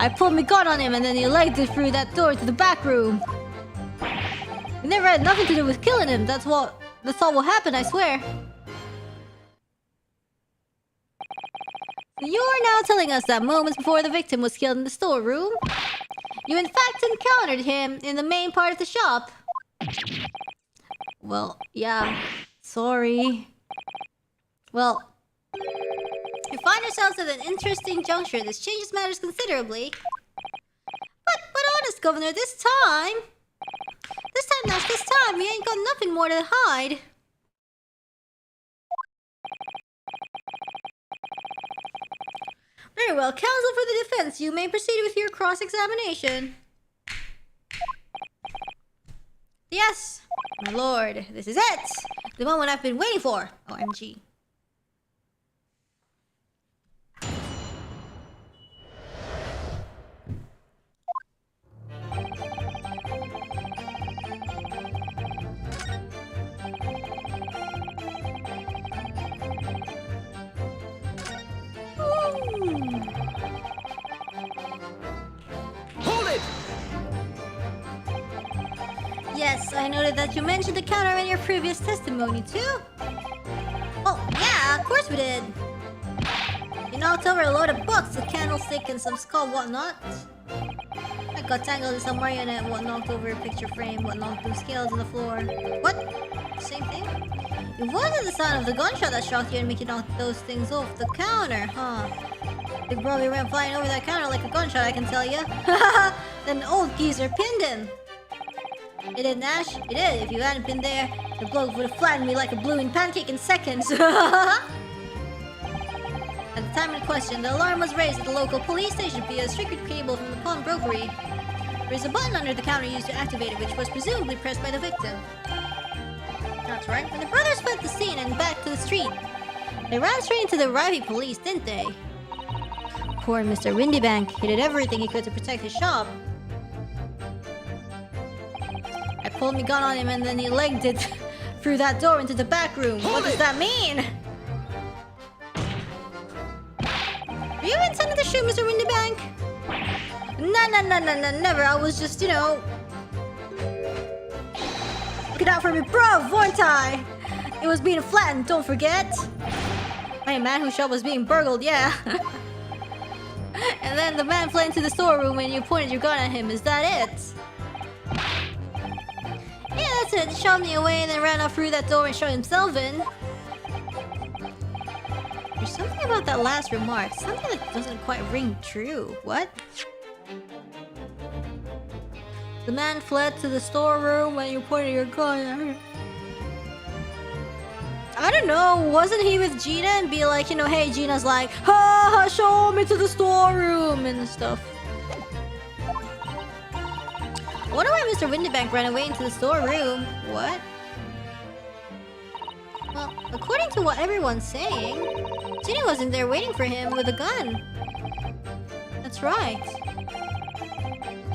I pulled my gun on him and then he legged it through that door to the back room. It never had nothing to do with killing him. That's all what happened, I swear. You are now telling us that moments before the victim was killed in the storeroom, you in fact encountered him in the main part of the shop. Well, yeah. Sorry. Well, you find yourselves at an interesting juncture. This changes matters considerably. But honest, Governor, this time, we ain't got nothing more to hide. Very well, counsel for the defense, you may proceed with your cross-examination. Yes, my lord, this is it! The moment I've been waiting for! OMG. Yes, I noted that you mentioned the counter in your previous testimony, too. Oh, yeah, of course we did. You knocked over a load of books, a candlestick, and some skull whatnot. I got tangled in some marionette, what knocked over a picture frame, what knocked through scales on the floor. What? Same thing? It wasn't the sound of the gunshot that shocked you and made you knock those things off the counter, huh? Big brother ran flying over that counter like a gunshot, I can tell ya. Then old geezer pinned him. It did, Nash. It did. If you hadn't been there, the bloke would have flattened me like a blooming pancake in seconds. At the time in question, the alarm was raised at the local police station via a secret cable from the pawnbrokery. There is a button under the counter used to activate it, which was presumably pressed by the victim. That's right. When the brothers fled the scene and back to the street, they ran straight into the arriving police, didn't they? Poor Mr. Windybank. He did everything he could to protect his shop. I pulled my gun on him and then he legged it through that door into the back room. What does that mean? Were you intending to shoot Mr. Windybank? No, never. I was just, you know... Look out for me, bro, weren't I? It was being flattened, don't forget. My man whose shop was being burgled, yeah. And then the man fled into the storeroom and you pointed your gun at him. Is that it? Yeah, that's it. He shot me away and then ran off through that door and shot himself in. There's something about that last remark. Something that doesn't quite ring true. What? The man fled to the storeroom when you pointed your gun. I don't know. Wasn't he with Gina and be like, you know, hey, Gina's like, ha, show me to the storeroom and stuff. I wonder why Mr. Windybank ran away into the storeroom. What? Well, according to what everyone's saying, Ginny wasn't there waiting for him with a gun. That's right.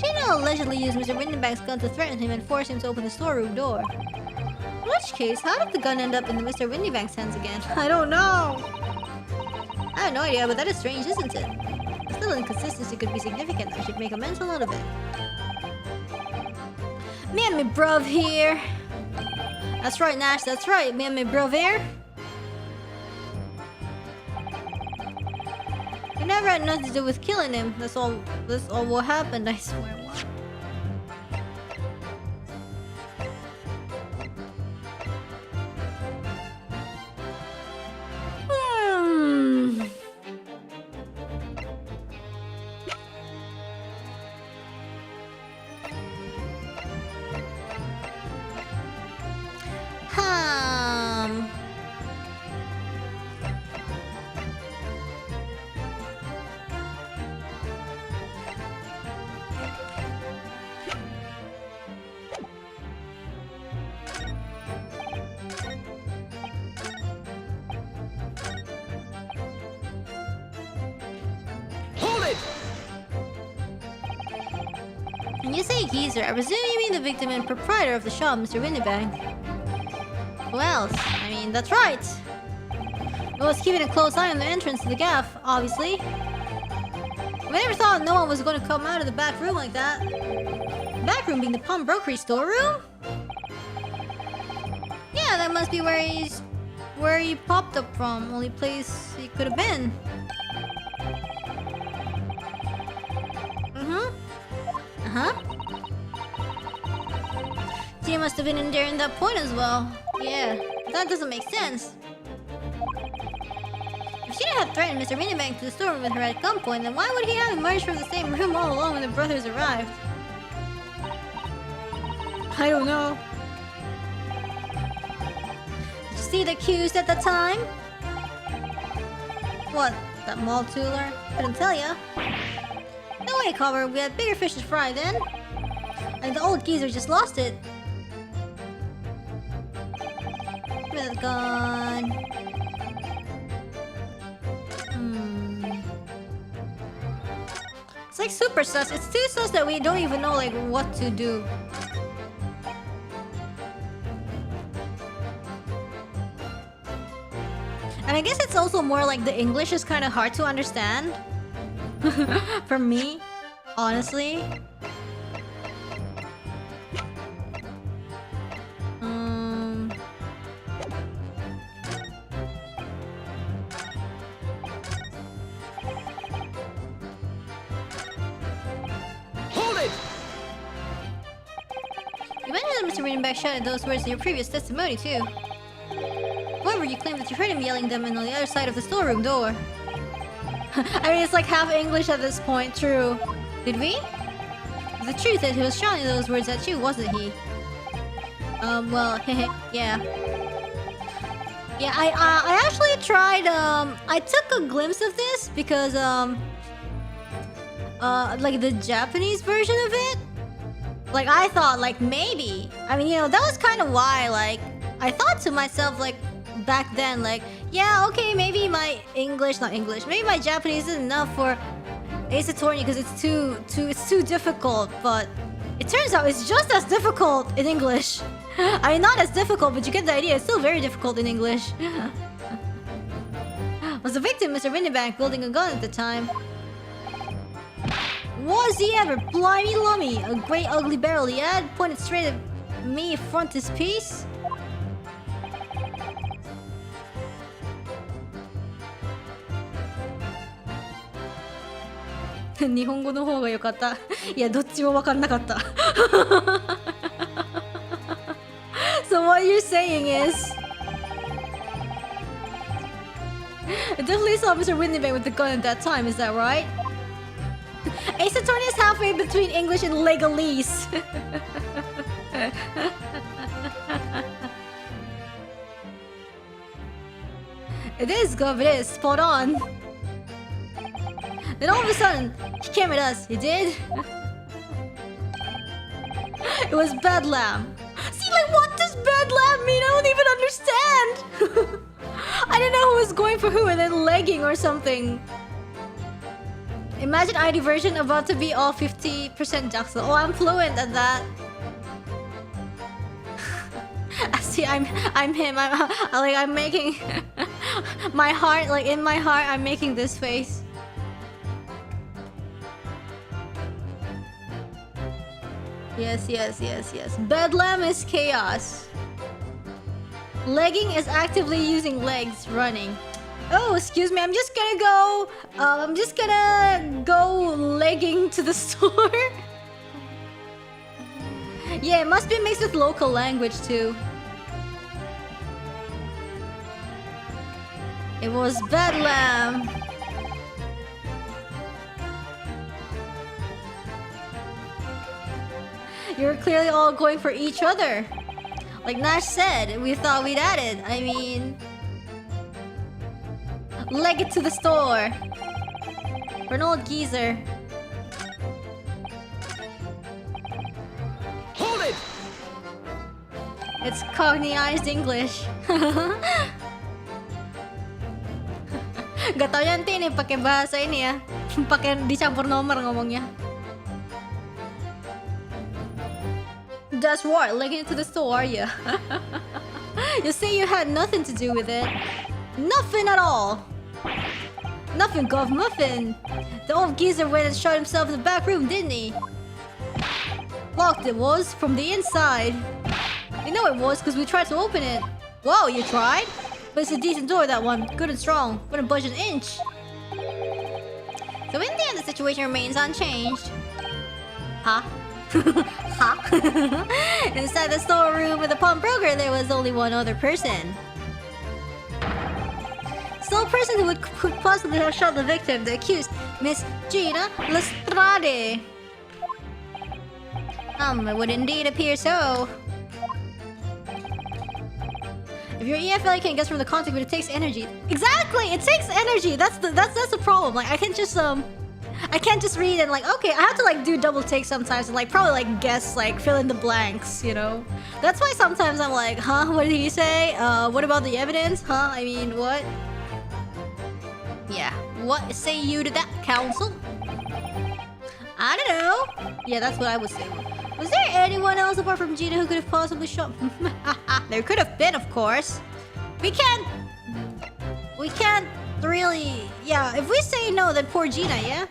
Gina allegedly used Mr. Windybank's gun to threaten him and force him to open the storeroom door. In which case, how did the gun end up in Mr. Windybank's hands again? I don't know! I have no idea, but that is strange, isn't it? Still, inconsistency could be significant. I should make a mental note of it. Me and me bruv here. That's right, Nash, that's right. Me and me bruv here. We never had nothing to do with killing him. That's all what happened, I swear. What? When you say geezer, I presume you mean the victim and proprietor of the shop, Mr. Windybank. Who else? I mean, that's right. I was keeping a close eye on the entrance to the gaff, obviously. I never thought no one was going to come out of the back room like that. The back room being the pawnbrokery storeroom? Yeah, that must be where he popped up from. Only place he could have been. Huh? She must have been in there in that point as well. Yeah, that doesn't make sense. If she didn't have threatened Mr. Windybank to the storeroom with her at gunpoint, then why would he have emerged from the same room all alone when the brothers arrived? I don't know. Did you see the accused at the time? What? That mall tooler? Couldn't tell ya. No way, Cover. We had bigger fish to fry then. And the old geezer just lost it. Give me that gun. It's like super sus. It's too sus that we don't even know like what to do. And I guess it's also more like the English is kind of hard to understand. For me, honestly. Hold it! You mentioned that Mr. Windybank shouted those words in your previous testimony too. However, you claim that you heard him yelling them on the other side of the storeroom door. I mean, it's like half English at this point, true. Did we? The truth is, he was shouting those words at you, wasn't he? Well, yeah. Yeah, I actually tried, I took a glimpse of this because, like the Japanese version of it. Like, I thought, like, maybe. I mean, you know, that was kind of why, like, I thought to myself, like, back then, like, yeah, okay, maybe my maybe my Japanese isn't enough for Ace Attorney because it's too difficult, but it turns out it's just as difficult in English. I mean, not as difficult, but you get the idea, it's still very difficult in English. Was the victim Mr. Windybank wielding a gun at the time? Was he ever? Blimey lummy, a great ugly barrel he had, pointed straight at me frontispiece. 日本語の方が良かった。いや、どっちも分かんなかった。So what you're saying is... I definitely saw Mr. Windybank with the gun at that time, is that right? Ace Attorney is halfway between English and legalese. It is, Gov, it is. Spot on. Then all of a sudden, he came at us. He did? It was Bedlam. See, like, what does Bedlam mean? I don't even understand. I didn't know who was going for who and then legging or something. Imagine ID version about to be all 50% Jackson. Oh, I'm fluent at that. See, I'm him. I'm making my heart, like in my heart, I'm making this face. Yes. Bedlam is chaos. Legging is actively using legs, running. Oh, excuse me. I'm just gonna go legging to the store. Yeah, it must be mixed with local language too. It was Bedlam. You were clearly all going for each other. Like Nash said, we thought we'd added. I mean... leg it to the store. For an old geezer. Hold it! It's cognized English. Gak tau yan ini pakai bahasa ini ya. Pakai dicampur nomor ngomongnya. That's right, legging it to the store, are you? You say you had nothing to do with it. Nothing at all. Nothing, Gov, muffin. The old geezer went and shot himself in the back room, didn't he? Locked it was, from the inside. You know it was, because we tried to open it. Whoa, you tried? But it's a decent door, that one. Good and strong. Wouldn't budge an inch. So in the end, the situation remains unchanged. Huh? Huh? Inside the storeroom with the pawnbroker, there was only one other person. Sole person who could possibly have shot the victim, the accused, Miss Gina Lestrade. It would indeed appear so. If your EFL, you can guess from the context, but it takes energy. Exactly, it takes energy. That's the problem. Like I can't just read and like, okay, I have to like do double takes sometimes and like probably like guess, like fill in the blanks, you know. That's why sometimes I'm like, huh, what did he say? What about the evidence? Huh? I mean, what? Yeah, what say you to that, counsel? I don't know. Yeah, that's what I would say. Was there anyone else apart from Gina who could have possibly shot? There could have been, of course. We can't really. Yeah, if we say no, then poor Gina, yeah?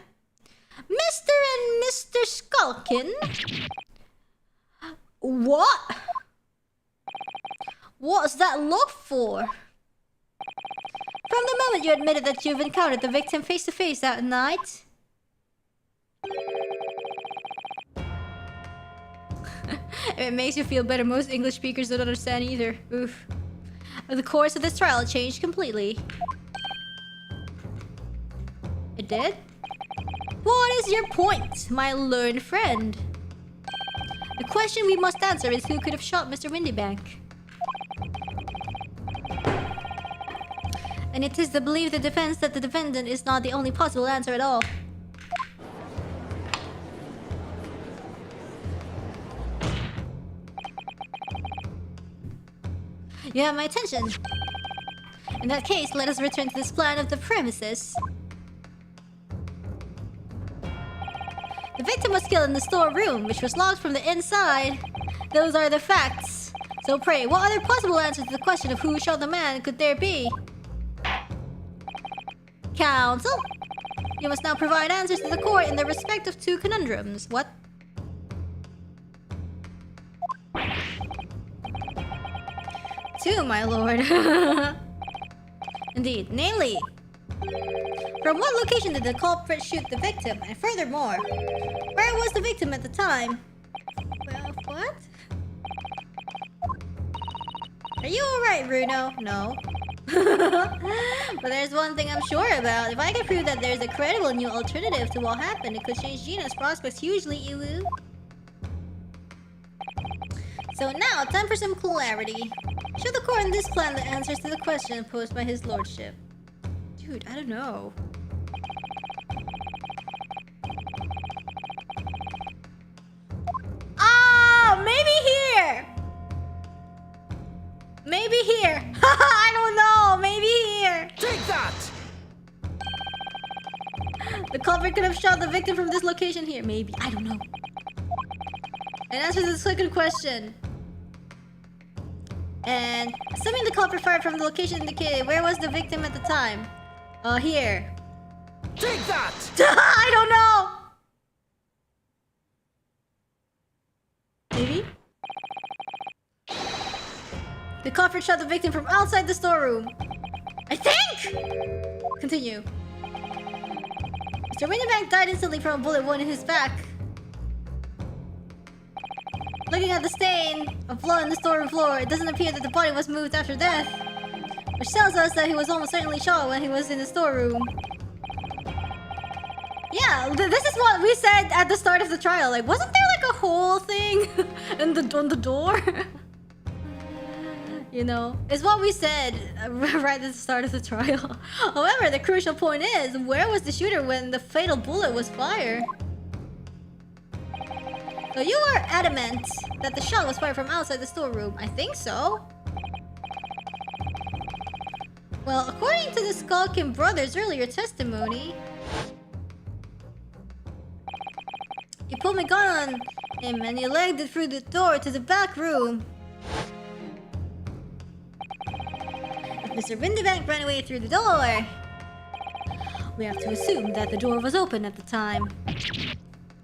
Mr. and Mr. Skulkin? What? What's that look for? From the moment you admitted that you've encountered the victim face to face that night. If it makes you feel better, most English speakers don't understand either. Oof. The course of this trial changed completely. It did? What is your point, my learned friend? The question we must answer is who could have shot Mr. Windybank? And it is the belief of the defense that the defendant is not the only possible answer at all. You have my attention. In that case, let us return to this plan of the premises. The victim was killed in the storeroom, which was locked from the inside. Those are the facts. So pray, what other possible answer to the question of who shot the man could there be? Counsel, you must now provide answers to the court in the respect of two conundrums. What? Two, my lord. Indeed, namely, from what location did the culprit shoot the victim? And furthermore, where was the victim at the time? Well, what? Are you alright, Bruno? No. But there's one thing I'm sure about. If I can prove that there's a credible new alternative to what happened, it could change Gina's prospects hugely, Iwu. So now, time for some clarity. Show the court in this plan the answers to the question posed by his lordship. Dude, I don't know. Ah, maybe here! Maybe here. I don't know. Maybe here. Take that! The culprit could have shot the victim from this location here. Maybe. I don't know. And answer the second question. And assuming the culprit fired from the location indicated, where was the victim at the time? Here. Take that! I don't know. Maybe? The culprit shot the victim from outside the storeroom. I think! Continue. Mr. Winterbank died instantly from a bullet wound in his back. Looking at the stain of blood on the storeroom floor, it doesn't appear that the body was moved after death, which tells us that he was almost certainly shot when he was in the storeroom. Yeah, this is what we said at the start of the trial. Like, wasn't there like a whole thing on the door? You know, it's what we said right at the start of the trial. However, the crucial point is, where was the shooter when the fatal bullet was fired? So you are adamant that the shot was fired from outside the storeroom. I think so. Well, according to the Skulkin brothers' earlier testimony, he pulled my gun on him and he legged it through the door to the back room. Mr. Winterbank ran away through the door. We have to assume that the door was open at the time.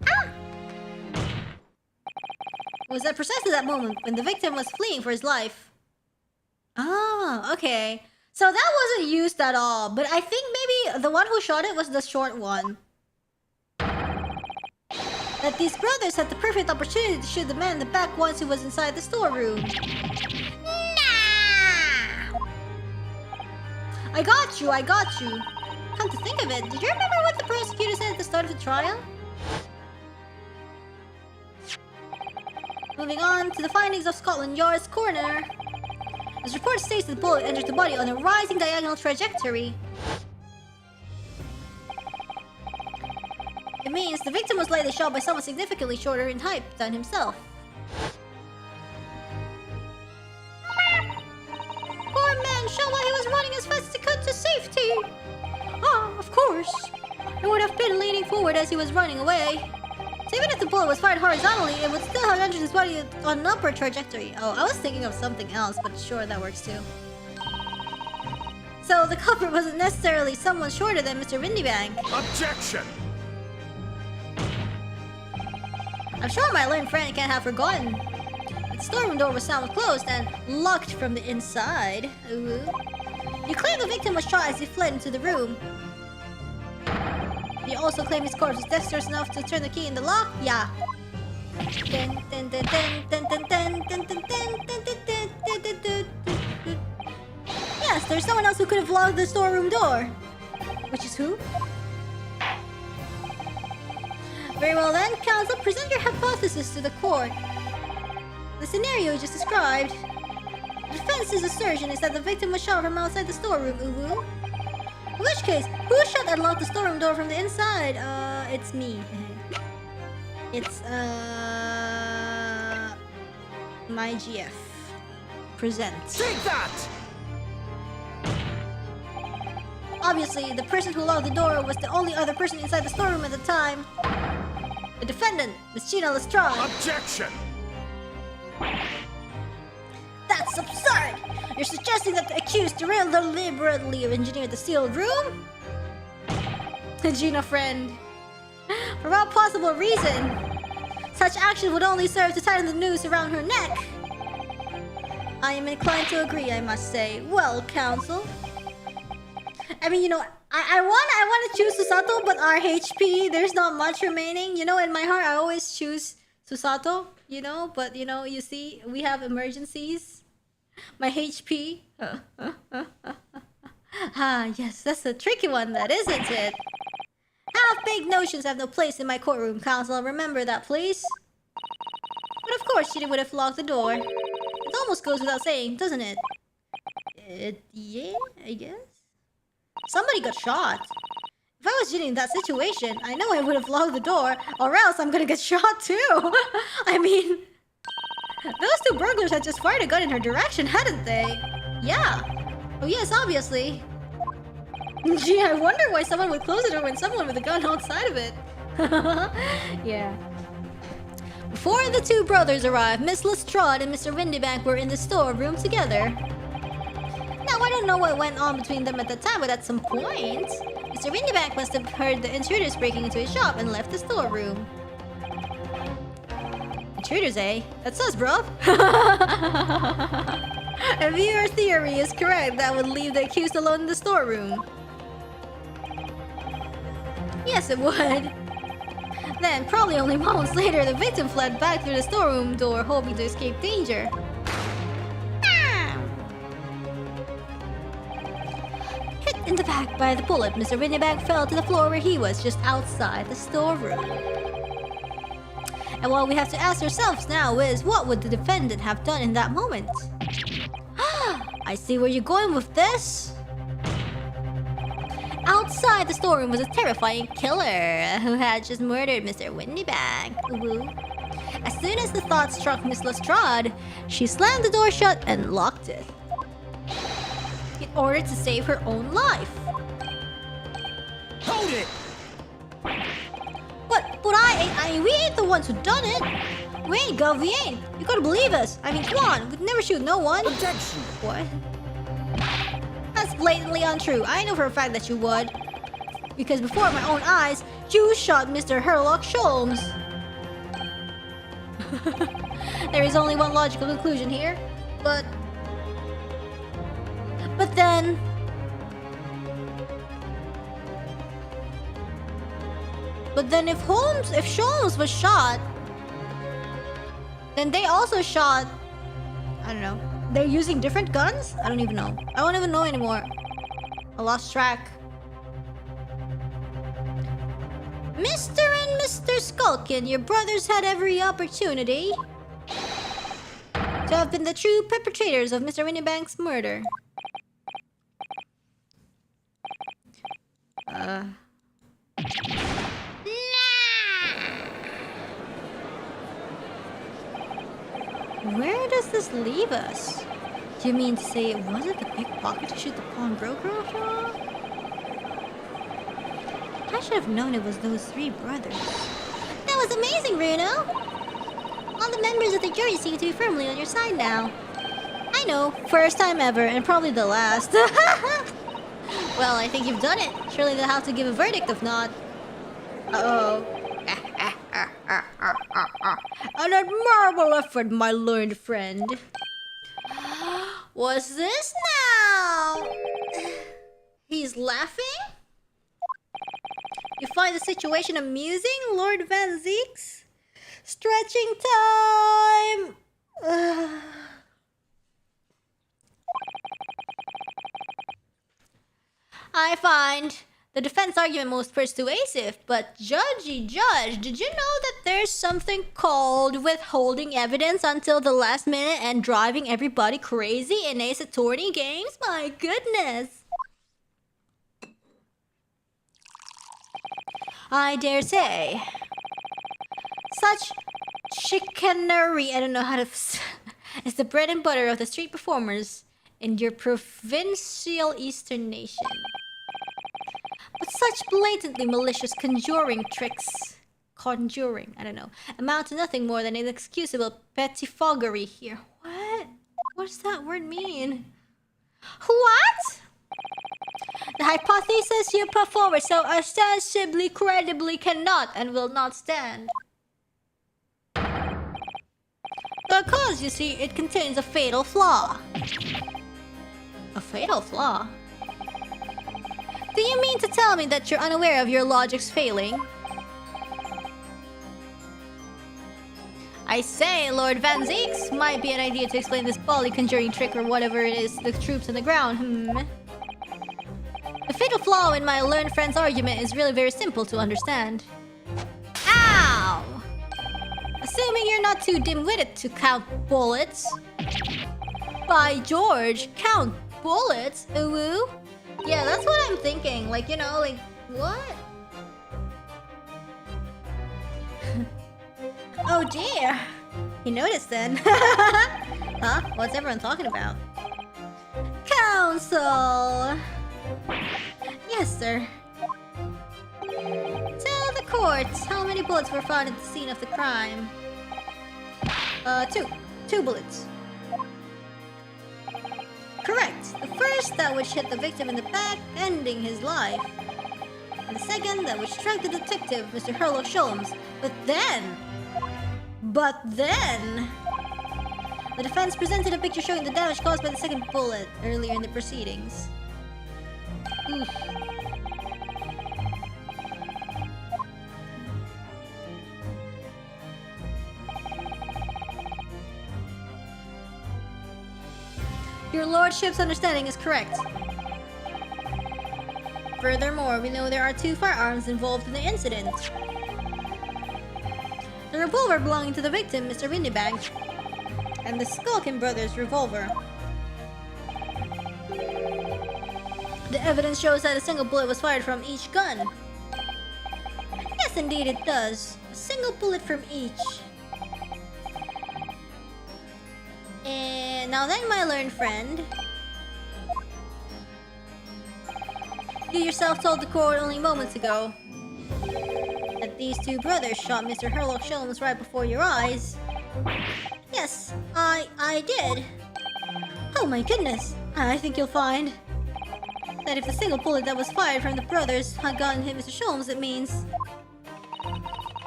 Ah! It was at precisely that moment when the victim was fleeing for his life. Ah, okay. So that wasn't used at all, but I think maybe the one who shot it was the short one. That these brothers had the perfect opportunity to shoot the man in the back once he was inside the storeroom. I got you. Come to think of it, did you remember what the prosecutor said at the start of the trial? Moving on to the findings of Scotland Yard's coroner. This report states that the bullet entered the body on a rising diagonal trajectory. It means the victim was likely shot by someone significantly shorter in height than himself. Poor man shot while he was running as fast as he could to safety. Ah, of course. It would have been leaning forward as he was running away. So even if the bullet was fired horizontally, it would still have entered his body on an upward trajectory. Oh, I was thinking of something else, but sure, that works too. So the culprit wasn't necessarily someone shorter than Mr. Windybank. Objection! I'm sure my learned friend can't have forgotten. The storeroom door was sound closed and locked from the inside. Ooh. You claim the victim was shot as he fled into the room. You also claim his corpse was dexterous enough to turn the key in the lock? Yeah. Yes, there's someone else who could have locked the storeroom door. Which is who? Very well then, counsel, present your hypothesis to the court. The scenario you just described. The defense's assertion is that the victim was shot from outside the storeroom, uwu. In which case, who shot and locked the storeroom door from the inside? It's me. It's, my GF. Present. Take that! Obviously, the person who locked the door was the only other person inside the storeroom at the time. The defendant, Miss Gina Lestrade. Objection! That's absurd! You're suggesting that the accused deliberately engineered the sealed room? Gina friend. For what possible reason? Such action would only serve to tighten the noose around her neck. I am inclined to agree, I must say. Well, counsel. I mean, you know, I want to choose Susato, but our HP, there's not much remaining. You know, in my heart, I always choose Susato, you know, but you know, you see, we have emergencies. My HP. Ah, yes, that's a tricky one, that isn't it? Half-baked notions have no place in my courtroom, counsel. Remember that, please. But of course she would have locked the door. It almost goes without saying, doesn't it? Yeah, I guess. Somebody got shot. If I was Ginny in that situation, I know I would have locked the door, or else I'm gonna get shot too. I mean, those two burglars had just fired a gun in her direction, hadn't they? Yeah. Oh yes, obviously. Gee, I wonder why someone would close the door when someone with a gun outside of it. Yeah. Before the two brothers arrived, Miss Lestrade and Mr. Windybank were in the storeroom together. Now, I don't know what went on between them at the time, but at some point, Mr. Windybank must have heard the intruders breaking into his shop and left the storeroom. Intruders, eh? That's us, bro. If your theory is correct, that would leave the accused alone in the storeroom. Yes, it would. Then, probably only moments later, the victim fled back through the storeroom door, hoping to escape danger. Hit in the back by the bullet, Mr. Windybank fell to the floor where he was, just outside the storeroom. And what we have to ask ourselves now is, what would the defendant have done in that moment? I see where you're going with this. Outside the storeroom was a terrifying killer who had just murdered Mr. Windybank. As soon as the thought struck Miss Lestrade, she slammed the door shut and locked it, in order to save her own life. Hold it! But we ain't the ones who done it. We ain't, Gov, we ain't. You gotta believe us. I mean, come on, we'd never shoot no one. Objection! What? That's blatantly untrue. I know for a fact that you would. Because before my own eyes, you shot Mr. Sherlock Holmes. There is only one logical conclusion here, but then... if Holmes was shot, then they also shot... I don't know. They're using different guns? I don't even know. I don't even know anymore. I lost track. Mr. and Mr. Skulkin, your brothers had every opportunity to have been the true perpetrators of Mr. Windybank's murder. Where does this leave us? Do you mean to say it wasn't the pickpocket to shoot the pawnbroker after all? I should have known it was those three brothers. That was amazing, Bruno! All the members of the jury seem to be firmly on your side now. I know, first time ever, and probably the last. Well, I think you've done it. Surely they'll have to give a verdict if not. Uh-oh. An admirable effort, my learned friend. What's this now? He's laughing? You find the situation amusing, Lord Van Zeeks? Stretching time! I find the defense argument most persuasive, but judgy judge, did you know that there's something called withholding evidence until the last minute and driving everybody crazy in Ace Attorney games? My goodness! I dare say, such chicanery, I don't know how to... is the bread and butter of the street performers in your provincial eastern nation. But such blatantly malicious conjuring tricks, I don't know, amount to nothing more than inexcusable pettifoggery here. What? What does that word mean? What? The hypothesis you put forward so ostensibly credibly cannot and will not stand. Because, you see, it contains a fatal flaw. A fatal flaw? Do you mean to tell me that you're unaware of your logic's failing? I say, Lord Van Zeeks, might be an idea to explain this bally conjuring trick or whatever it is to the troops on the ground, The fatal flaw in my learned friend's argument is really very simple to understand. Ow! Assuming you're not too dim-witted to count bullets. By George, count bullets? Ooh? Yeah, that's what I'm thinking. Like, you know, like, what? Oh dear. You noticed then. Huh? What's everyone talking about? Counsel! Yes, sir. Tell the court how many bullets were found at the scene of the crime. Two. 2 bullets. Correct. The first, that which hit the victim in the back, ending his life. And the second, that which struck the detective, Mr. Sherlock Holmes. But then, the defense presented a picture showing the damage caused by the second bullet earlier in the proceedings. Oof. Your lordship's understanding is correct. Furthermore, we know there are 2 firearms involved in the incident. The revolver belonging to the victim, Mr. Windybank, and the Skulkin brothers' revolver. The evidence shows that a single bullet was fired from each gun. Yes, indeed it does. A single bullet from each. And now then, my learned friend. You yourself told the court only moments ago that these 2 brothers shot Mr. Sherlock Holmes right before your eyes. Yes, I did. Oh my goodness. I think you'll find that if the single bullet that was fired from the brothers had gun hit Mr. Holmes, it means...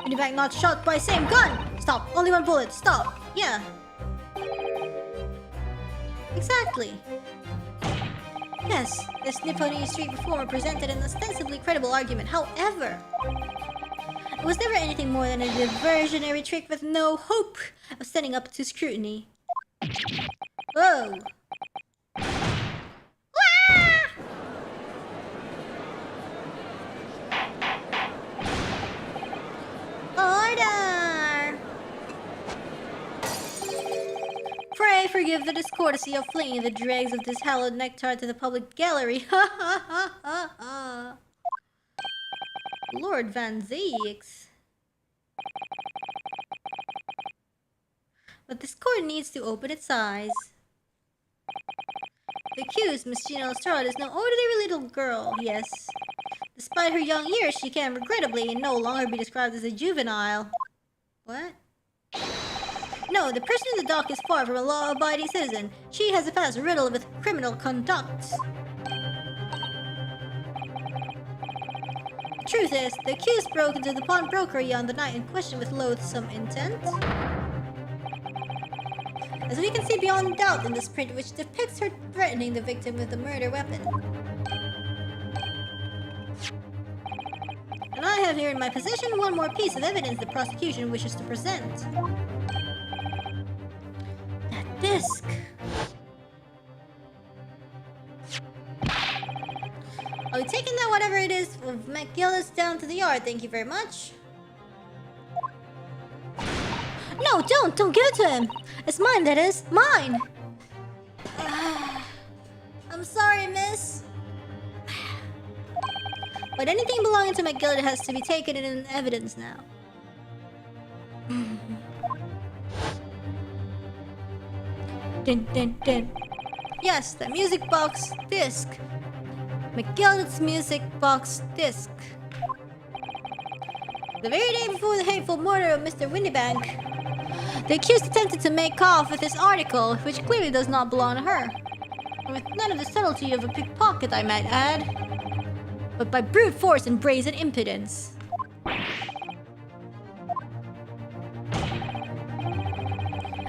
in fact, not shot by same gun! Stop! Only 1 bullet! Stop! Yeah. Exactly. Yes, this Nipponese street performer presented an ostensibly credible argument. However, it was never anything more than a diversionary trick with no hope of standing up to scrutiny. Whoa! Wah! Order! Pray forgive the discourtesy of flinging the dregs of this hallowed nectar to the public gallery. Ha ha ha ha ha! Lord Van Zeyx. But this court needs to open its eyes. The accused, Miss Gina Lestrade, is no ordinary little girl, yes. Despite her young years, she can regrettably no longer be described as a juvenile. What? No, the person in the dock is far from a law-abiding citizen. She has a past riddled with criminal conduct. The truth is, the accused broke into the pawnbrokery on the night in question with loathsome intent. As we can see beyond doubt in this print, which depicts her threatening the victim with a murder weapon. And I have here in my possession 1 more piece of evidence the prosecution wishes to present. That disc. I'll be taking that whatever it is of McGillis down to the yard, thank you very much. No, don't give it to him! It's mine, that is, mine! I'm sorry, miss. But anything belonging to McGillis has to be taken in evidence now. Dun dun dun. Yes, the music box disc. McGillis music box disc. The very day before the hateful murder of Mr. Windybank, the accused attempted to make off with this article, which clearly does not belong to her. And with none of the subtlety of a pickpocket, I might add. But by brute force and brazen impudence.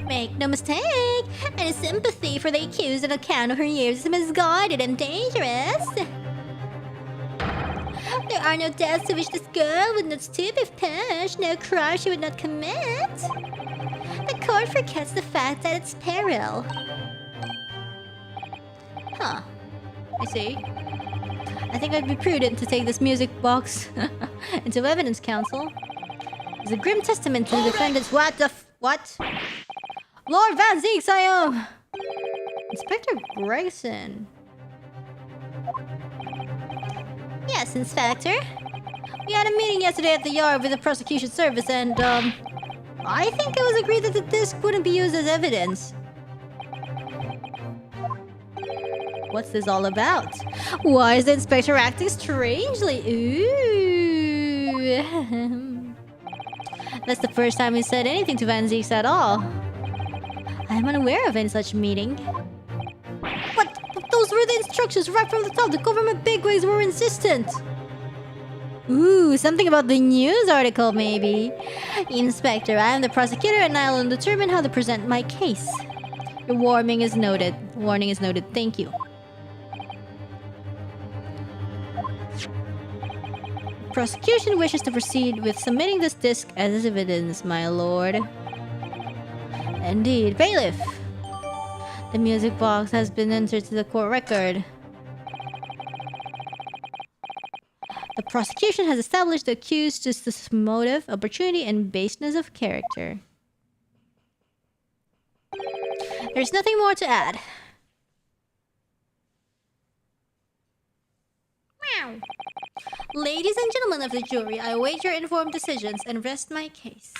Make no mistake, any sympathy for the accused on account of her years is misguided and dangerous. There are no deaths to which this girl would not stoop if pushed, no crime she would not commit. The court forgets the fact that it's peril. Huh. I see. I think I'd be prudent to take this music box into evidence council. It's a grim testament to the defendant's— What? Lord Van Zeeks, I am! Inspector Gregson. Yes, Inspector. We had a meeting yesterday at the yard with the prosecution service and, I think it was agreed that the disc wouldn't be used as evidence. What's this all about? Why is the inspector acting strangely? Ooh. That's the first time he said anything to Van Zeeks at all. I am unaware of any such meeting. But those were the instructions right from the top. The government bigwigs were insistent. Ooh, something about the news article, maybe. Inspector, I am the prosecutor and I will determine how to present my case. Your warning is noted. Warning is noted. Thank you. Prosecution wishes to proceed with submitting this disc as evidence, my lord. Indeed. Bailiff! The music box has been entered to the court record. The prosecution has established the accused justice's motive, opportunity, and baseness of character. There's nothing more to add. Meow. Ladies and gentlemen of the jury, I await your informed decisions and rest my case.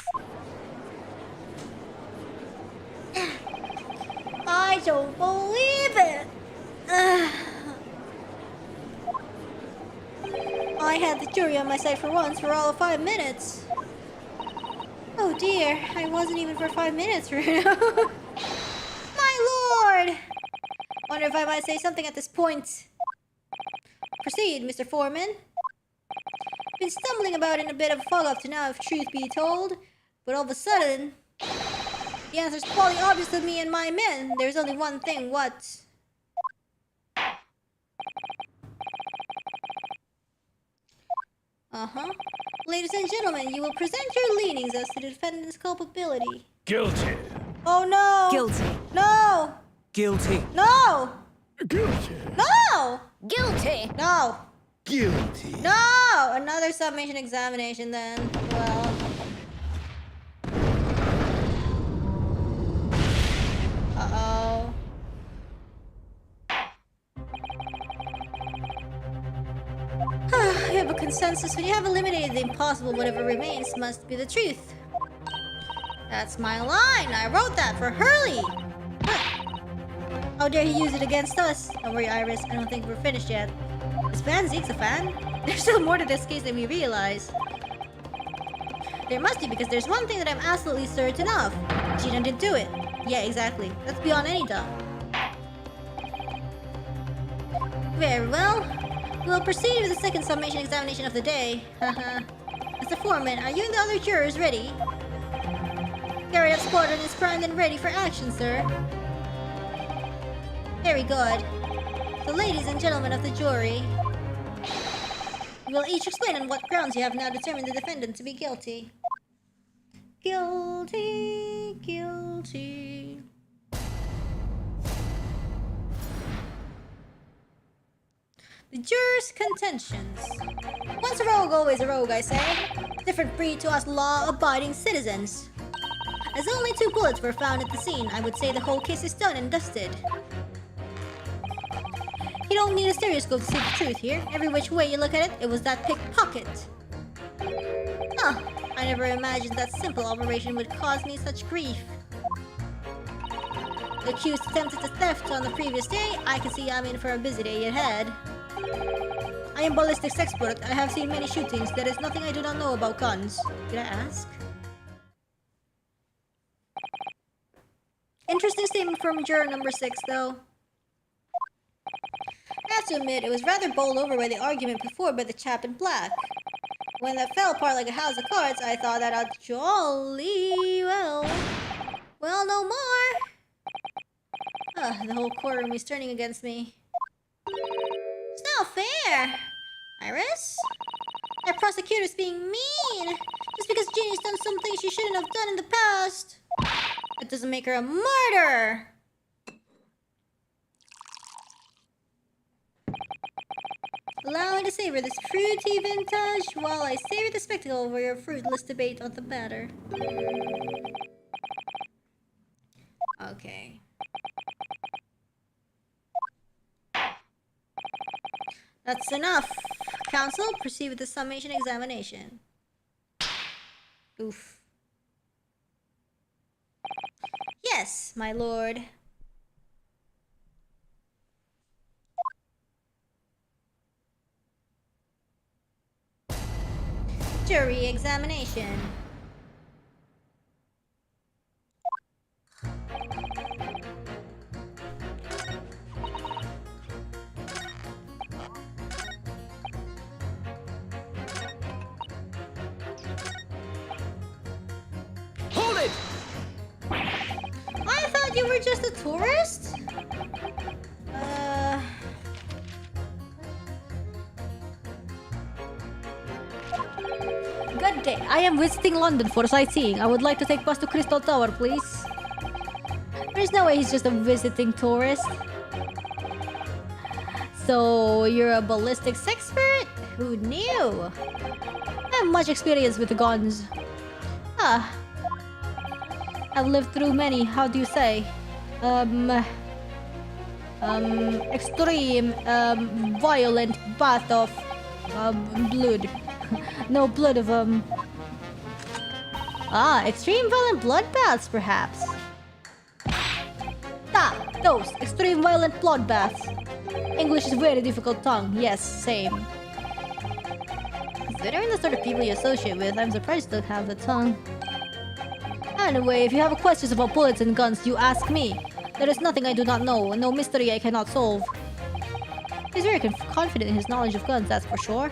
I don't believe it! I had the jury on my side for once for all of 5 minutes. Oh dear, I wasn't even for 5 minutes, Bruno. My lord! Wonder if I might say something at this point. Proceed, Mr. Foreman. Been stumbling about in a bit of a fog up to now, if truth be told. But all of a sudden, the answer's probably obvious to me and my men. There's only one thing, what? Uh-huh. Ladies and gentlemen, you will present your leanings as to the defendant's culpability. Guilty. Oh no! Guilty. No! Guilty. No! Guilty. No! Guilty. No! Guilty. No! Another submission examination then. Well. Uh-oh. We have a consensus. When you have eliminated the impossible, whatever remains must be the truth. That's my line. I wrote that for Hurley. Huh. How dare he use it against us? Don't worry, Iris. I don't think we're finished yet. Is Van Zeeks a fan? There's still more to this case than we realize. There must be, because there's one thing that I'm absolutely certain of. Gina didn't do it. Yeah, exactly. That's beyond any doubt. Very well. We'll proceed with the second summation examination of the day. Haha. Mr. Foreman, are you and the other jurors ready? Carry out squadron is primed and ready for action, sir. Very good. So, ladies and gentlemen of the jury, you will each explain on what grounds you have now determined the defendant to be guilty. Guilty, guilty. The jurors' contentions. Once a rogue, always a rogue, I say. Different breed to us law-abiding citizens. As only 2 bullets were found at the scene, I would say the whole case is done and dusted. You don't need a stereoscope to see the truth here. Every which way you look at it, it was that pickpocket. Huh. I never imagined that simple operation would cause me such grief. The accused attempted the theft on the previous day. I can see I'm in for a busy day ahead. I am ballistics expert. I have seen many shootings. There is nothing I do not know about guns. Did I ask? Interesting statement from juror number 6, though. I have to admit, it was rather bowled over by the argument put forward by the chap in black. When that fell apart like a house of cards, I thought that I'd jolly well. Well, no more. The whole courtroom is turning against me. It's not fair. Iris? That prosecutor's being mean. Just because Jeannie's done some things she shouldn't have done in the past. That doesn't make her a murderer. Allow me to savor this fruity vintage while I savor the spectacle of your fruitless debate on the matter. Okay. That's enough. Council, proceed with the summation examination. Oof. Yes, my lord. Jury examination. Hold it! I thought you were just a tourist? Good day. I am visiting London for sightseeing. I would like to take bus to Crystal Tower, please. There's no way he's just a visiting tourist. So, you're a ballistics expert? Who knew? I have much experience with guns. Ah. I've lived through many, how do you say? Extreme, violent bath of, blood. No blood of, extreme violent bloodbaths, perhaps. Those extreme violent bloodbaths. English is a very difficult tongue. Yes, same. Considering the sort of people you associate with, I'm surprised you don't have the tongue. Anyway, if you have questions about bullets and guns, you ask me. There is nothing I do not know, no mystery I cannot solve. He's very confident in his knowledge of guns, that's for sure.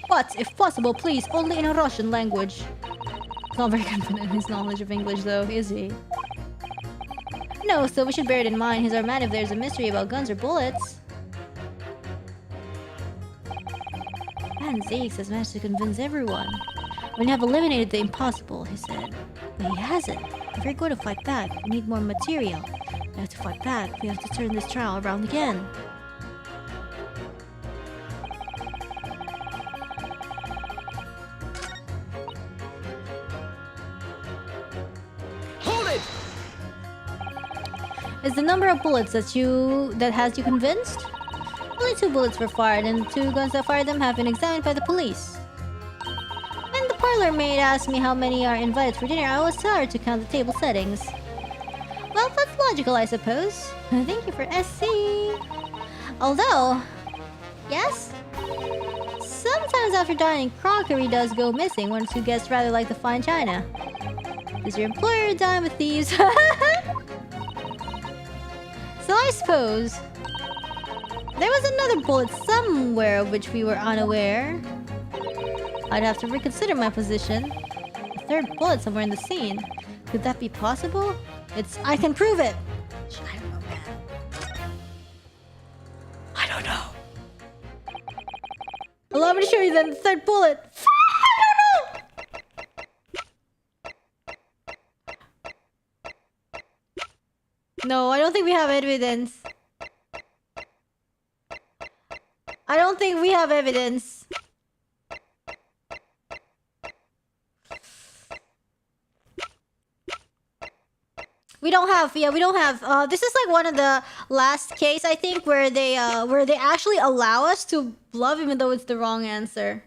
But, if possible, please, only in a Russian language. He's not very confident in his knowledge of English, though, is he? No, so we should bear it in mind. He's our man if there's a mystery about guns or bullets. Man Zakes has managed to convince everyone. When you have eliminated the impossible, he said. But he hasn't. If we're going to fight back, we need more material. We have to fight back. We have to turn this trial around again. Hold it! Is the number of bullets that has you convinced? Only 2 bullets were fired, and 2 guns that fired them have been examined by the police. When the parlor maid asked me how many are invited for dinner, I always tell her to count the table settings. Well, that's logical, I suppose. Thank you for SC. Although, yes? Sometimes after dining, crockery does go missing once you guests rather like the fine china. Does your employer dine with thieves? So I suppose there was another bullet somewhere of which we were unaware. I'd have to reconsider my position. A 3rd bullet somewhere in the scene. Could that be possible? I can prove it! I don't know, man. I don't know. Allow me to show you then the 3rd bullet. I don't know! No, I don't think we have evidence. I don't think we have evidence. We don't have, this is like one of the last case, I think, where they actually allow us to bluff even though it's the wrong answer.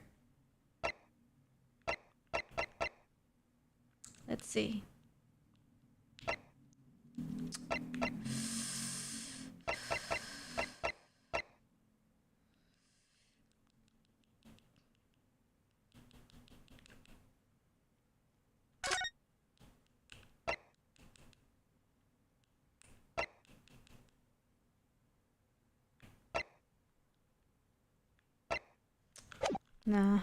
Let's see. Nah.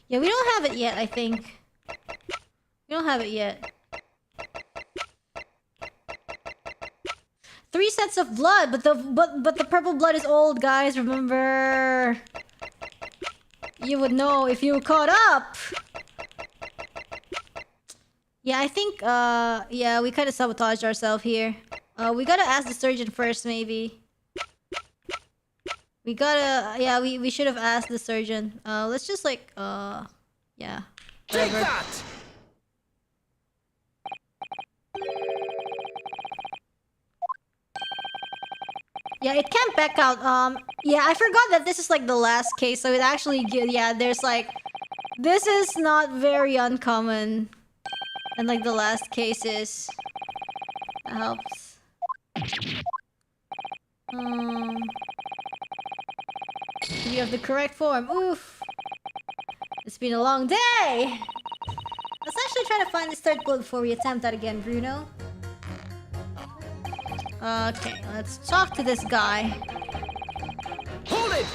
Yeah, we don't have it yet, I think. We don't have it yet. 3 sets of blood, but the purple blood is old, guys, remember? You would know if you caught up. Yeah, I think yeah, we kind of sabotaged ourselves here. We gotta ask the surgeon first, maybe. We gotta... Yeah, we should have asked the surgeon. Let's just like... Yeah. Take Whatever. that! Yeah, it can't back out. Yeah, I forgot that this is like the last case, so it actually... Yeah, there's like... This is not very uncommon. And like the last cases. That helps. You have the correct form. Oof. It's been a long day! Let's actually try to find this third bullet before we attempt that again, Bruno. Okay, let's talk to this guy. Hold it!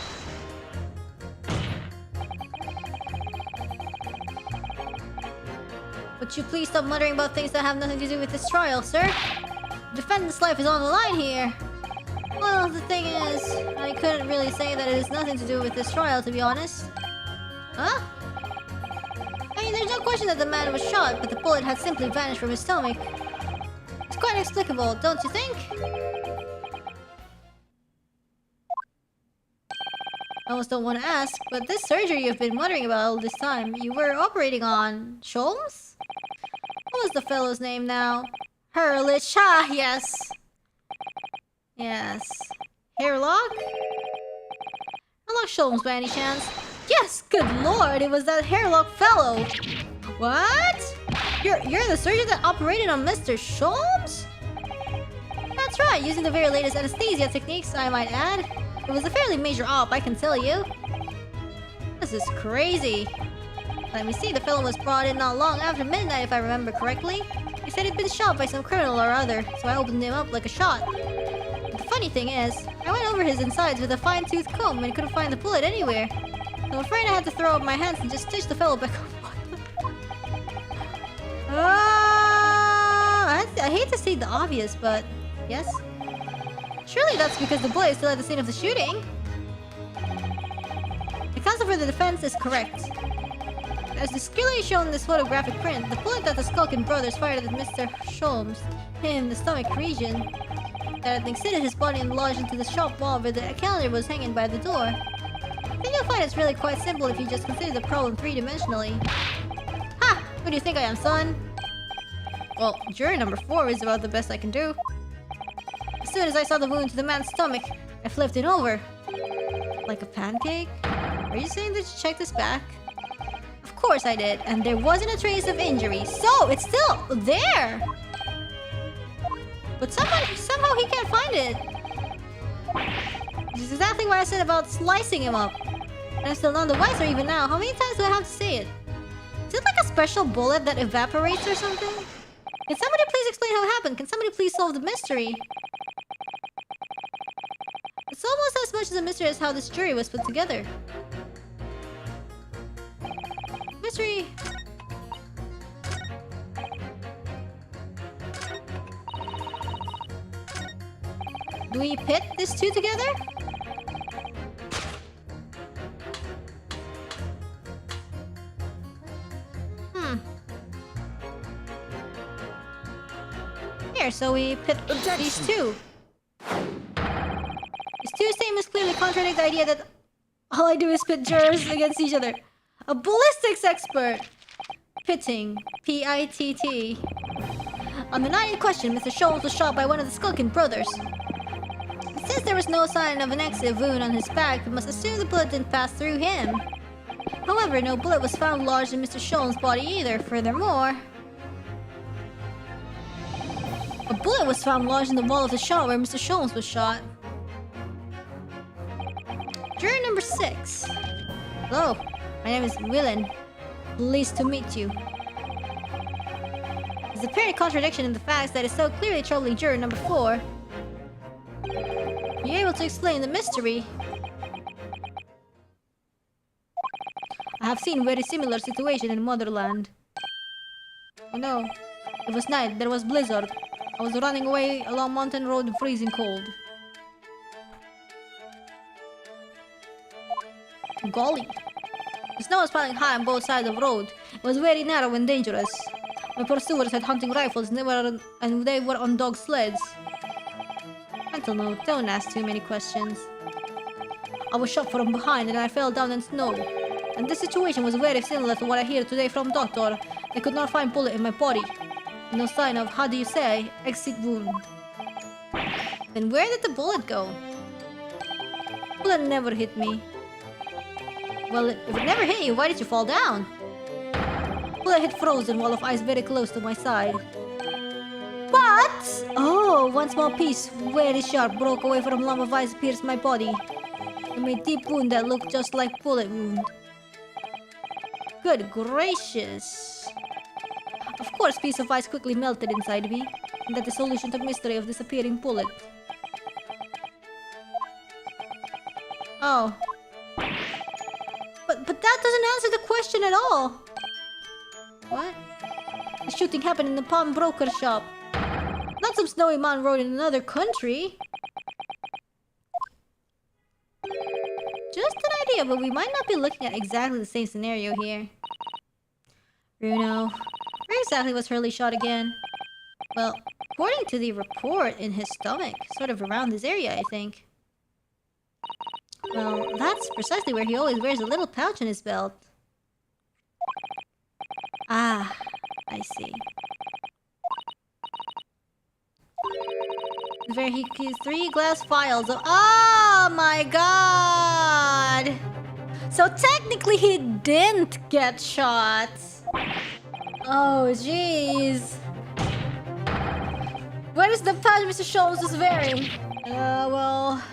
Would you please stop muttering about things that have nothing to do with this trial, sir? The defendant's life is on the line here. Well, the thing is, I couldn't really say that it has nothing to do with this trial, to be honest. Huh? I mean, there's no question that the man was shot, but the bullet had simply vanished from his stomach. It's quite inexplicable, don't you think? I almost don't want to ask, but this surgery you've been muttering about all this time, you were operating on Sholmes? What was the fellow's name now? Hurlich. Ah, yes. Yes. Hairlock? Hairlock Sholmes by any chance? Yes, good lord, it was that Hairlock fellow. What? You're the surgeon that operated on Mr. Sholmes? That's right, using the very latest anesthesia techniques, I might add. It was a fairly major op, I can tell you. This is crazy. Let me see, the fellow was brought in not long after midnight, if I remember correctly. He said he'd been shot by some criminal or other, so I opened him up like a shot. But the funny thing is, I went over his insides with a fine-tooth comb and couldn't find the bullet anywhere. So I'm afraid I had to throw up my hands and just stitch the fellow back up. I hate to state the obvious, but yes. Surely that's because the bullet is still at the scene of the shooting. The counsel for the defense is correct. As is clearly shown in this photographic print, the bullet that the Skulkin brothers fired at Mr. Sholmes in the stomach region that had exceeded his body and lodged into the shop wall where the calendar was hanging by the door. I think you'll find it's really quite simple if you just consider the problem three-dimensionally. Ha! Who do you think I am, son? Well, jury number 4 is about the best I can do. As soon as I saw the wound to the man's stomach, I flipped it over. Like a pancake? Are you saying that you checked his back? Of course I did, and there wasn't a trace of injury, so it's still there! But somehow he can't find it. This is exactly what I said about slicing him up. And I'm still none the wiser even now. How many times do I have to say it? Is it like a special bullet that evaporates or something? Can somebody please explain how it happened? Can somebody please solve the mystery? It's almost as much as a mystery as how this jury was put together. Mystery! Do we pit these two together? Here, so we pit these two. These two statements clearly contradict the idea that all I do is pit jurors against each other. A ballistics expert! Pitting. P-I-T-T. On the night in question, Mr. Sholmes was shot by one of the Skulkin brothers. Since there was no sign of an exit wound on his back, we must assume the bullet didn't pass through him. However, no bullet was found lodged in Mr. Sholmes' body either. Furthermore, a bullet was found lodged in the wall of the shop where Mr. Sholmes was shot. Jury number 6. Hello, my name is Willen. Pleased to meet you. There's a apparent contradiction in the facts that is so clearly troubling juror number 4. Are you able to explain the mystery? I have seen very similar situation in Motherland. Oh no, it was night, there was blizzard. I was running away along mountain road freezing cold. Golly. The snow was piling high on both sides of the road. It was very narrow and dangerous. My pursuers had hunting rifles and they were on dog sleds. Mental note, don't ask too many questions. I was shot from behind and I fell down in snow. And this situation was very similar to what I hear today from doctor. They could not find bullet in my body. No sign of, how do you say, exit wound. Then where did the bullet go? Bullet never hit me. Well, if it never hit you, why did you fall down? Bullet hit frozen wall of ice very close to my side. What? Oh, one small piece, very sharp, broke away from a lump of ice, pierced my body. It made deep wound that looked just like bullet wound. Good gracious. Of course, piece of ice quickly melted inside me, and that the solution to the mystery of disappearing bullet. Oh. But that doesn't answer the question at all. What? The shooting happened in the pawnbroker shop. Not some snowy mountain road in another country. Just an idea, but we might not be looking at exactly the same scenario here. Bruno, where exactly was Hurley shot again? Well, according to the report, in his stomach. Sort of around this area, I think. Well, that's precisely where he always wears a little pouch in his belt. Ah, I see. Where he keeps 3 glass vials of— oh my god! So technically he didn't get shot. Oh jeez. Where is the pouch Mr. Sholmes was wearing? Well...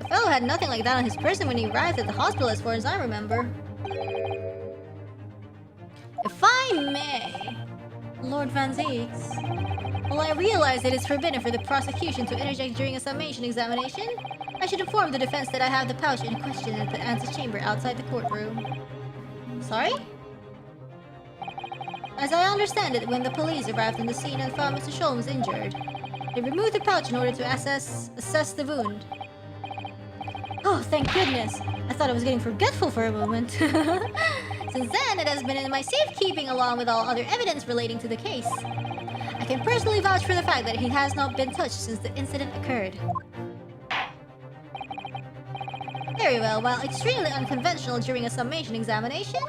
the fellow had nothing like that on his person when he arrived at the hospital as far as I remember. If I may... Lord Van Zeeks... Well, I realize it is forbidden for the prosecution to interject during a summation examination. I should inform the defense that I have the pouch in question at the antechamber outside the courtroom. Sorry? As I understand it, when the police arrived on the scene and found Mr. Sholmes injured, they removed the pouch in order to assess the wound. Oh, thank goodness! I thought I was getting forgetful for a moment. Since then, it has been in my safekeeping along with all other evidence relating to the case. I can personally vouch for the fact that he has not been touched since the incident occurred. Very well, while extremely unconventional during a summation examination,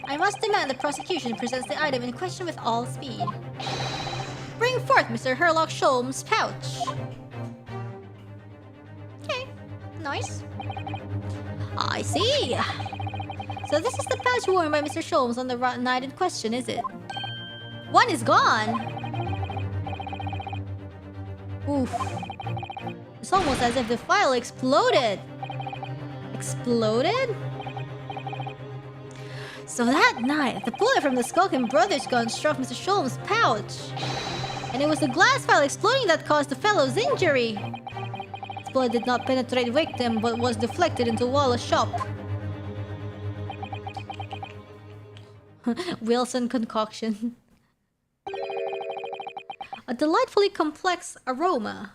I must demand the prosecution presents the item in question with all speed. Bring forth Mr. Herlock Sholmes' pouch. Okay, nice. I see. So this is the pouch worn by Mr. Sholmes on the night in question, is it? One is gone! Oof. It's almost as if the file exploded. Exploded? So that night, the bullet from the Skulkin Brothers gun struck Mr. Sholmes' pouch. And it was the glass file exploding that caused the fellow's injury. Its bullet did not penetrate victim, but was deflected into Wallace's shop. Wilson concoction. A delightfully complex aroma.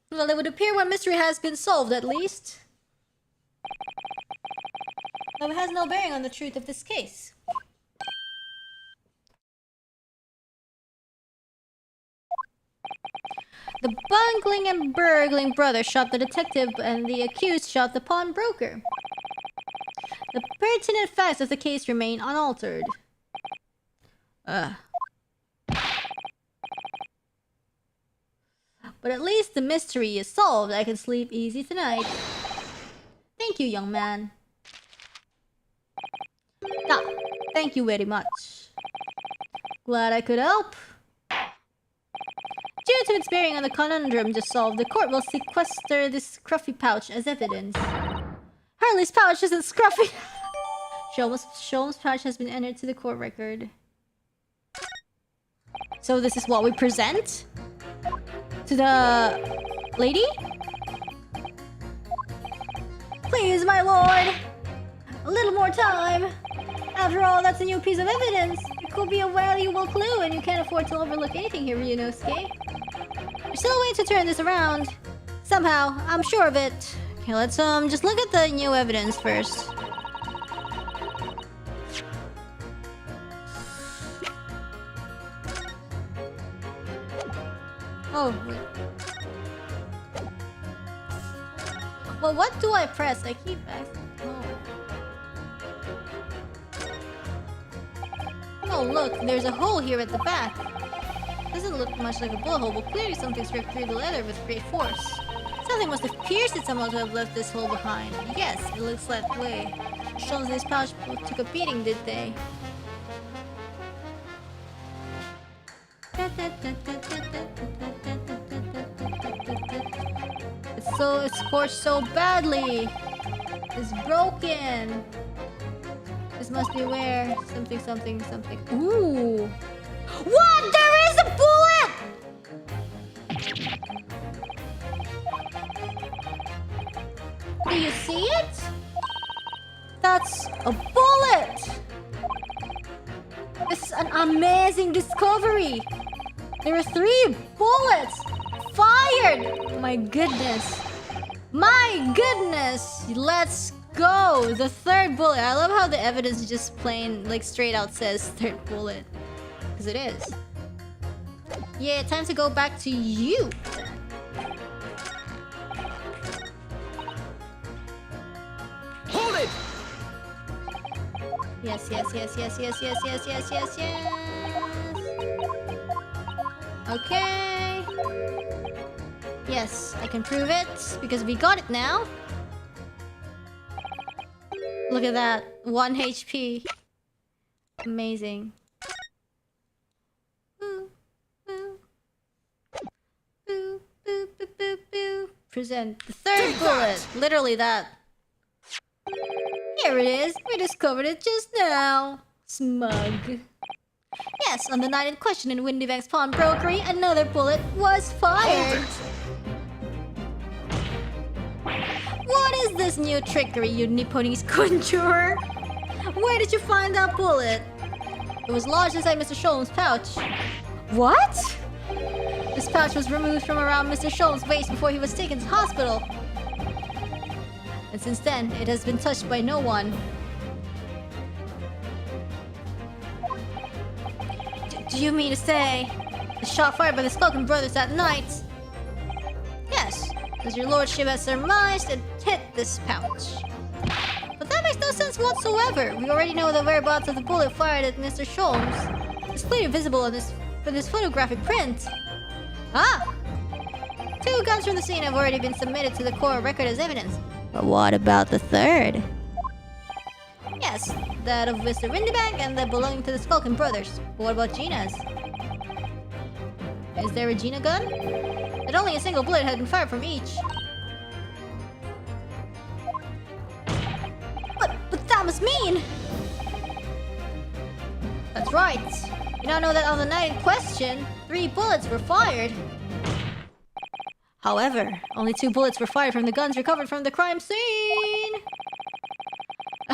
Well, it would appear one mystery has been solved, at least. Though it has no bearing on the truth of this case. The bungling and burgling brothers shot the detective and the accused shot the pawnbroker. The pertinent facts of the case remain unaltered. But at least the mystery is solved. I can sleep easy tonight. Thank you, young man. Ah, thank you very much. Glad I could help. Due to its bearing on the conundrum just solved, the court will sequester this scruffy pouch as evidence. Harley's pouch isn't scruffy! Sholmes' pouch has been entered to the court record. So this is what we present? To the... lady? Please, my lord! A little more time! After all, that's a new piece of evidence! It could be a valuable clue, and you can't afford to overlook anything here, Ryunosuke. There's still a way to turn this around. Somehow, I'm sure of it. Okay, let's just look at the new evidence first. Oh, wait. Well, what do I press? I keep asking. Oh, look, there's a hole here at the back. Doesn't look much like a bullet hole, but clearly something's ripped through the leather with great force. Something must have pierced it somehow to have left this hole behind. Yes, it looks that way. Shows this pouch took a beating, did they? It's scorched so badly. It's broken. This must be where something. Ooh. What? There is a bullet! Do you see it? That's a bullet! This is an amazing discovery! There are 3 bullets fired! My goodness. My goodness! Let's go! The 3rd bullet. I love how the evidence just plain, like straight out says 3rd bullet. Because it is. Yeah, time to go back to you. Hold it! Yes. Okay. Yes, I can prove it because we got it now. Look at that. 1 HP. Amazing. Present the 3rd bullet. Literally that. Here it is. We discovered it just now. Smug. Yes, on the night in question in Windybank's pawnbrokery, another bullet was fired. What is this new trickery, you Nipponese conjurer? Where did you find that bullet? It was lodged inside Mr. Sholm's pouch. What? This pouch was removed from around Mr. Sholm's waist before he was taken to hospital. And since then, it has been touched by no one. Do you mean to say the shot fired by the Skulkin brothers that night? Yes, as your lordship has surmised, it hit this pouch. But that makes no sense whatsoever. We already know the whereabouts of the bullet fired at Mr. Sholmes. It's clearly visible on this photographic print. Ah! 2 guns from the scene have already been submitted to the court record as evidence. But what about the 3rd? Yes, that of Mr. Windybank and that belonging to the Skulkin brothers. But what about Gina's? Is there a Gina gun? That only a single bullet had been fired from each. But that must mean... That's right. You now know that on the night in question, 3 bullets were fired. However, only 2 bullets were fired from the guns recovered from the crime scene.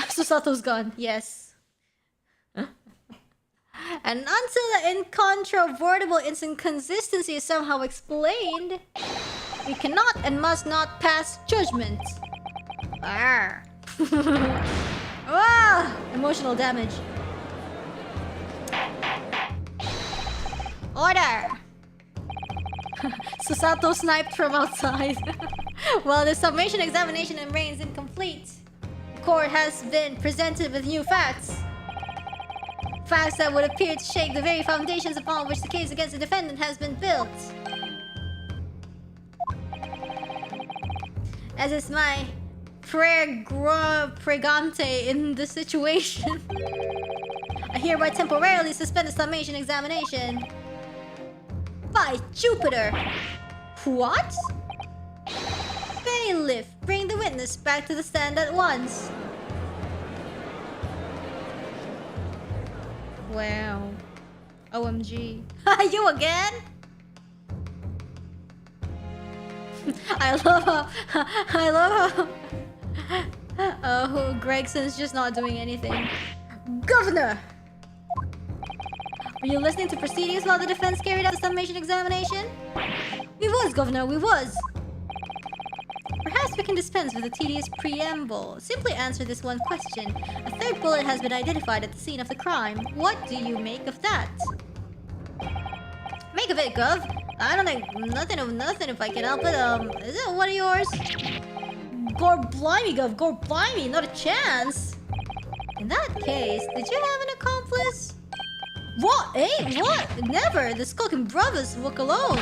Susato's gun, yes. And until the incontrovertible inconsistency is somehow explained, we cannot and must not pass judgment. Arr. Ah, emotional damage. Order! Susato sniped from outside. While the summation examination remains incomplete, the court has been presented with new facts. Facts that would appear to shake the very foundations upon which the case against the defendant has been built. As is my pregante in the situation, I hereby temporarily suspend the summation examination. By Jupiter! What? Bailiff, bring the witness back to the stand at once. Wow. OMG. You again? I love how Gregson's just not doing anything. Governor! Were you listening to proceedings while the defense carried out the summation examination? We was, Governor, we was. Perhaps we can dispense with a tedious preamble. Simply answer this one question. A 3rd bullet has been identified at the scene of the crime. What do you make of that? Make of it, Gov? I don't think nothing of nothing if I can help it. Is it one of yours? Gore blimey, Gov. Gore blimey, not a chance. In that case, did you have an accomplice? What? Eh? What? Never. The skulking brothers walk alone.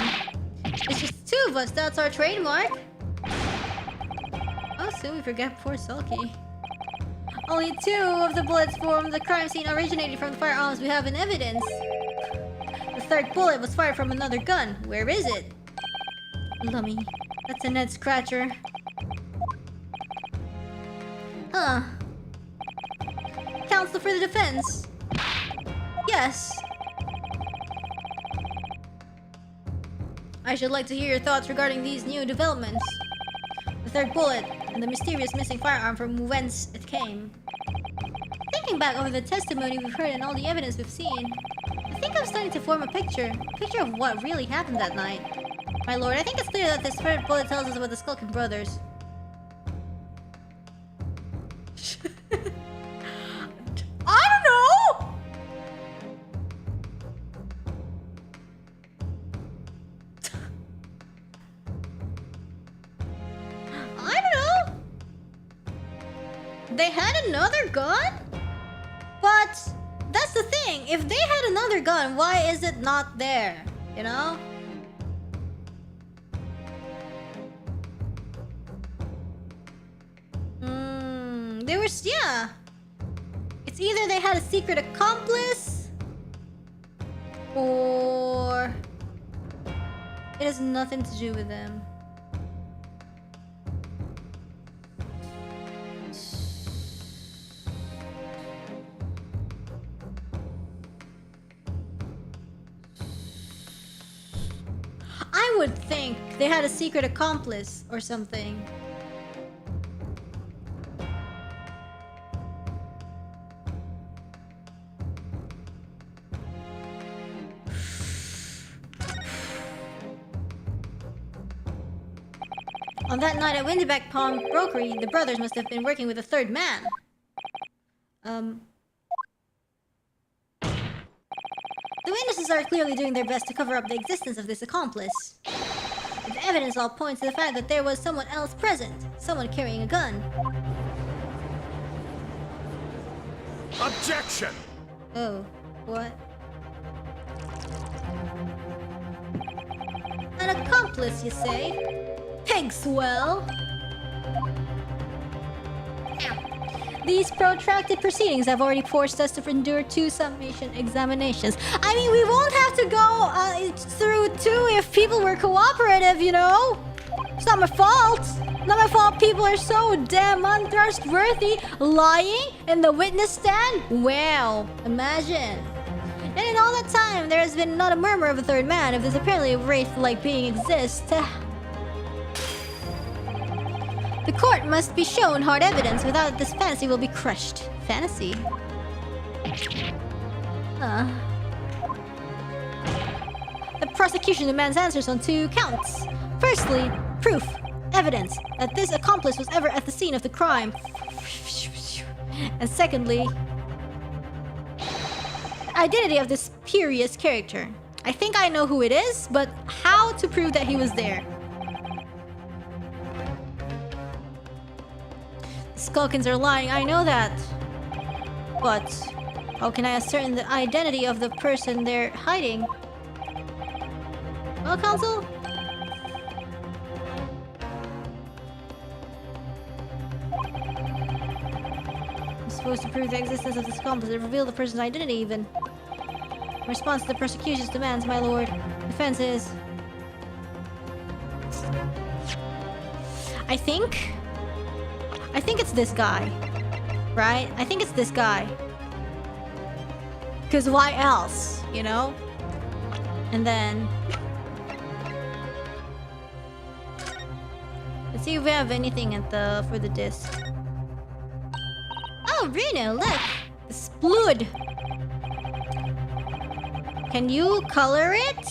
It's just two of us. That's our trademark. Oh, soon we forget poor Sulky. Only 2 of the bullets from the crime scene originated from the firearms we have in evidence. The 3rd bullet was fired from another gun. Where is it? Lummy. That's a Ned Scratcher. Huh. Counsel for the defense. Yes. I should like to hear your thoughts regarding these new developments. The 3rd bullet, and the mysterious missing firearm from whence it came. Thinking back over the testimony we've heard and all the evidence we've seen, I think I'm starting to form a picture. A picture of what really happened that night. My lord, I think it's clear that this 3rd bullet tells us about the Skulking brothers. I don't know! I don't know! They had another gun? But that's the thing. If they had another gun, why is it not there? You know? They were, yeah. It's either they had a secret accomplice, or it has nothing to do with them. I would think they had a secret accomplice or something. On that night at Windyback Pawn Brokery, the brothers must have been working with a 3rd man. The witnesses are clearly doing their best to cover up the existence of this accomplice. But the evidence all points to the fact that there was someone else present. Someone carrying a gun. Objection! Oh, what? An accomplice, you say? Pig swell! These protracted proceedings have already forced us to endure 2 summation examinations. I mean, we won't have to go through 2 if people were cooperative, you know? It's not my fault! Not my fault people are so damn untrustworthy, lying in the witness stand? Wow, imagine. And in all that time, there has been not a murmur of a 3rd man if this apparently wraith-like being exists. The court must be shown hard evidence, without this fantasy will be crushed. Fantasy? The prosecution demands answers on 2 counts. Firstly, proof, evidence, that this accomplice was ever at the scene of the crime. And secondly, identity of this spurious character. I think I know who it is, but how to prove that he was there? Skulkins are lying, I know that. But how can I ascertain the identity of the person they're hiding? Well, counsel? I'm supposed to prove the existence of this accomplice and reveal the person's identity even. In response to the prosecution's demands, my lord, defense is... I think it's this guy. Right? I think it's this guy. Because why else? You know? And then... let's see if we have anything at the... for the disc. Oh, Reno, look! The splood! Can you color it?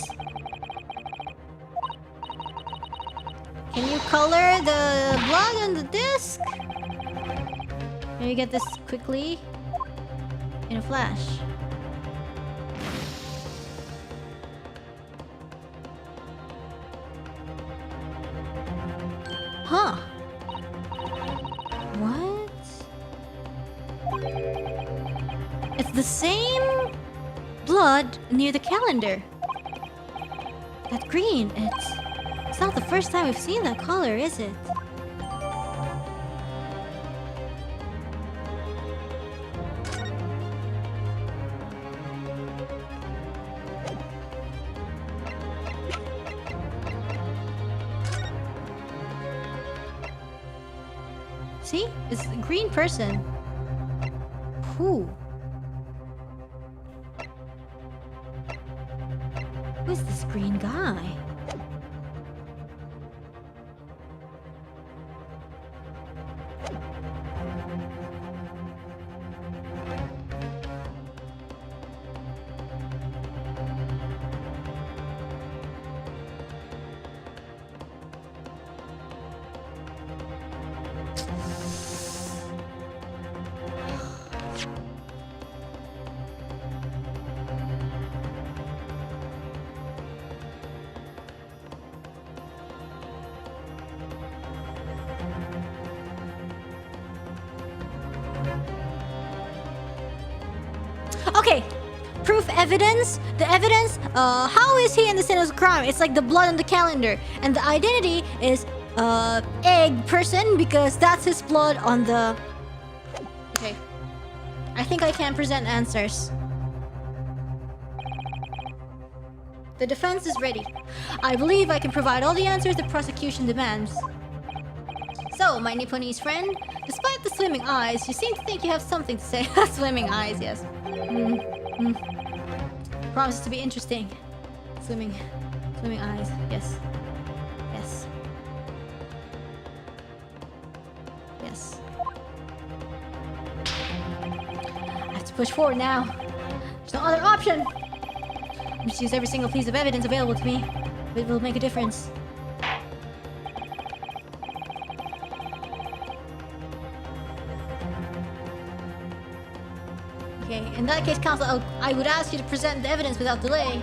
Can you color the blood on the disc? Can we get this quickly? In a flash. It's the same blood near the calendar. That green, it's not the first time we've seen that color, is it? See? It's a green person. Who? Who's this green guy? Okay, proof evidence. The evidence, how is he in the scene of crime? It's like the blood on the calendar. And the identity is, egg person because that's his blood on the... Okay. I think I can present answers. The defense is ready. I believe I can provide all the answers the prosecution demands. So, my Nipponese friend, despite the swimming eyes, you seem to think you have something to say. Swimming eyes, yes. Promises to be interesting. Swimming eyes, yes. Yes. Yes. I have to push forward now. There's no other option. I must use every single piece of evidence available to me. It will make a difference. Okay, in that case, counsel, I would ask you to present the evidence without delay.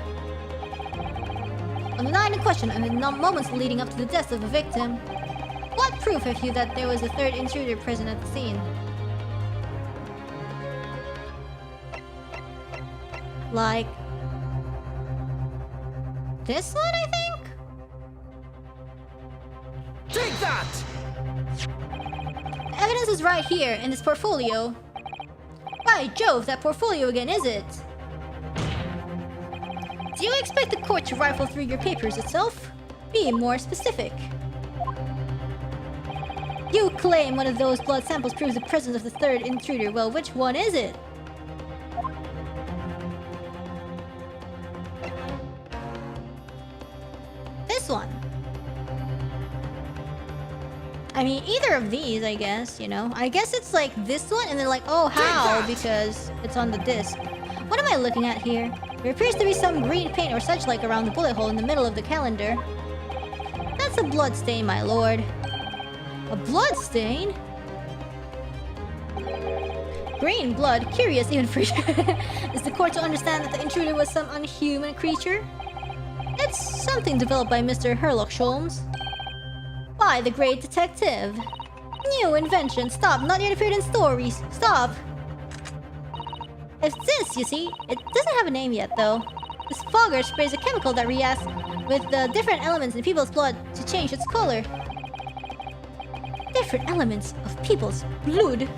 On the night in question and in the moments leading up to the death of the victim, what proof have you that there was a third intruder present at the scene? Like... this one, I think? Take that! The evidence is right here in this portfolio. By Jove, that portfolio again, is it? Do you expect the court to rifle through your papers itself? Be more specific. You claim one of those blood samples proves the presence of the third intruder. Well, which one is it? This one. I mean, either of these, I guess, you know? I guess it's like this one, and then like, oh, how? Because it's on the disc. What am I looking at here? There appears to be some green paint or such like around the bullet hole in the middle of the calendar. That's a blood stain, my lord. A blood stain? Green blood? Curious even for... Is the court to understand that the intruder was some unhuman creature? It's something developed by Mr. Sherlock Holmes. By the great detective. New invention. Stop. Not yet appeared in stories. Stop. It's this, you see. It doesn't have a name yet, though. This fogger sprays a chemical that reacts with the different elements in people's blood to change its color. Different elements of people's blood?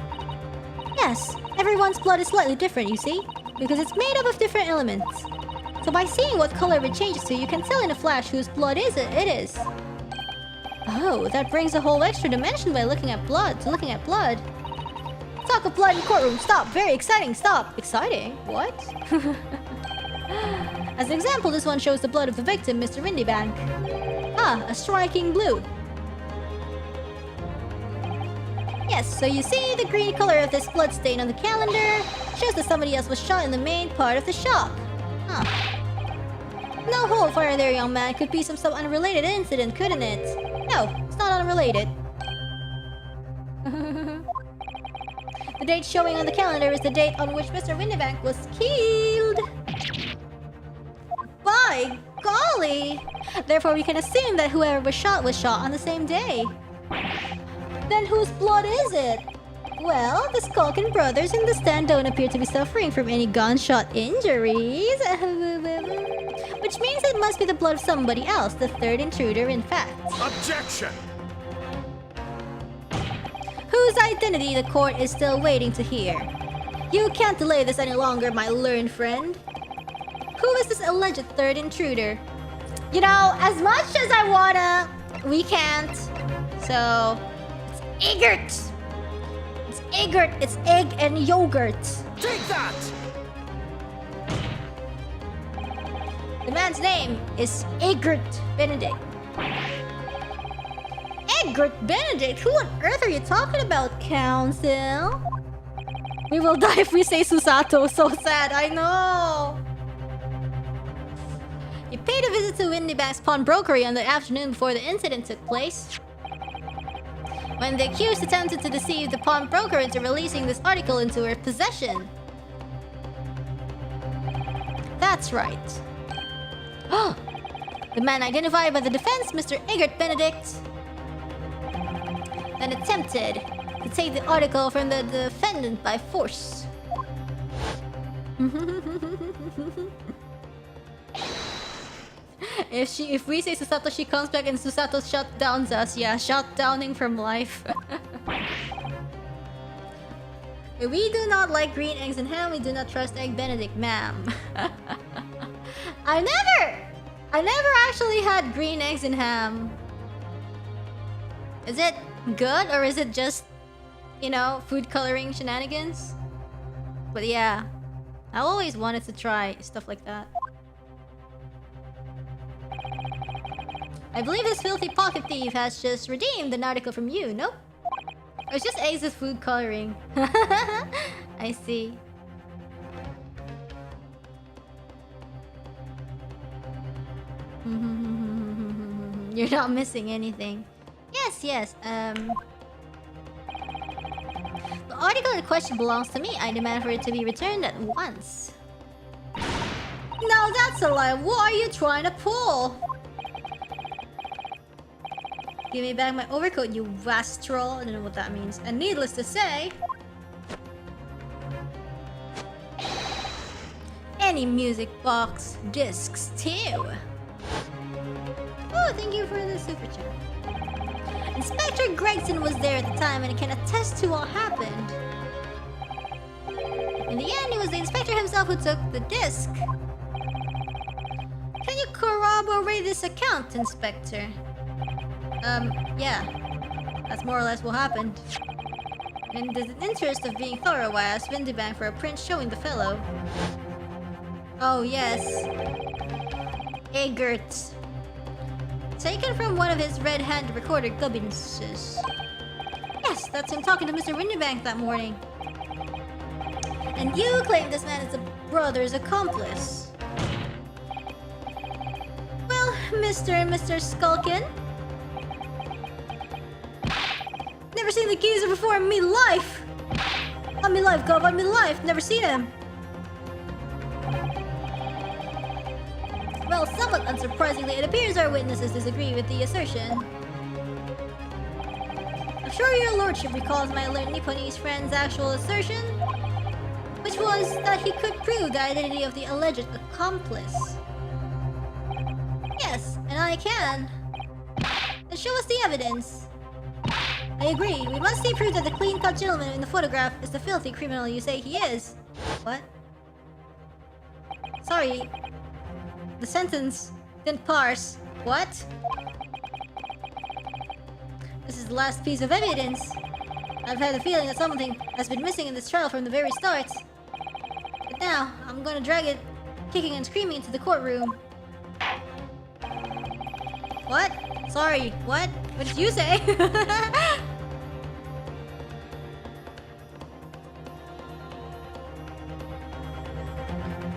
Yes, everyone's blood is slightly different, you see, because it's made up of different elements. So by seeing what color it changes to, you can tell in a flash whose blood it is. Oh, that brings a whole extra dimension by looking at blood. Talk of blood in courtroom. Stop. Very exciting. Stop. Exciting? What? As an example, this one shows the blood of the victim, Mr. Windybank. Ah, a striking blue. Yes, so you see the green color of this blood stain on the calendar shows that somebody else was shot in the main part of the shop. Huh. No hold fire there, young man. Could be some unrelated incident, couldn't it? No, it's not unrelated. The date showing on the calendar is the date on which Mr. Windybank was killed. By golly! Therefore, we can assume that whoever was shot on the same day. Then whose blood is it? Well, the Skulkin brothers in the stand don't appear to be suffering from any gunshot injuries. Which means it must be the blood of somebody else, the third intruder, in fact. Objection! Whose identity the court is still waiting to hear. You can't delay this any longer, my learned friend. Who is this alleged third intruder? You know, as much as I wanna, we can't. So, it's Eggert. It's Eggert. It's egg and yogurt. Take that! The man's name is Eggert Benedict. Eggert Benedict? Who on earth are you talking about, Council? We will die if we say Susato. So sad, I know. You paid a visit to Windybank's pawnbrokery on the afternoon before the incident took place. When the accused attempted to deceive the pawnbroker into releasing this article into her possession. That's right. The man identified by the defense, Mr. Eggert Benedict, then attempted to take the article from the defendant by force. If we say Susato, she comes back and Susato shutdowns us. Yeah, shutdowning from life. We do not like green eggs and ham. We do not trust Egg Benedict, ma'am. I never actually had green eggs and ham. Is it good or is it just, you know, food coloring shenanigans? But yeah, I always wanted to try stuff like that. I believe this filthy pocket thief has just redeemed an article from you, nope? Or it's just eggs with food coloring. I see. You're not missing anything. Yes. The article in question belongs to me. I demand for it to be returned at once. No, that's a lie. What are you trying to pull? Give me back my overcoat, you vast troll. I don't know what that means. And needless to say, any music box discs too. Oh, thank you for the super chat. Inspector Gregson was there at the time and can attest to what happened. In the end, it was the inspector himself who took the disc. Can you corroborate this account, Inspector? Yeah. That's more or less what happened. In the interest of being thorough, I asked Windybank for a print showing the fellow. Oh, yes. Eggert. Taken from one of his red-hand recorder gubbins. Yes, that's him talking to Mr. Windybank that morning. And you claim this man is a brother's accomplice. Well, Mr. and Mr. Skulkin. Never seen the geezer before in me life! On me life, Gov, on me life! Never seen him! Well, somewhat unsurprisingly, it appears our witnesses disagree with the assertion. I'm sure your lordship recalls my alert Nipponese friend's actual assertion, which was that he could prove the identity of the alleged accomplice. Yes, and I can. Then show us the evidence. I agree. We must see proof that the clean-cut gentleman in the photograph is the filthy criminal you say he is. What? Sorry. The sentence didn't parse. What? This is the last piece of evidence. I've had a feeling that something has been missing in this trial from the very start. But now, I'm gonna drag it, kicking and screaming, into the courtroom. What? Sorry, what? What did you say?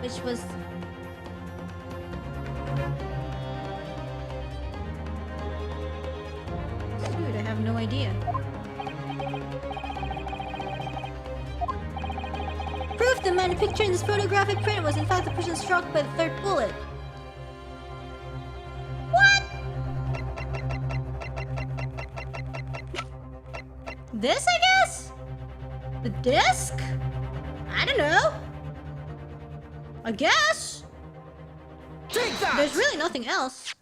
Which was... Dude, I have no idea. Proof the man pictured in this photographic print was in fact the person struck by the third bullet. What? This, I guess? The disc? I don't know. I guess. Take that! There's really nothing else.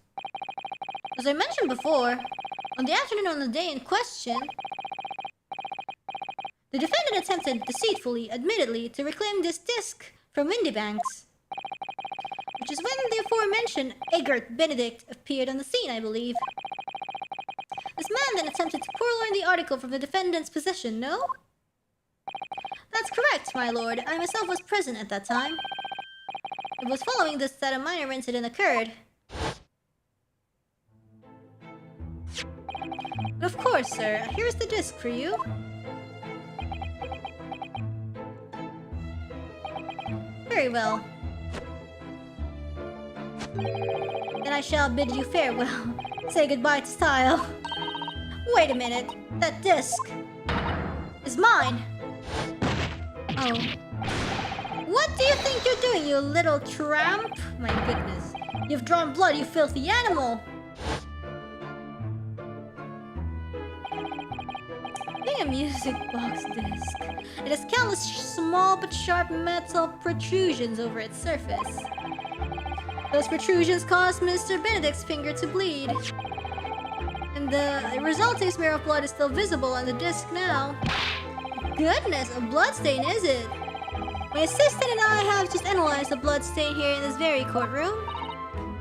As I mentioned before, on the afternoon on the day in question, the defendant attempted deceitfully, admittedly, to reclaim this disc from Windybanks. Which is when the aforementioned Egbert Benedict appeared on the scene, I believe. This man then attempted to purloin the article from the defendant's possession, no? That's correct, my lord. I myself was present at that time. It was following this that a minor incident occurred. But of course, sir. Here is the disc for you. Very well. Then I shall bid you farewell. Say goodbye to style. Wait a minute. That disc is mine. Oh. What do you think you're doing, you little tramp? My goodness. You've drawn blood, you filthy animal. Being a music box disc, it has countless small but sharp metal protrusions over its surface. Those protrusions caused Mr. Benedict's finger to bleed. And the resulting smear of blood is still visible on the disc now. Goodness, a bloodstain, is it? My assistant and I have just analyzed the bloodstain here in this very courtroom.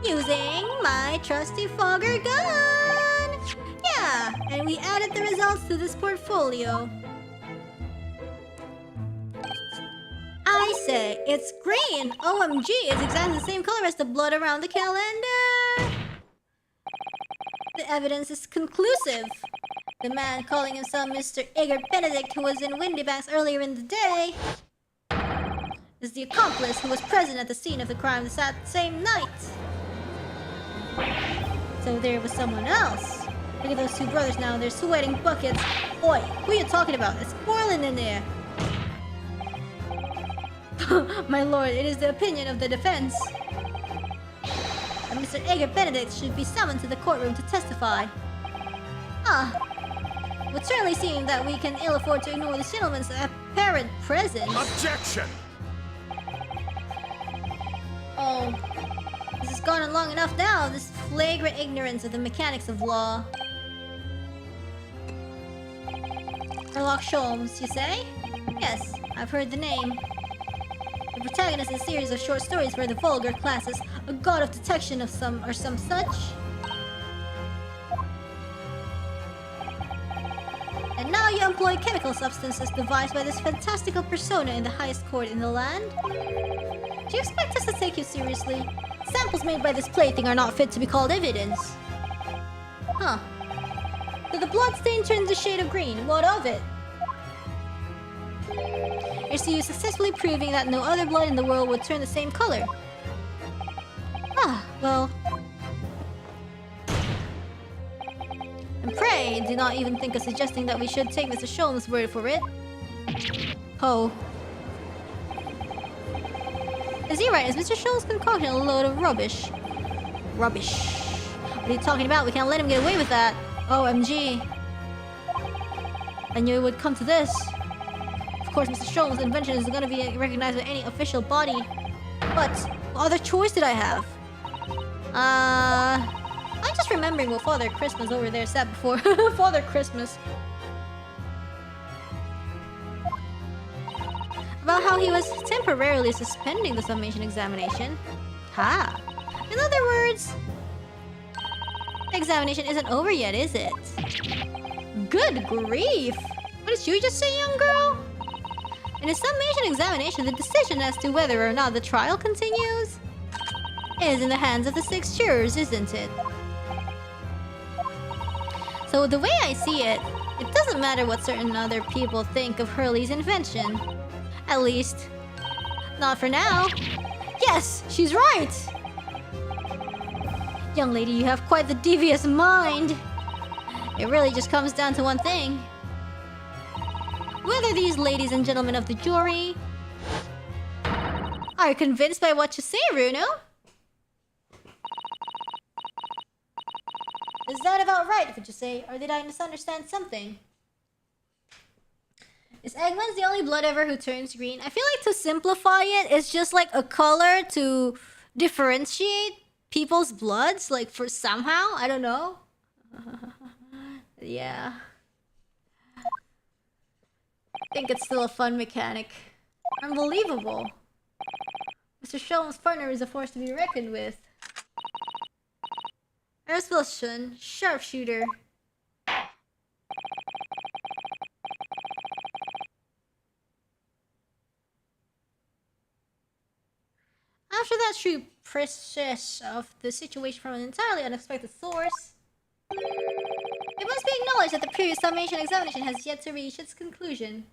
Using my trusty fogger gun! Yeah, and we added the results to this portfolio. I say, it's green! OMG, it's exactly the same color as the blood around the calendar! The evidence is conclusive. The man calling himself Mr. Egbert Benedict, who was in Windybanks earlier in the day, is the accomplice who was present at the scene of the crime that same night. So there was someone else. Look at those two brothers now, they're sweating buckets. Oi, who are you talking about? It's boiling in there. My lord, it is the opinion of the defense that Mr. Egbert Benedict should be summoned to the courtroom to testify. Ah, it would certainly seem that we can ill afford to ignore the gentleman's apparent presence. Objection! Oh, this has gone on long enough now, this flagrant ignorance of the mechanics of law. Sherlock Holmes, you say? Yes, I've heard the name. The protagonist in a series of short stories for the vulgar classes, a god of detection of some such. And now you employ chemical substances devised by this fantastical persona in the highest court in the land? Do you expect us to take you seriously? Samples made by this plaything are not fit to be called evidence. Huh. So the bloodstain turned the shade of green. What of it? You see you successfully proving that no other blood in the world would turn the same color. Ah, well. And pray, do not even think of suggesting that we should take Mr. Sholmes' word for it. Oh. Is he right? Is Mr. Sholmes concocting a load of rubbish? Rubbish. What are you talking about? We can't let him get away with that. OMG. I knew it would come to this. Of course, Mr. Sholmes' invention is going to be recognized by any official body. But what other choice did I have? I'm just remembering what Father Christmas over there said before. Father Christmas. About how he was temporarily suspending the summation examination. Ha! In other words, the examination isn't over yet, is it? Good grief! What did you just say, young girl? In a summation examination, the decision as to whether or not the trial continues is in the hands of the 6 jurors, isn't it? So the way I see it, it doesn't matter what certain other people think of Hurley's invention. At least, not for now. Yes, she's right! Young lady, you have quite the devious mind. It really just comes down to one thing. Whether these ladies and gentlemen of the jury are convinced by what you say, Bruno. Is that about right, would you say? Or did I misunderstand something? Is Eggman's the only blood ever who turns green? I feel like to simplify it, it's just like a color to differentiate people's bloods, like for somehow, I don't know. Yeah. I think it's still a fun mechanic. Unbelievable. Mr. Shelton's partner is a force to be reckoned with. Eris Wilson, sharpshooter. After that true process of the situation from an entirely unexpected source, it must be acknowledged that the previous summation examination has yet to reach its conclusion.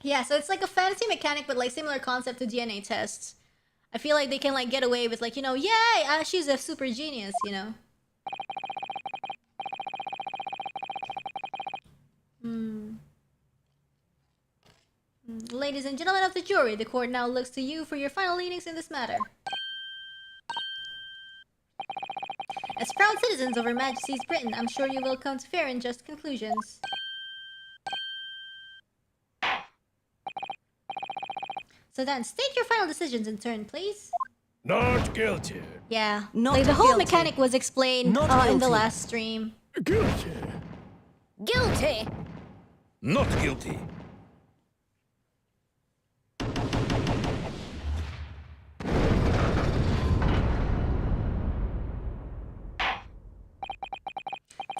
Yeah, so it's like a fantasy mechanic, but like similar concept to DNA tests. I feel like they can like get away with like, you know, yay, she's a super genius, you know. Ladies and gentlemen of the jury, the court now looks to you for your final leanings in this matter. As proud citizens of Her Majesty's Britain, I'm sure you will come to fair and just conclusions. So then, state your final decisions in turn, please. Not guilty. Yeah, Not like the whole guilty. mechanic was explained Not in the guilty. last stream. Guilty. Guilty. Not guilty.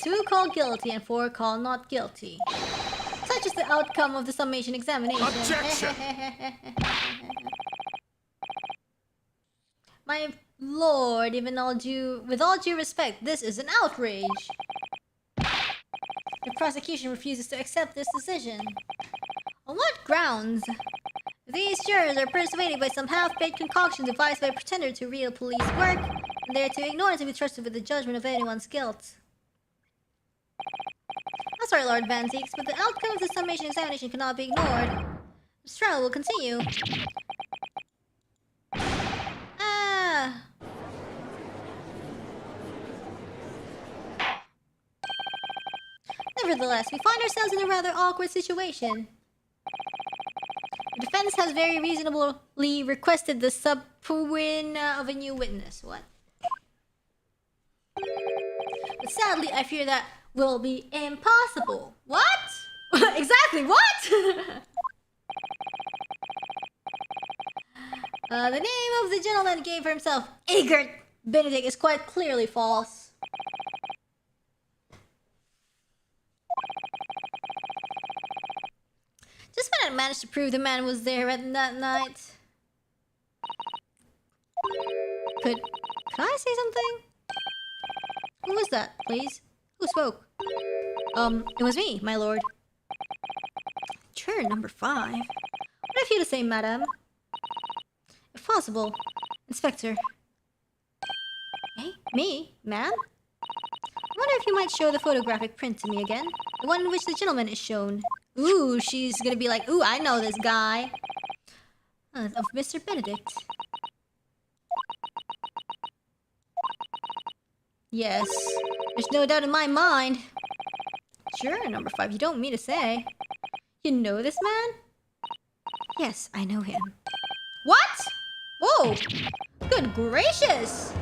Two call guilty and four call not guilty. Such is the outcome of the summation examination. Objection! My lord, with all due respect, this is an outrage. The prosecution refuses to accept this decision. On what grounds? These jurors are persuaded by some half-baked concoction devised by a pretender to real police work, and they are to ignore and to be trusted with the judgment of anyone's guilt. I'm sorry, Lord Van Zeeks, but the outcome of the summation examination cannot be ignored. This trial will continue. Nevertheless, we find ourselves in a rather awkward situation. The defense has very reasonably requested the subpoena of a new witness. What? But sadly, I fear that will be impossible. What? Exactly, what? The name of the gentleman gave for himself, Egbert Benedict, is quite clearly false. Just when I managed to prove the man was there at that night. Could I say something? Who was that, please? Who spoke? It was me, my lord. Turn number 5. What have you to say, madam? If possible, Inspector. Hey, me, ma'am? I wonder if you might show the photographic print to me again. The one in which the gentleman is shown. Ooh, she's gonna be like, ooh, I know this guy. Of Mr. Benedict. Yes, there's no doubt in my mind. Sure, number 5, you don't mean to say. You know this man? Yes, I know him. What? Whoa! Good gracious!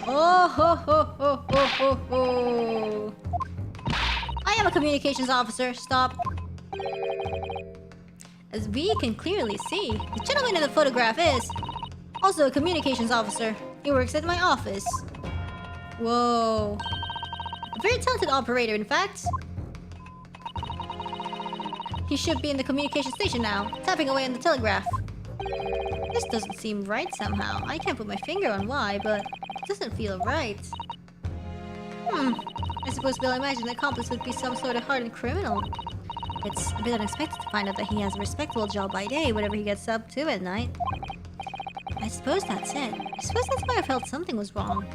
Oh ho ho ho ho ho ho! I am a communications officer. Stop. As we can clearly see, the gentleman in the photograph is also a communications officer. He works at my office. Whoa. A very talented operator, in fact. He should be in the communication station now, tapping away on the telegraph. This doesn't seem right somehow. I can't put my finger on why, but it doesn't feel right. I suppose we'll imagine the accomplice would be some sort of hardened criminal. It's a bit unexpected to find out that he has a respectable job by day, whatever he gets up to at night. I suppose that's it. I suppose that's why I felt something was wrong.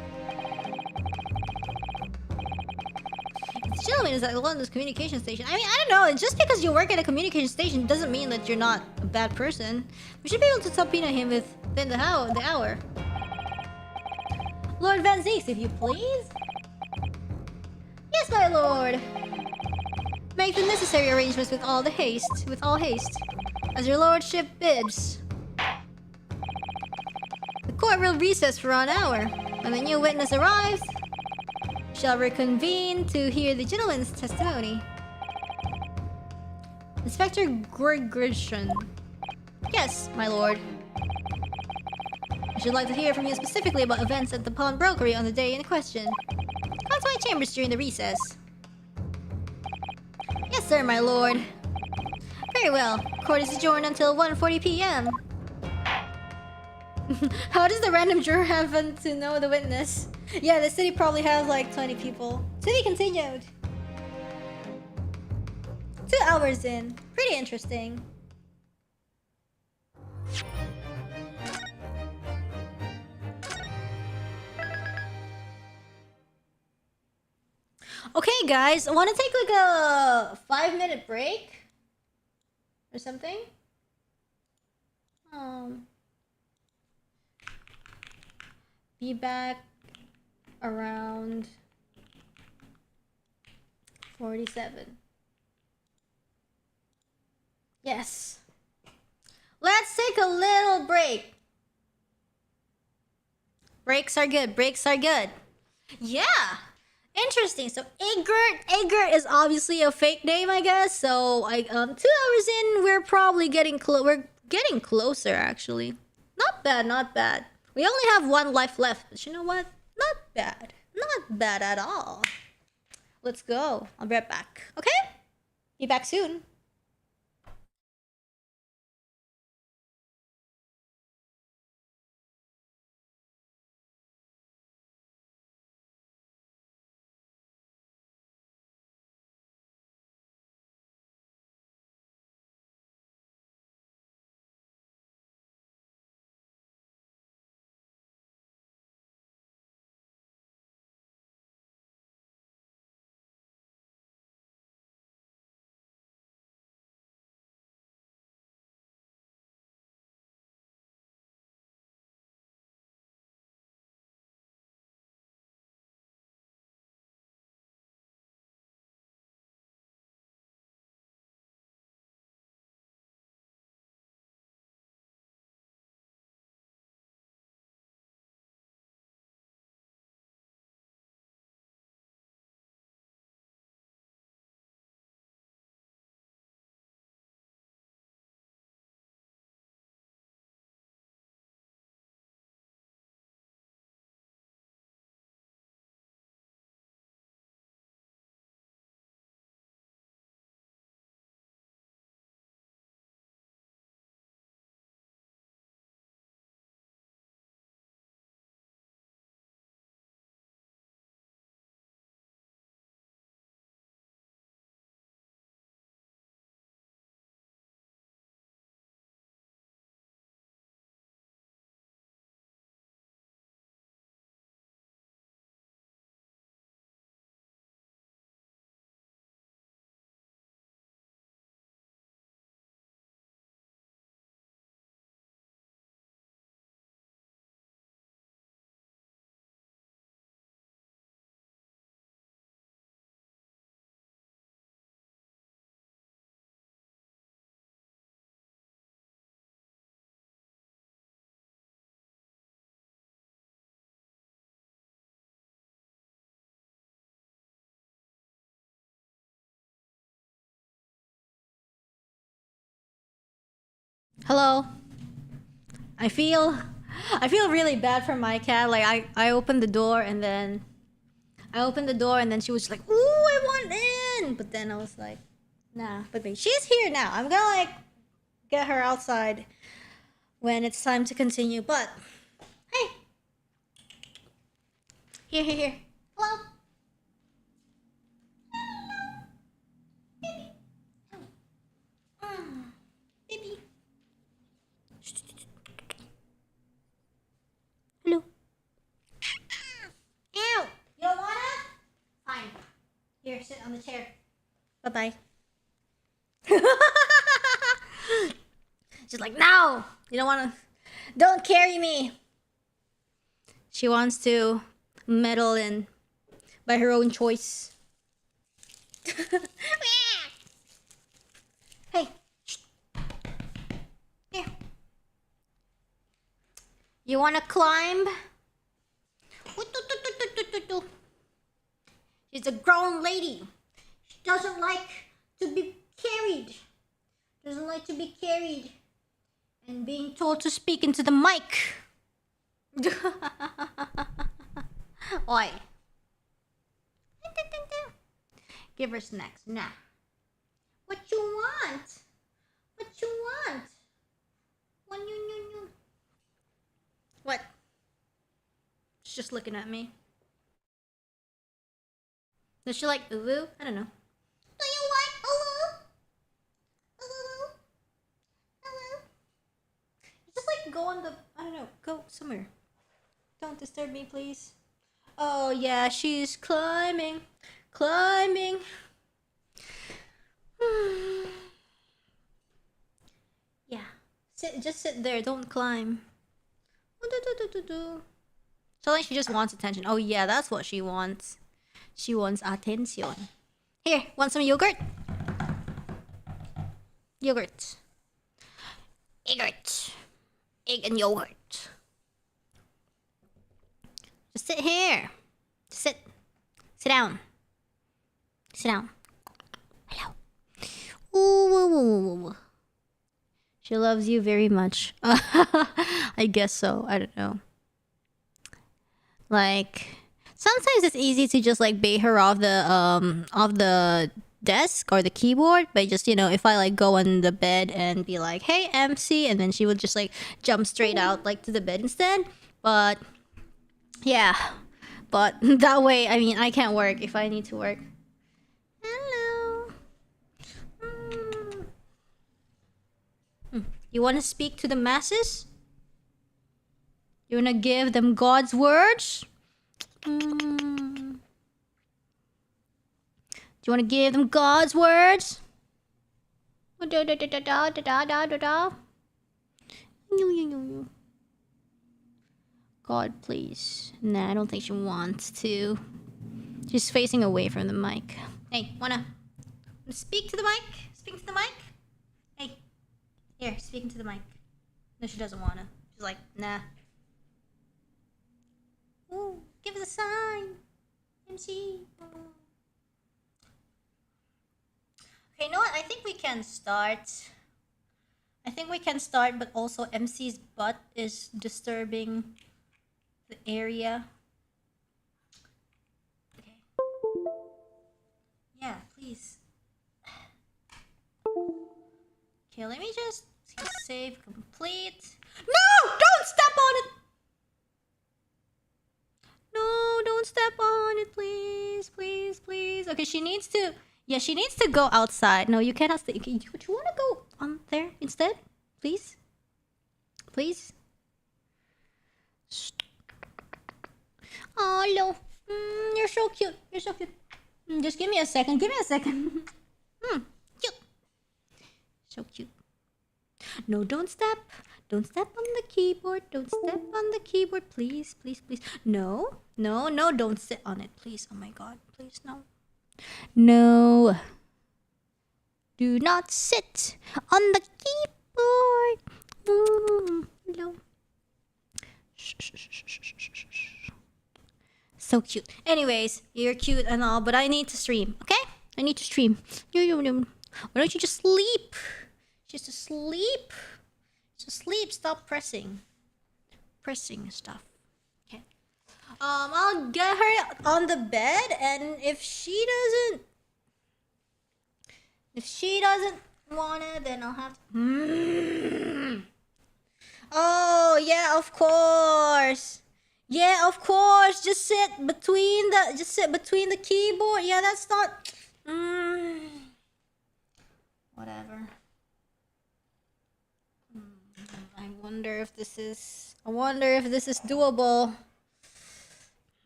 The gentleman is at London's communication station. I mean, I don't know. Just because you work at a communication station doesn't mean that you're not a bad person. We should be able to subpoena him within the hour. Lord Van Zeeks, if you please. Yes, my lord. Make the necessary arrangements with all haste, as your lordship bids. The court will recess for an hour. When the new witness arrives, shall reconvene to hear the gentleman's testimony. Inspector Gregerson. Yes, my lord. I should like to hear from you specifically about events at the pawnbrokery on the day in question. Come to my chambers during the recess. Yes, sir, my lord. Very well. Court is adjourned until 1:40 p.m. How does the random juror happen to know the witness? Yeah, the city probably has like 20 people. To be continued. 2 hours in. Pretty interesting. Okay, guys, I want to take like a 5-minute break or something. Be back around 47. Yes. Let's take a little break. Breaks are good. Breaks are good. Yeah. Interesting. So Egbert is obviously a fake name, I guess. So 2 hours in, we're probably getting closer actually. Not bad, not bad. We only have 1 life left, but you know what? Not bad. Not bad at all. Let's go. I'll be right back. Okay? Be back soon. Hello. I feel really bad for my cat. Like I opened the door and then she was like, "Ooh, I want in." But then I was like, "Nah." But wait, she's here now. I'm gonna like get her outside when it's time to continue. But hey, here. Hello. Baby. Hello. Ew. You don't wanna? Fine. Here, sit on the chair. Bye-bye. She's like, no! You don't wanna... Don't carry me! She wants to meddle in by her own choice. Hey. Here. You wanna climb? She's a grown lady. She doesn't like to be carried. Doesn't like to be carried. And being told to speak into the mic. Oi. Give her snacks. Nah. What you want? What you want? What? She's just looking at me. Does she like uwu? I don't know. Do you like uwu? Uwu? Uwu? Just like go on the, I don't know, go somewhere. Don't disturb me, please. Oh yeah, she's climbing. Climbing. Yeah. Just sit there, don't climb. So like she just wants attention. Oh yeah, that's what she wants. She wants attention. Here, want some yogurt? Yogurt. Yogurt. Egg and yogurt. Just sit here. Just sit. Sit down. Sit down. Hello. Ooh. She loves you very much. I guess so. I don't know. Like, sometimes it's easy to just like bait her off the desk or the keyboard by just, you know, if I like go on the bed and be like, hey MC, and then she would just like jump straight out like to the bed instead. But yeah, but that way, I mean, I can't work if I need to work. Hello. You want to speak to the masses? You want to give them God's words? Do you want to give them God's words? God, please. Nah, I don't think she wants to. She's facing away from the mic. Hey, wanna speak to the mic? Speak to the mic? Hey, here, speaking to the mic. No, she doesn't wanna. She's like, nah. Ooh, give us a sign. MC. Okay, you know what? I think we can start. But also MC's butt is disturbing the area. Okay. Yeah, please. Okay, let me just save complete. No! Don't step on it! No, don't step on it, please. Please, please. Okay, she needs to... Yeah, she needs to go outside. No, you cannot stay. Okay, do you want to go on there instead? Please? Please? Oh, no. You're so cute. You're so cute. Just give me a second. Give me a second. Cute. So cute. No, don't step. Don't step on the keyboard. Don't step on the keyboard. Please, please, please. No, no, no. Don't sit on it. Please. Oh my God. Please, no. No. Do not sit on the keyboard. No. So cute. Anyways, you're cute and all, but I need to stream, okay? I need to stream. Why don't you just sleep? Just sleep. Just sleep. Stop pressing. Pressing stuff. Okay. I'll get her on the bed, and if she doesn't wanna, then I'll have to... Oh yeah, of course. Yeah, of course. Just sit between the keyboard. Yeah, that's not... Whatever. I wonder if this is doable.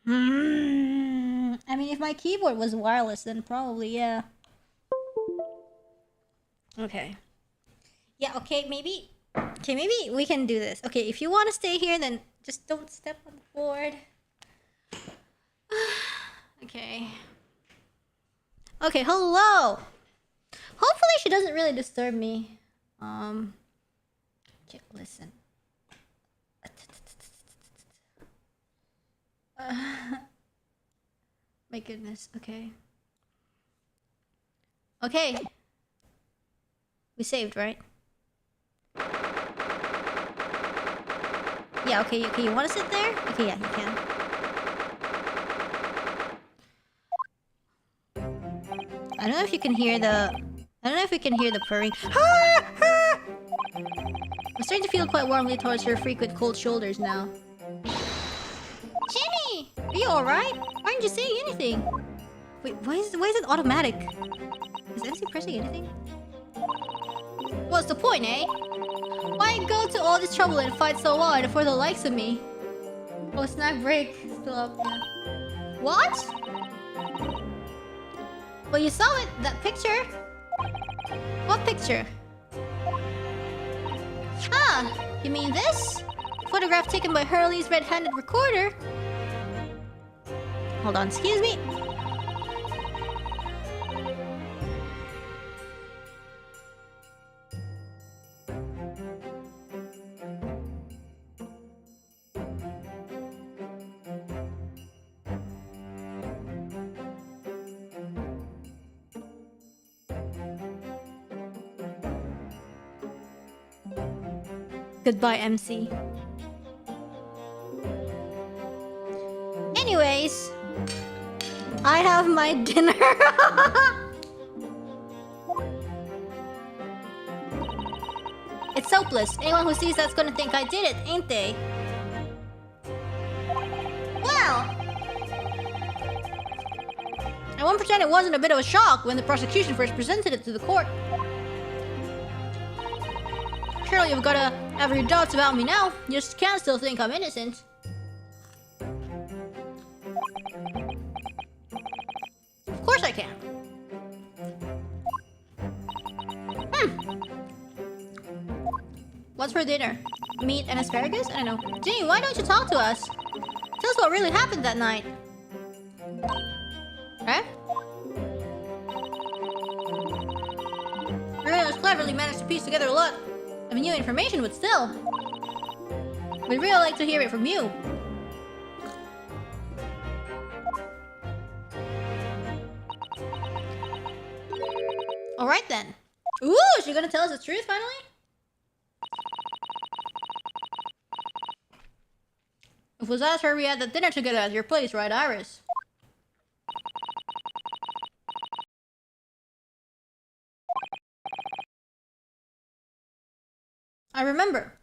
I mean, if my keyboard was wireless, then probably, yeah. Okay. Yeah, okay, maybe we can do this. Okay, if you want to stay here, then Just don't step on the board. Okay. Okay, hello! Hopefully she doesn't really disturb me. Okay, listen. My goodness, okay. Okay. We saved, right? Yeah, okay, you wanna sit there? Okay, yeah, you can. I don't know if you can hear the... I don't know if we can hear the purring. I'm starting to feel quite warmly towards her frequent cold shoulders now. Jenny! Are you alright? Why aren't you saying anything? Wait, why is it automatic? Is MC pressing anything? What's the point, eh? Why go to all this trouble and fight so hard for the likes of me? Oh, snack break. Still up, yeah. What? Well, you saw it, that picture. What picture? Ah, you mean this? Photograph taken by Hurley's red-handed recorder. Hold on, excuse me. Goodbye, MC. Anyways, I have my dinner. It's soapless. Anyone who sees that's gonna think I did it, ain't they? Well, I won't pretend it wasn't a bit of a shock when the prosecution first presented it to the court. Surely you've gotta have your doubts about me now. You just can't still think I'm innocent. Of course I can. What's for dinner? Meat and asparagus? I don't know. Gee, why don't you talk to us? Tell us what really happened that night. Huh? Really was cleverly managed to piece together a lot of new information, but still. We'd really like to hear it from you. Alright then. Ooh, is she gonna tell us the truth finally? It was at her we had the dinner together at your place, right, Iris? I remember.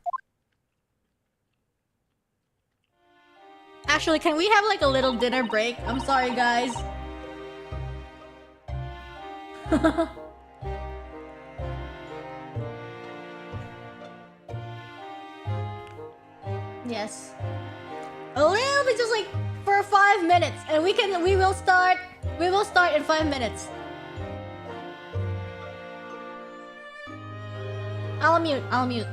Actually, can we have like a little dinner break? I'm sorry, guys. Yes. A little bit, just like for 5 minutes, and we will start in 5 minutes. I'll mute.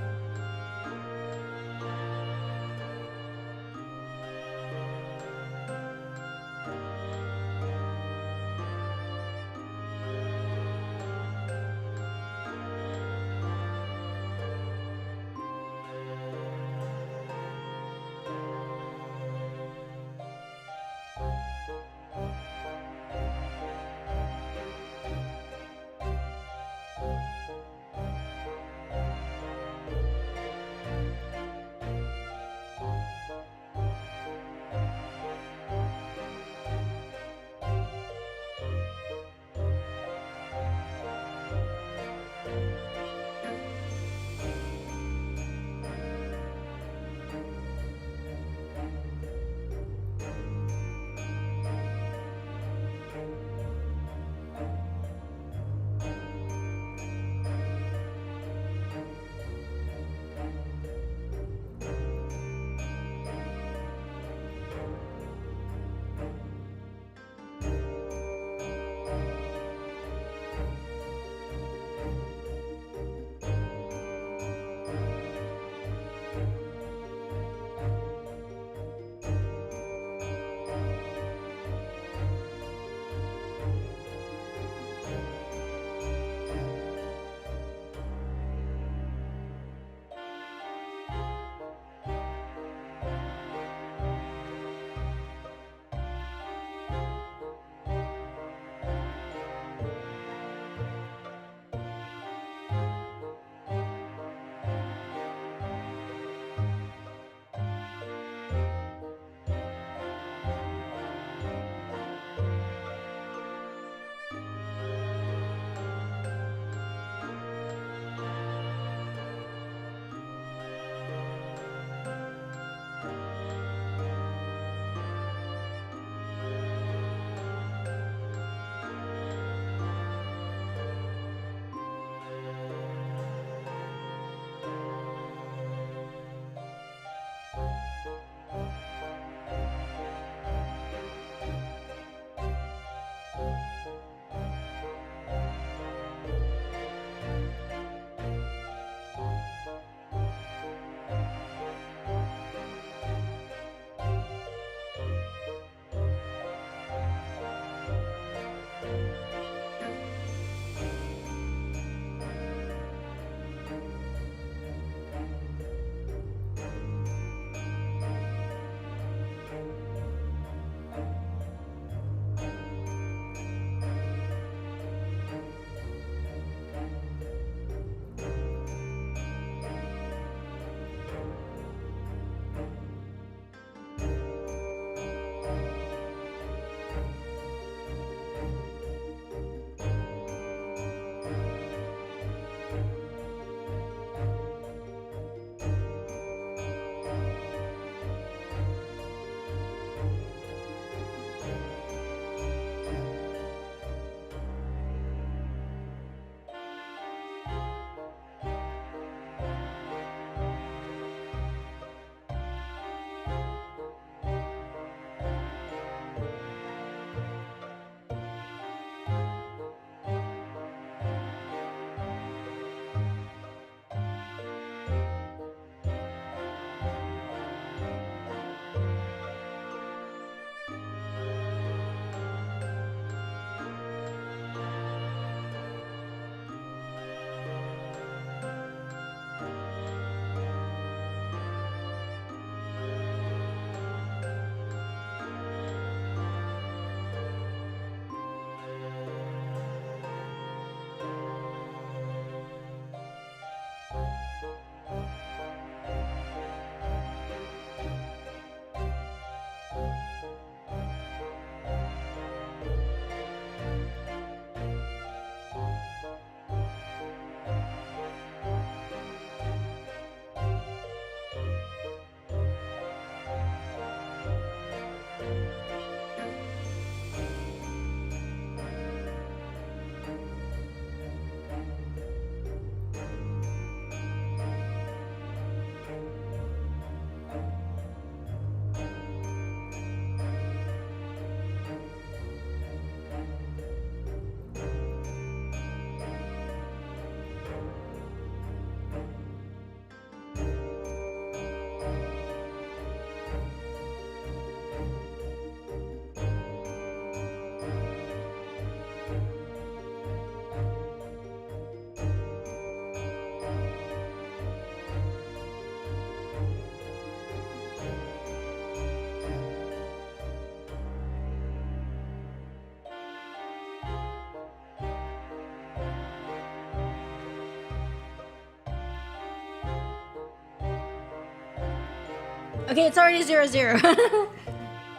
Okay, it's already 0-0.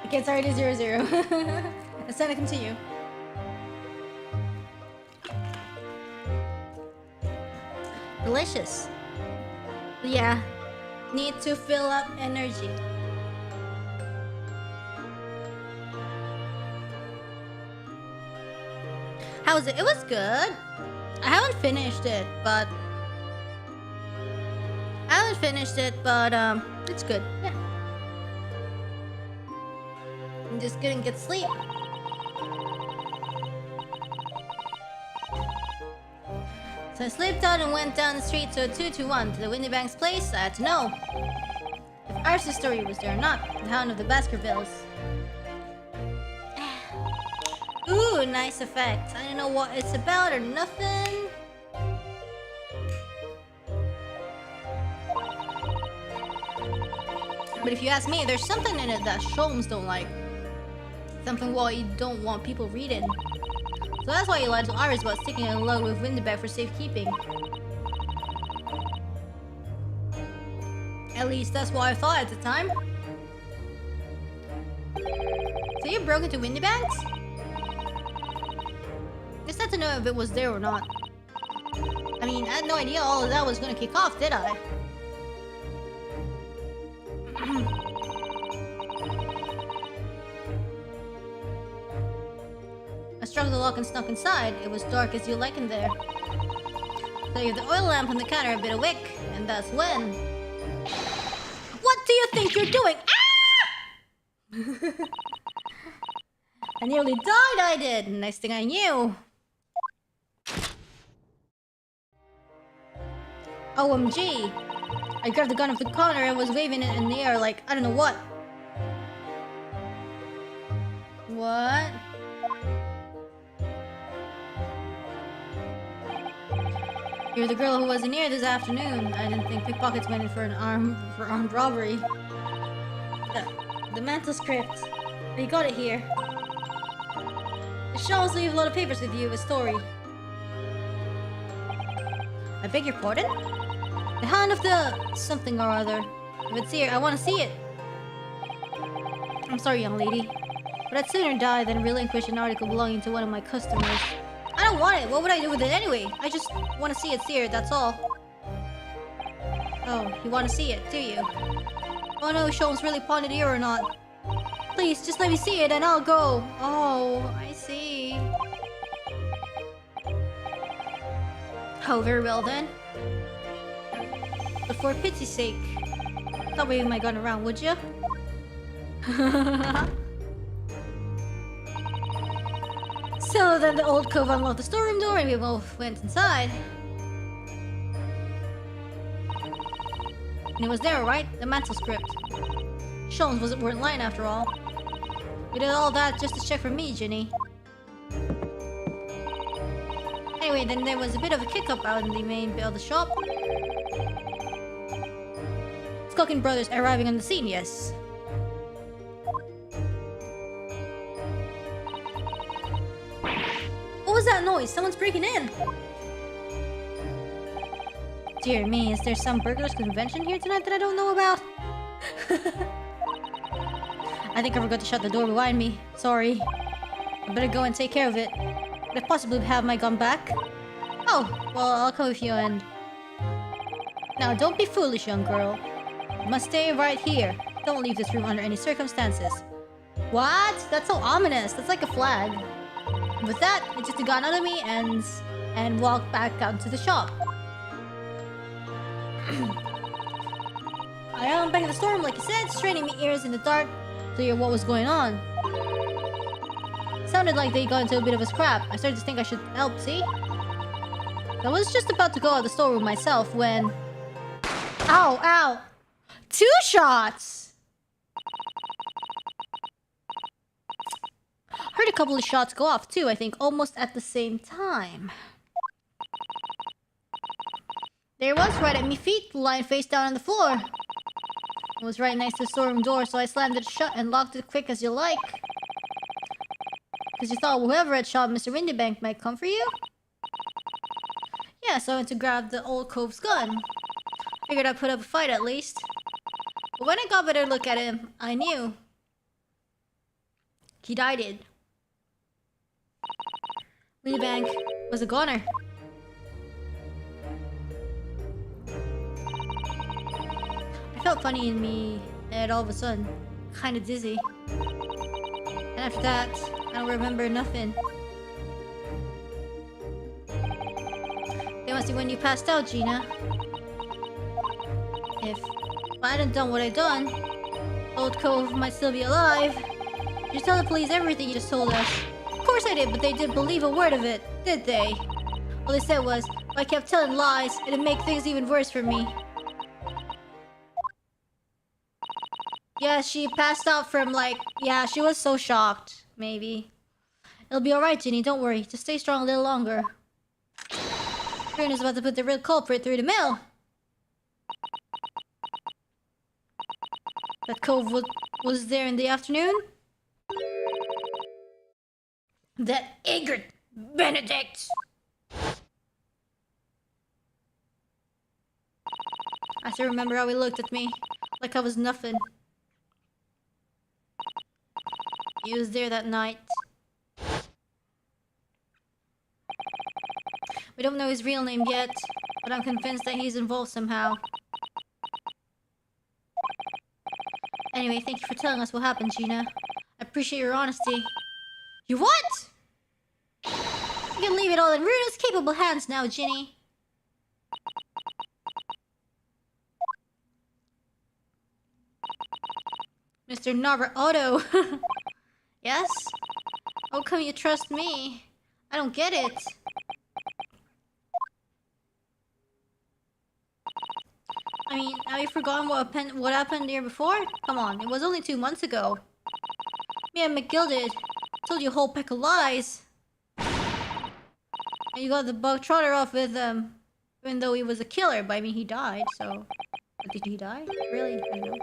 Okay, it's already 0-0. It's time to continue. Delicious. But yeah, need to fill up energy. How was it? It was good. I haven't finished it, but it's good. Yeah. I'm just gonna get sleep. So I slipped out and went down the street to a 221 to the Windybank's place. I had to know if Arceus' story was there or not. The Hound of the Baskervilles. Ooh, nice effect. I don't know what it's about or nothing. But if you ask me, there's something in it that Sholmes don't like. Something what you don't want people reading. So that's why you lied to Iris about sticking it low with Windybank for safekeeping. At least that's what I thought at the time. So you broke into Windybank's? Just had to know if it was there or not. I mean, I had no idea all of that was gonna kick off, did I? I struck the lock and snuck inside. It was dark as you like in there. So you have the oil lamp on the counter, a bit of wick, and that's when... What do you think you're doing? Ah! I nearly died, I did. Next thing I knew... OMG. I grabbed the gun off the counter and was waving it in the air like, I don't know what. What? You're the girl who wasn't here this afternoon. I didn't think pickpockets went in for armed robbery. The mantle script. But you got it here. It should also leave a lot of papers with you, a story. I beg your pardon? The Hound of the something or other. If it's here, I want to see it. I'm sorry, young lady, but I'd sooner die than relinquish an article belonging to one of my customers. I don't want it. What would I do with it anyway? I just want to see it's here, that's all. Oh, you want to see it, do you? Oh no, Sholmes really pawned it here or not. Please, just let me see it and I'll go. Oh, I see. Oh, very well then. But for pity's sake, stop waving my gun around, would you? So then the old cove unlocked the storeroom door and we both went inside. And it was there, right? The mantle script. Sholmes weren't lying after all. We did all that just to check for me, Ginny. Anyway, then there was a bit of a kick-up out in the main bit of the shop. Skulking brothers arriving on the scene, yes. What was that noise? Someone's breaking in! Dear me, is there some burglars convention here tonight that I don't know about? I think I forgot to shut the door behind me. Sorry. I better go and take care of it. Could I possibly have my gun back? Oh, well, I'll come with you and... Now, don't be foolish, young girl. You must stay right here. Don't leave this room under any circumstances. What? That's so ominous. That's like a flag. And with that, I took the gun out of me and walked back out to the shop. I am back in the storm, like you said, straining my ears in the dark to hear what was going on. Sounded like they got into a bit of a scrap. I started to think I should help, see? I was just about to go out the storeroom myself when... Ow, ow! 2 shots! Heard a couple of shots go off too, I think, almost at the same time. There it was, right at me feet, lying face down on the floor. It was right next to the storeroom door, so I slammed it shut and locked it quick as you like. Because you thought whoever had shot Mr. Windybank might come for you? Yeah, so I went to grab the old cove's gun. Figured I'd put up a fight at least. But when I got a better look at him, I knew he died it. Bank was a goner. I felt funny in me head all of a sudden, kinda dizzy. And after that, I don't remember nothing. It must be when you passed out, Gina. If I hadn't done what I done, Old Cove might still be alive. You tell the police everything you just told us. Of course I did, but they didn't believe a word of it, did they? All they said was, I kept telling lies, it'd make things even worse for me. Yeah, she passed out from yeah, she was so shocked, maybe. It'll be alright, Ginny, don't worry. Just stay strong a little longer. Bruno's about to put the real culprit through the mill. That cove was there in the afternoon? That Ingrid Benedict! I still remember how he looked at me, like I was nothing. He was there that night. We don't know his real name yet, but I'm convinced that he's involved somehow. Anyway, thank you for telling us what happened, Gina. I appreciate your honesty. You what? You can leave it all in Runa's capable hands now, Ginny. Mr. Norbert Otto. Yes? How come you trust me? I don't get it. I mean, have you forgotten what happened here before? Come on, it was only 2 months ago. Me and McGilded told you a whole peck of lies. And you got the bug trotter off with even though he was a killer, but I mean he died, so... But did he die? Really? I don't know.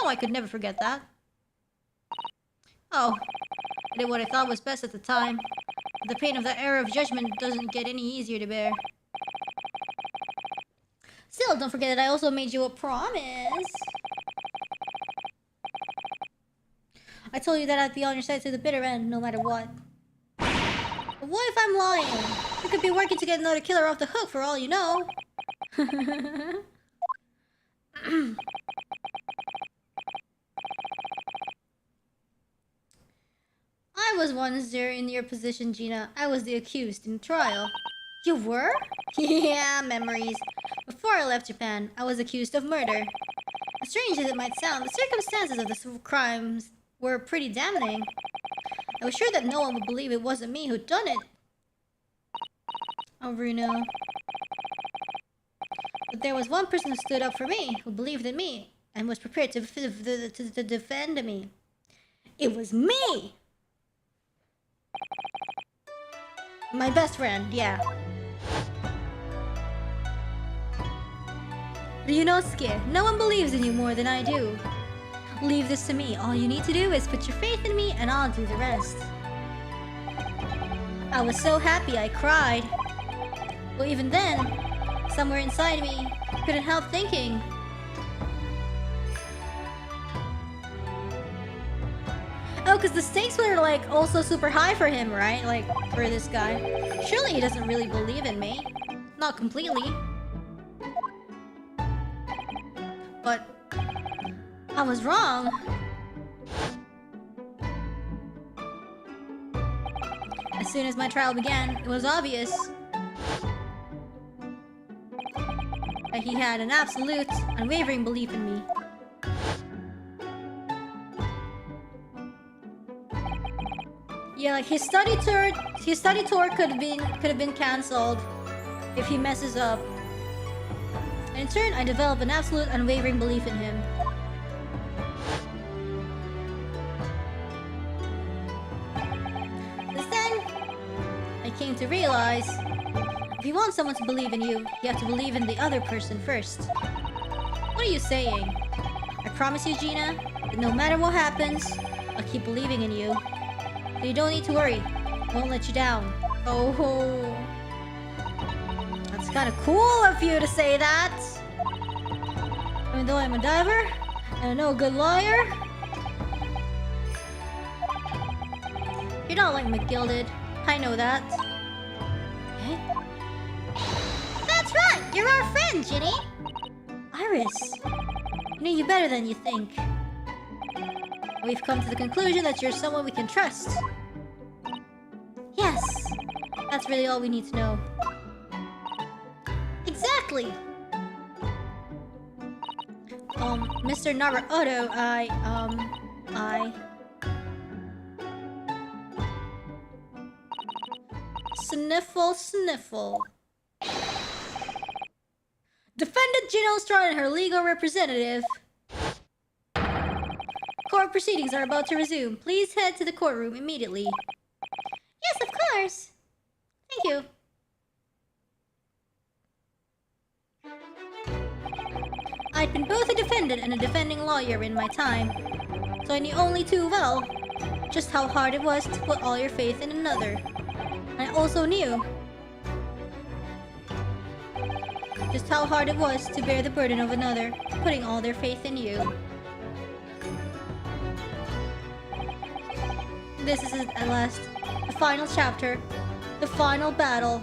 No, I could never forget that. Oh. I did what I thought was best at the time. But the pain of that error of judgment doesn't get any easier to bear. Still, don't forget that I also made you a promise. I told you that I'd be on your side to the bitter end, no matter what. But what if I'm lying? We could be working to get another killer off the hook for all you know. I was once there in your position, Gina. I was the accused in the trial. You were? Yeah, memories. Before I left Japan, I was accused of murder. As strange as it might sound, the circumstances of the crimes were pretty damning. I was sure that no one would believe it wasn't me who'd done it. Oh, Bruno. But there was one person who stood up for me, who believed in me, and was prepared to defend me. It was me! My best friend, yeah. Ryunosuke, no one believes in you more than I do. Leave this to me. All you need to do is put your faith in me and I'll do the rest. I was so happy I cried. Well, even then, somewhere inside me, couldn't help thinking. Oh, because the stakes were like also super high for him, right? Like, for this guy. Surely he doesn't really believe in me. Not completely. But I was wrong. As soon as my trial began, it was obvious that he had an absolute, unwavering belief in me. Yeah, like his study tour could have been cancelled if he messes up. And in turn, I developed an absolute, unwavering belief in him. Since then, I came to realize, if you want someone to believe in you, you have to believe in the other person first. What are you saying? I promise you, Gina, that no matter what happens, I'll keep believing in you. So you don't need to worry. I won't let you down. Oh, that's kind of cool of you to say that. Even though I'm a diver, No good liar. You're not like McGilded. I know that. Eh? That's right! You're our friend, Ginny! Iris! You know you better than you think. We've come to the conclusion that you're someone we can trust. Yes! That's really all we need to know. Exactly! Mr. Naruto, I... Sniffle, sniffle. Defendant Gino Straw and her legal representative. Court proceedings are about to resume. Please head to the courtroom immediately. Yes, of course. Thank you. I'd been both a defendant and a defending lawyer in my time, so I knew only too well just how hard it was to put all your faith in another. I also knew just how hard it was to bear the burden of another, putting all their faith in you. This is it at last. The final chapter. The final battle.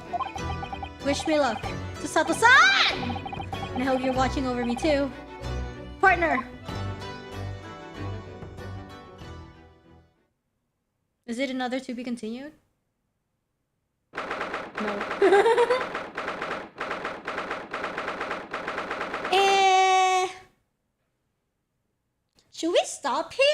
Wish me luck. Susato-san! And I hope you're watching over me too. Partner! Is it another to be continued? No. Should we stop here?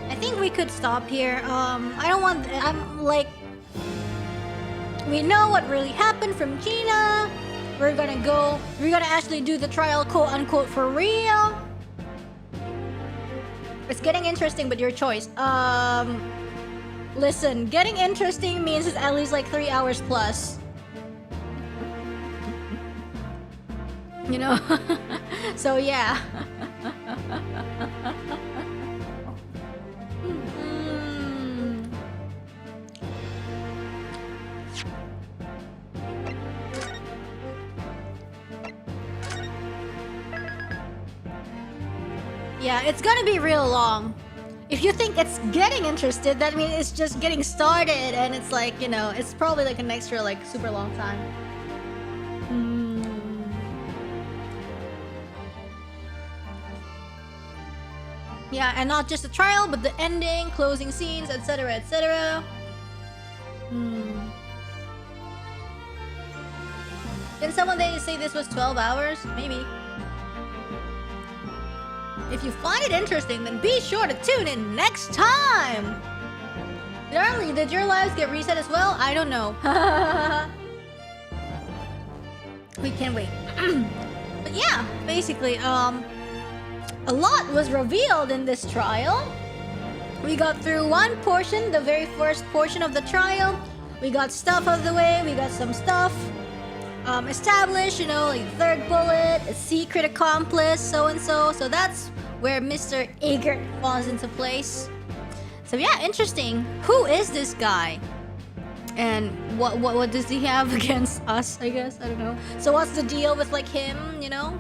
I think we could stop here. I don't want... I'm like... We know what really happened from Gina. We're gonna actually do the trial, quote-unquote, for real. It's getting interesting, but your choice. Listen, getting interesting means it's at least like 3 hours plus. You know? So yeah. Yeah, it's gonna be real long. If you think it's getting interested, that means it's just getting started, and it's like, you know, it's probably like an extra, like, super long time. Yeah, and not just the trial, but the ending, closing scenes, etc., etc. Can someone say this was 12 hours? Maybe. If you find it interesting, then be sure to tune in next time! Darling, did your lives get reset as well? I don't know. We can't wait. But yeah, basically, a lot was revealed in this trial. We got through one portion, the very first portion of the trial. We got stuff out of the way, we got some stuff established, you know, like the third bullet, a secret accomplice, so-and-so. So that's where Mr. Eggert falls into place. So yeah, interesting. Who is this guy? And what does he have against us, I guess? I don't know. So what's the deal with, like, him, you know?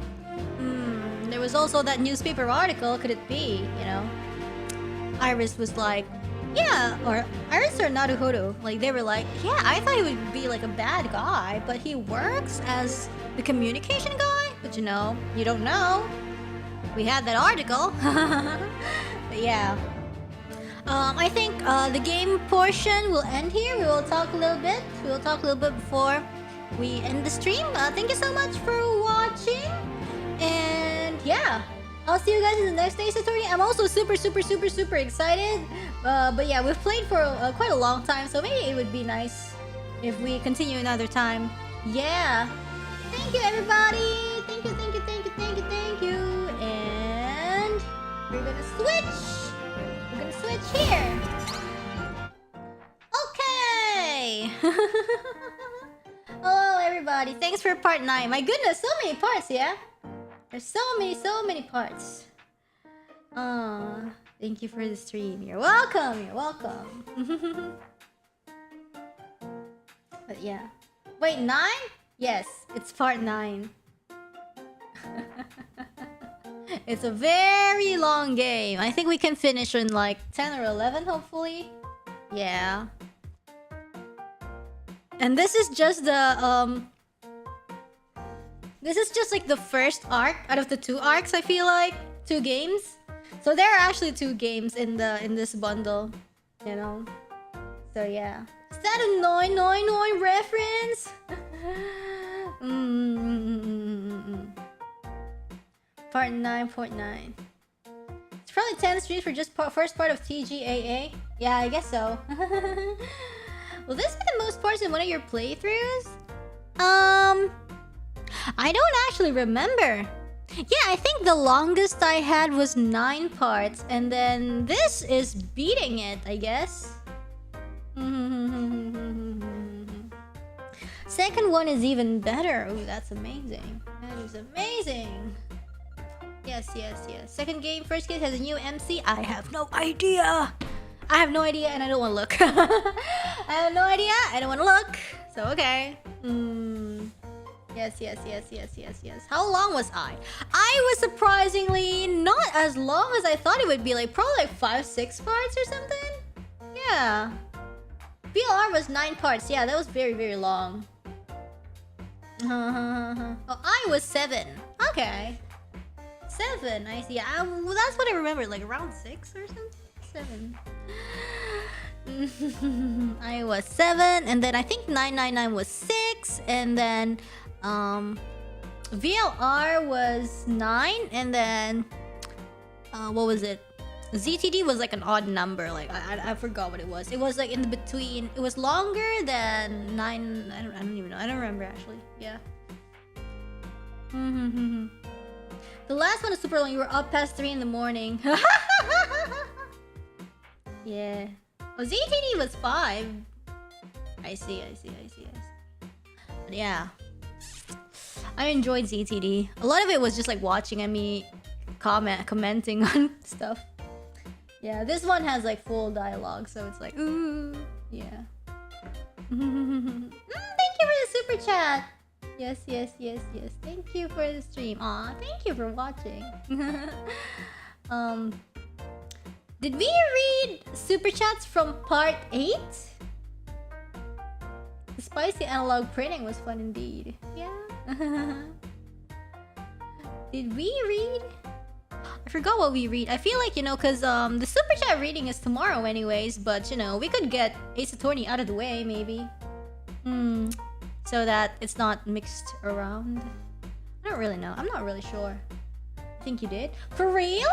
There was also that newspaper article. Could it be, you know? Iris was like, yeah, or Iris or Naruhodo, like, they were like, yeah, I thought he would be like a bad guy, but he works as the communication guy? But you know, you don't know. We had that article. But yeah. I think the game portion will end here. We will talk a little bit. We will talk a little bit before we end the stream. Thank you so much for watching. And yeah, I'll see you guys in the next day's tutorial. I'm also super excited. But yeah, we've played for quite a long time, so maybe it would be nice if we continue another time. Yeah. Thank you, everybody. Thank you. And we're gonna switch. We're gonna switch here. Okay. Hello, everybody. Thanks for part 9. My goodness, so many parts, yeah? There's so many parts. Thank you for the stream. You're welcome. You're welcome. But yeah. Wait, 9? Yes, it's part 9. It's a very long game. I think we can finish in like 10 or 11, hopefully. Yeah. And this is just the this is just like the first arc out of the 2 arcs, I feel like. 2 games. So there are actually 2 games in this bundle, you know. So yeah. Is that a 999 reference? Part 9.9. It's probably 10 streams for just first part of TGAA. Yeah, I guess so. Will this be the most parts in one of your playthroughs? I don't actually remember. Yeah, I think the longest I had was 9 parts, and then this is beating it, I guess. Second one is even better. Ooh, that's amazing. That is amazing. Yes, yes, yes. Second game, first game has a new MC. I have no idea. I have no idea, and I don't want to look. I have no idea. I don't want to look. So okay. Yes, yes, yes, yes, yes, yes. How long was I? I was surprisingly not as long as I thought it would be. Like probably like 5-6 parts or something. Yeah. BLR was 9 parts. Yeah, that was very, very long. Oh, I was 7. Okay. 7, I see. Well, that's what I remember. Like around 6 or something. 7. I was 7, and then I think 999 was 6, and then VLR was 9, and then what was it? ZTD was like an odd number. Like I forgot what it was. It was like in the between. It was longer than 9. I don't even know. I don't remember actually. Yeah. The last one is super long. You were up past 3 in the morning. Yeah. Oh, ZTD was 5. I see. But yeah. I enjoyed ZTD. A lot of it was just like watching and me commenting on stuff. Yeah, this one has like full dialogue, so it's like, ooh, yeah. Thank you for the super chat. Yes. Thank you for the stream. Aw, thank you for watching. Did we read super chats from part 8? The spicy analog printing was fun indeed. Yeah. Did we read? I forgot what we read. I feel like, you know, because the super chat reading is tomorrow anyways, but you know, we could get Ace Attorney out of the way maybe. So that it's not mixed around. I don't really know. I'm not really sure. I think you did. For real?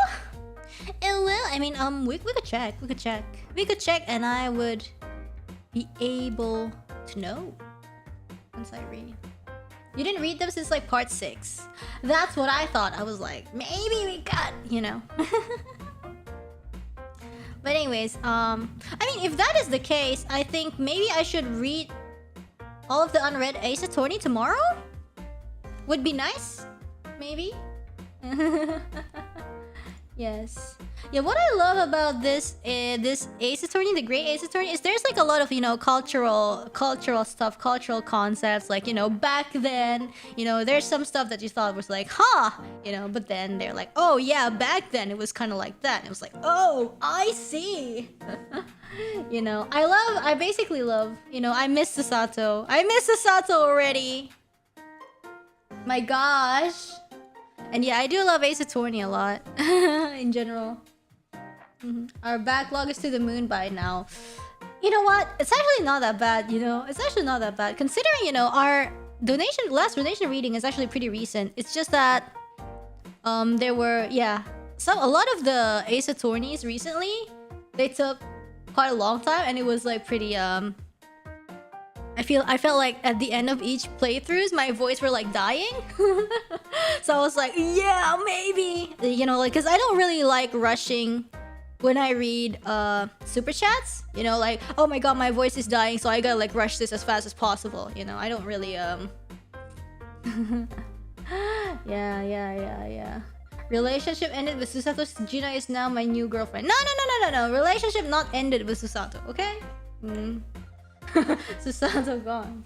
It will. I mean, we could check. We could check, and I would be able to know once I read. You didn't read them since like part 6. That's what I thought. I was like, maybe we got, you know. But anyways, I mean, if that is the case, I think maybe I should read all of the unread Ace Attorney tomorrow. Would be nice, maybe. Yes. Yeah, what I love about this this Ace Attorney, the Great Ace Attorney, is there's like a lot of, you know, cultural stuff, cultural concepts. Like, you know, back then, you know, there's some stuff that you thought was like, huh, you know, but then they're like, oh yeah, back then it was kind of like that. And it was like, oh, I see. You know, I basically love, you know, I miss Sasato. I miss Sasato already. My gosh. And yeah, I do love Ace Attorney a lot. In general. Our backlog is to the moon by now. You know what? It's actually not that bad, you know? It's actually not that bad. Considering, you know, our last donation reading is actually pretty recent. It's just that there were, yeah, a lot of the Ace Attorneys recently, they took quite a long time, and it was like pretty I felt like at the end of each playthroughs, my voice were like dying. So I was like, yeah, maybe. You know, like, because I don't really like rushing when I read super chats. You know, like, oh my god, my voice is dying, so I gotta like rush this as fast as possible. You know, I don't really yeah. Relationship ended with Susato. Gina is now my new girlfriend. No. Relationship not ended with Susato, okay? Susato gone.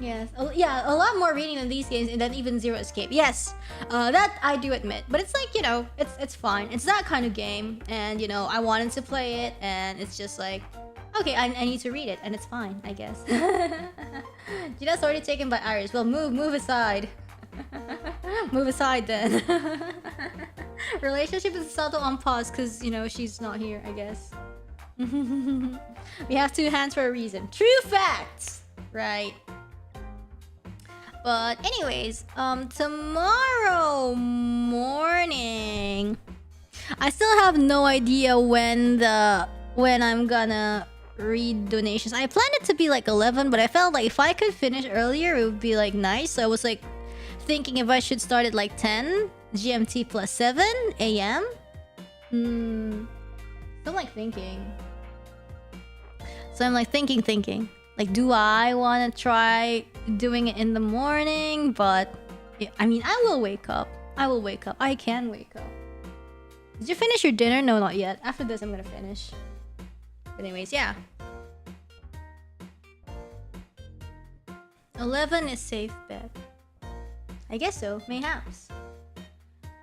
Yes. Yeah, a lot more reading in these games and then even Zero Escape. Yes. That I do admit. But it's like, you know, it's fine. It's that kind of game. And, you know, I wanted to play it and it's just like, okay, I need to read it and it's fine, I guess. Gina's already taken by Iris. Well, move aside. Move aside then. Relationship with Sato on pause because, you know, she's not here, I guess. We have two hands for a reason. True facts! Right. But anyways, tomorrow morning, I still have no idea when I'm gonna read donations. I planned it to be like 11, but I felt like if I could finish earlier, it would be like nice. So I was like thinking if I should start at like 10 GMT plus 7 AM. So I'm like thinking. So I'm like thinking. Like, do I want to try doing it in the morning? But I mean, I will wake up. I can wake up. Did you finish your dinner? No, not yet. After this, I'm gonna finish. But anyways, yeah. 11 is safe bet. I guess so. Mayhaps.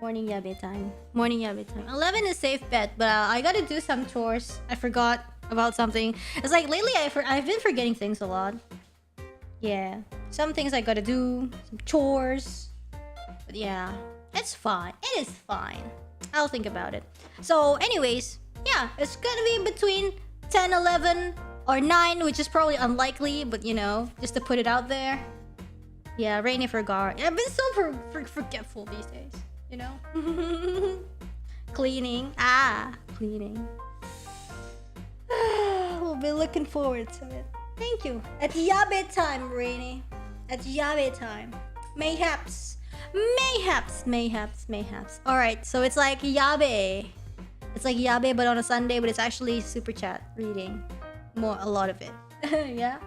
Morning yabe time. 11 is safe bet, but I gotta do some chores. I forgot about something. It's like lately I've been forgetting things a lot. Yeah. Some things I gotta do. Some chores. But yeah. It's fine. It is fine. I'll think about it. So anyways, yeah. It's gonna be between 10, 11, or 9, which is probably unlikely, but you know, just to put it out there. Yeah, Reine forgot. I've been so forgetful these days, you know? Cleaning. Cleaning. We'll be looking forward to it. Thank you. At yabe time, Reine. At yabe time. Mayhaps. Alright, so it's like yabe. It's like yabe but on a Sunday, but it's actually super chat reading. A lot of it. Yeah?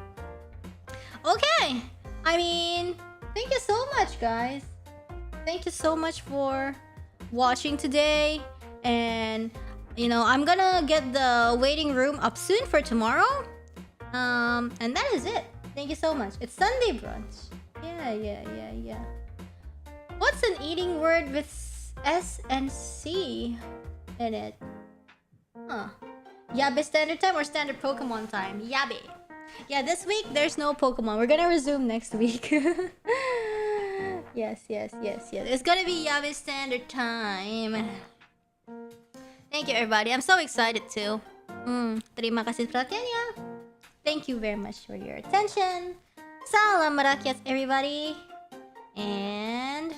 Okay. I mean, thank you so much, guys. Thank you so much for watching today. And, you know, I'm gonna get the waiting room up soon for tomorrow. And that is it. Thank you so much. It's Sunday brunch. Yeah. What's an eating word with S and C in it? Huh. Yabe standard time or standard Pokemon time? Yabe. Yeah, this week there's no Pokemon. We're gonna resume next week. Yes. It's gonna be Yabe standard time. Thank you, everybody. I'm so excited too. Terima kasih perhatiannya. Thank you very much for your attention. Salam merakyat, everybody. And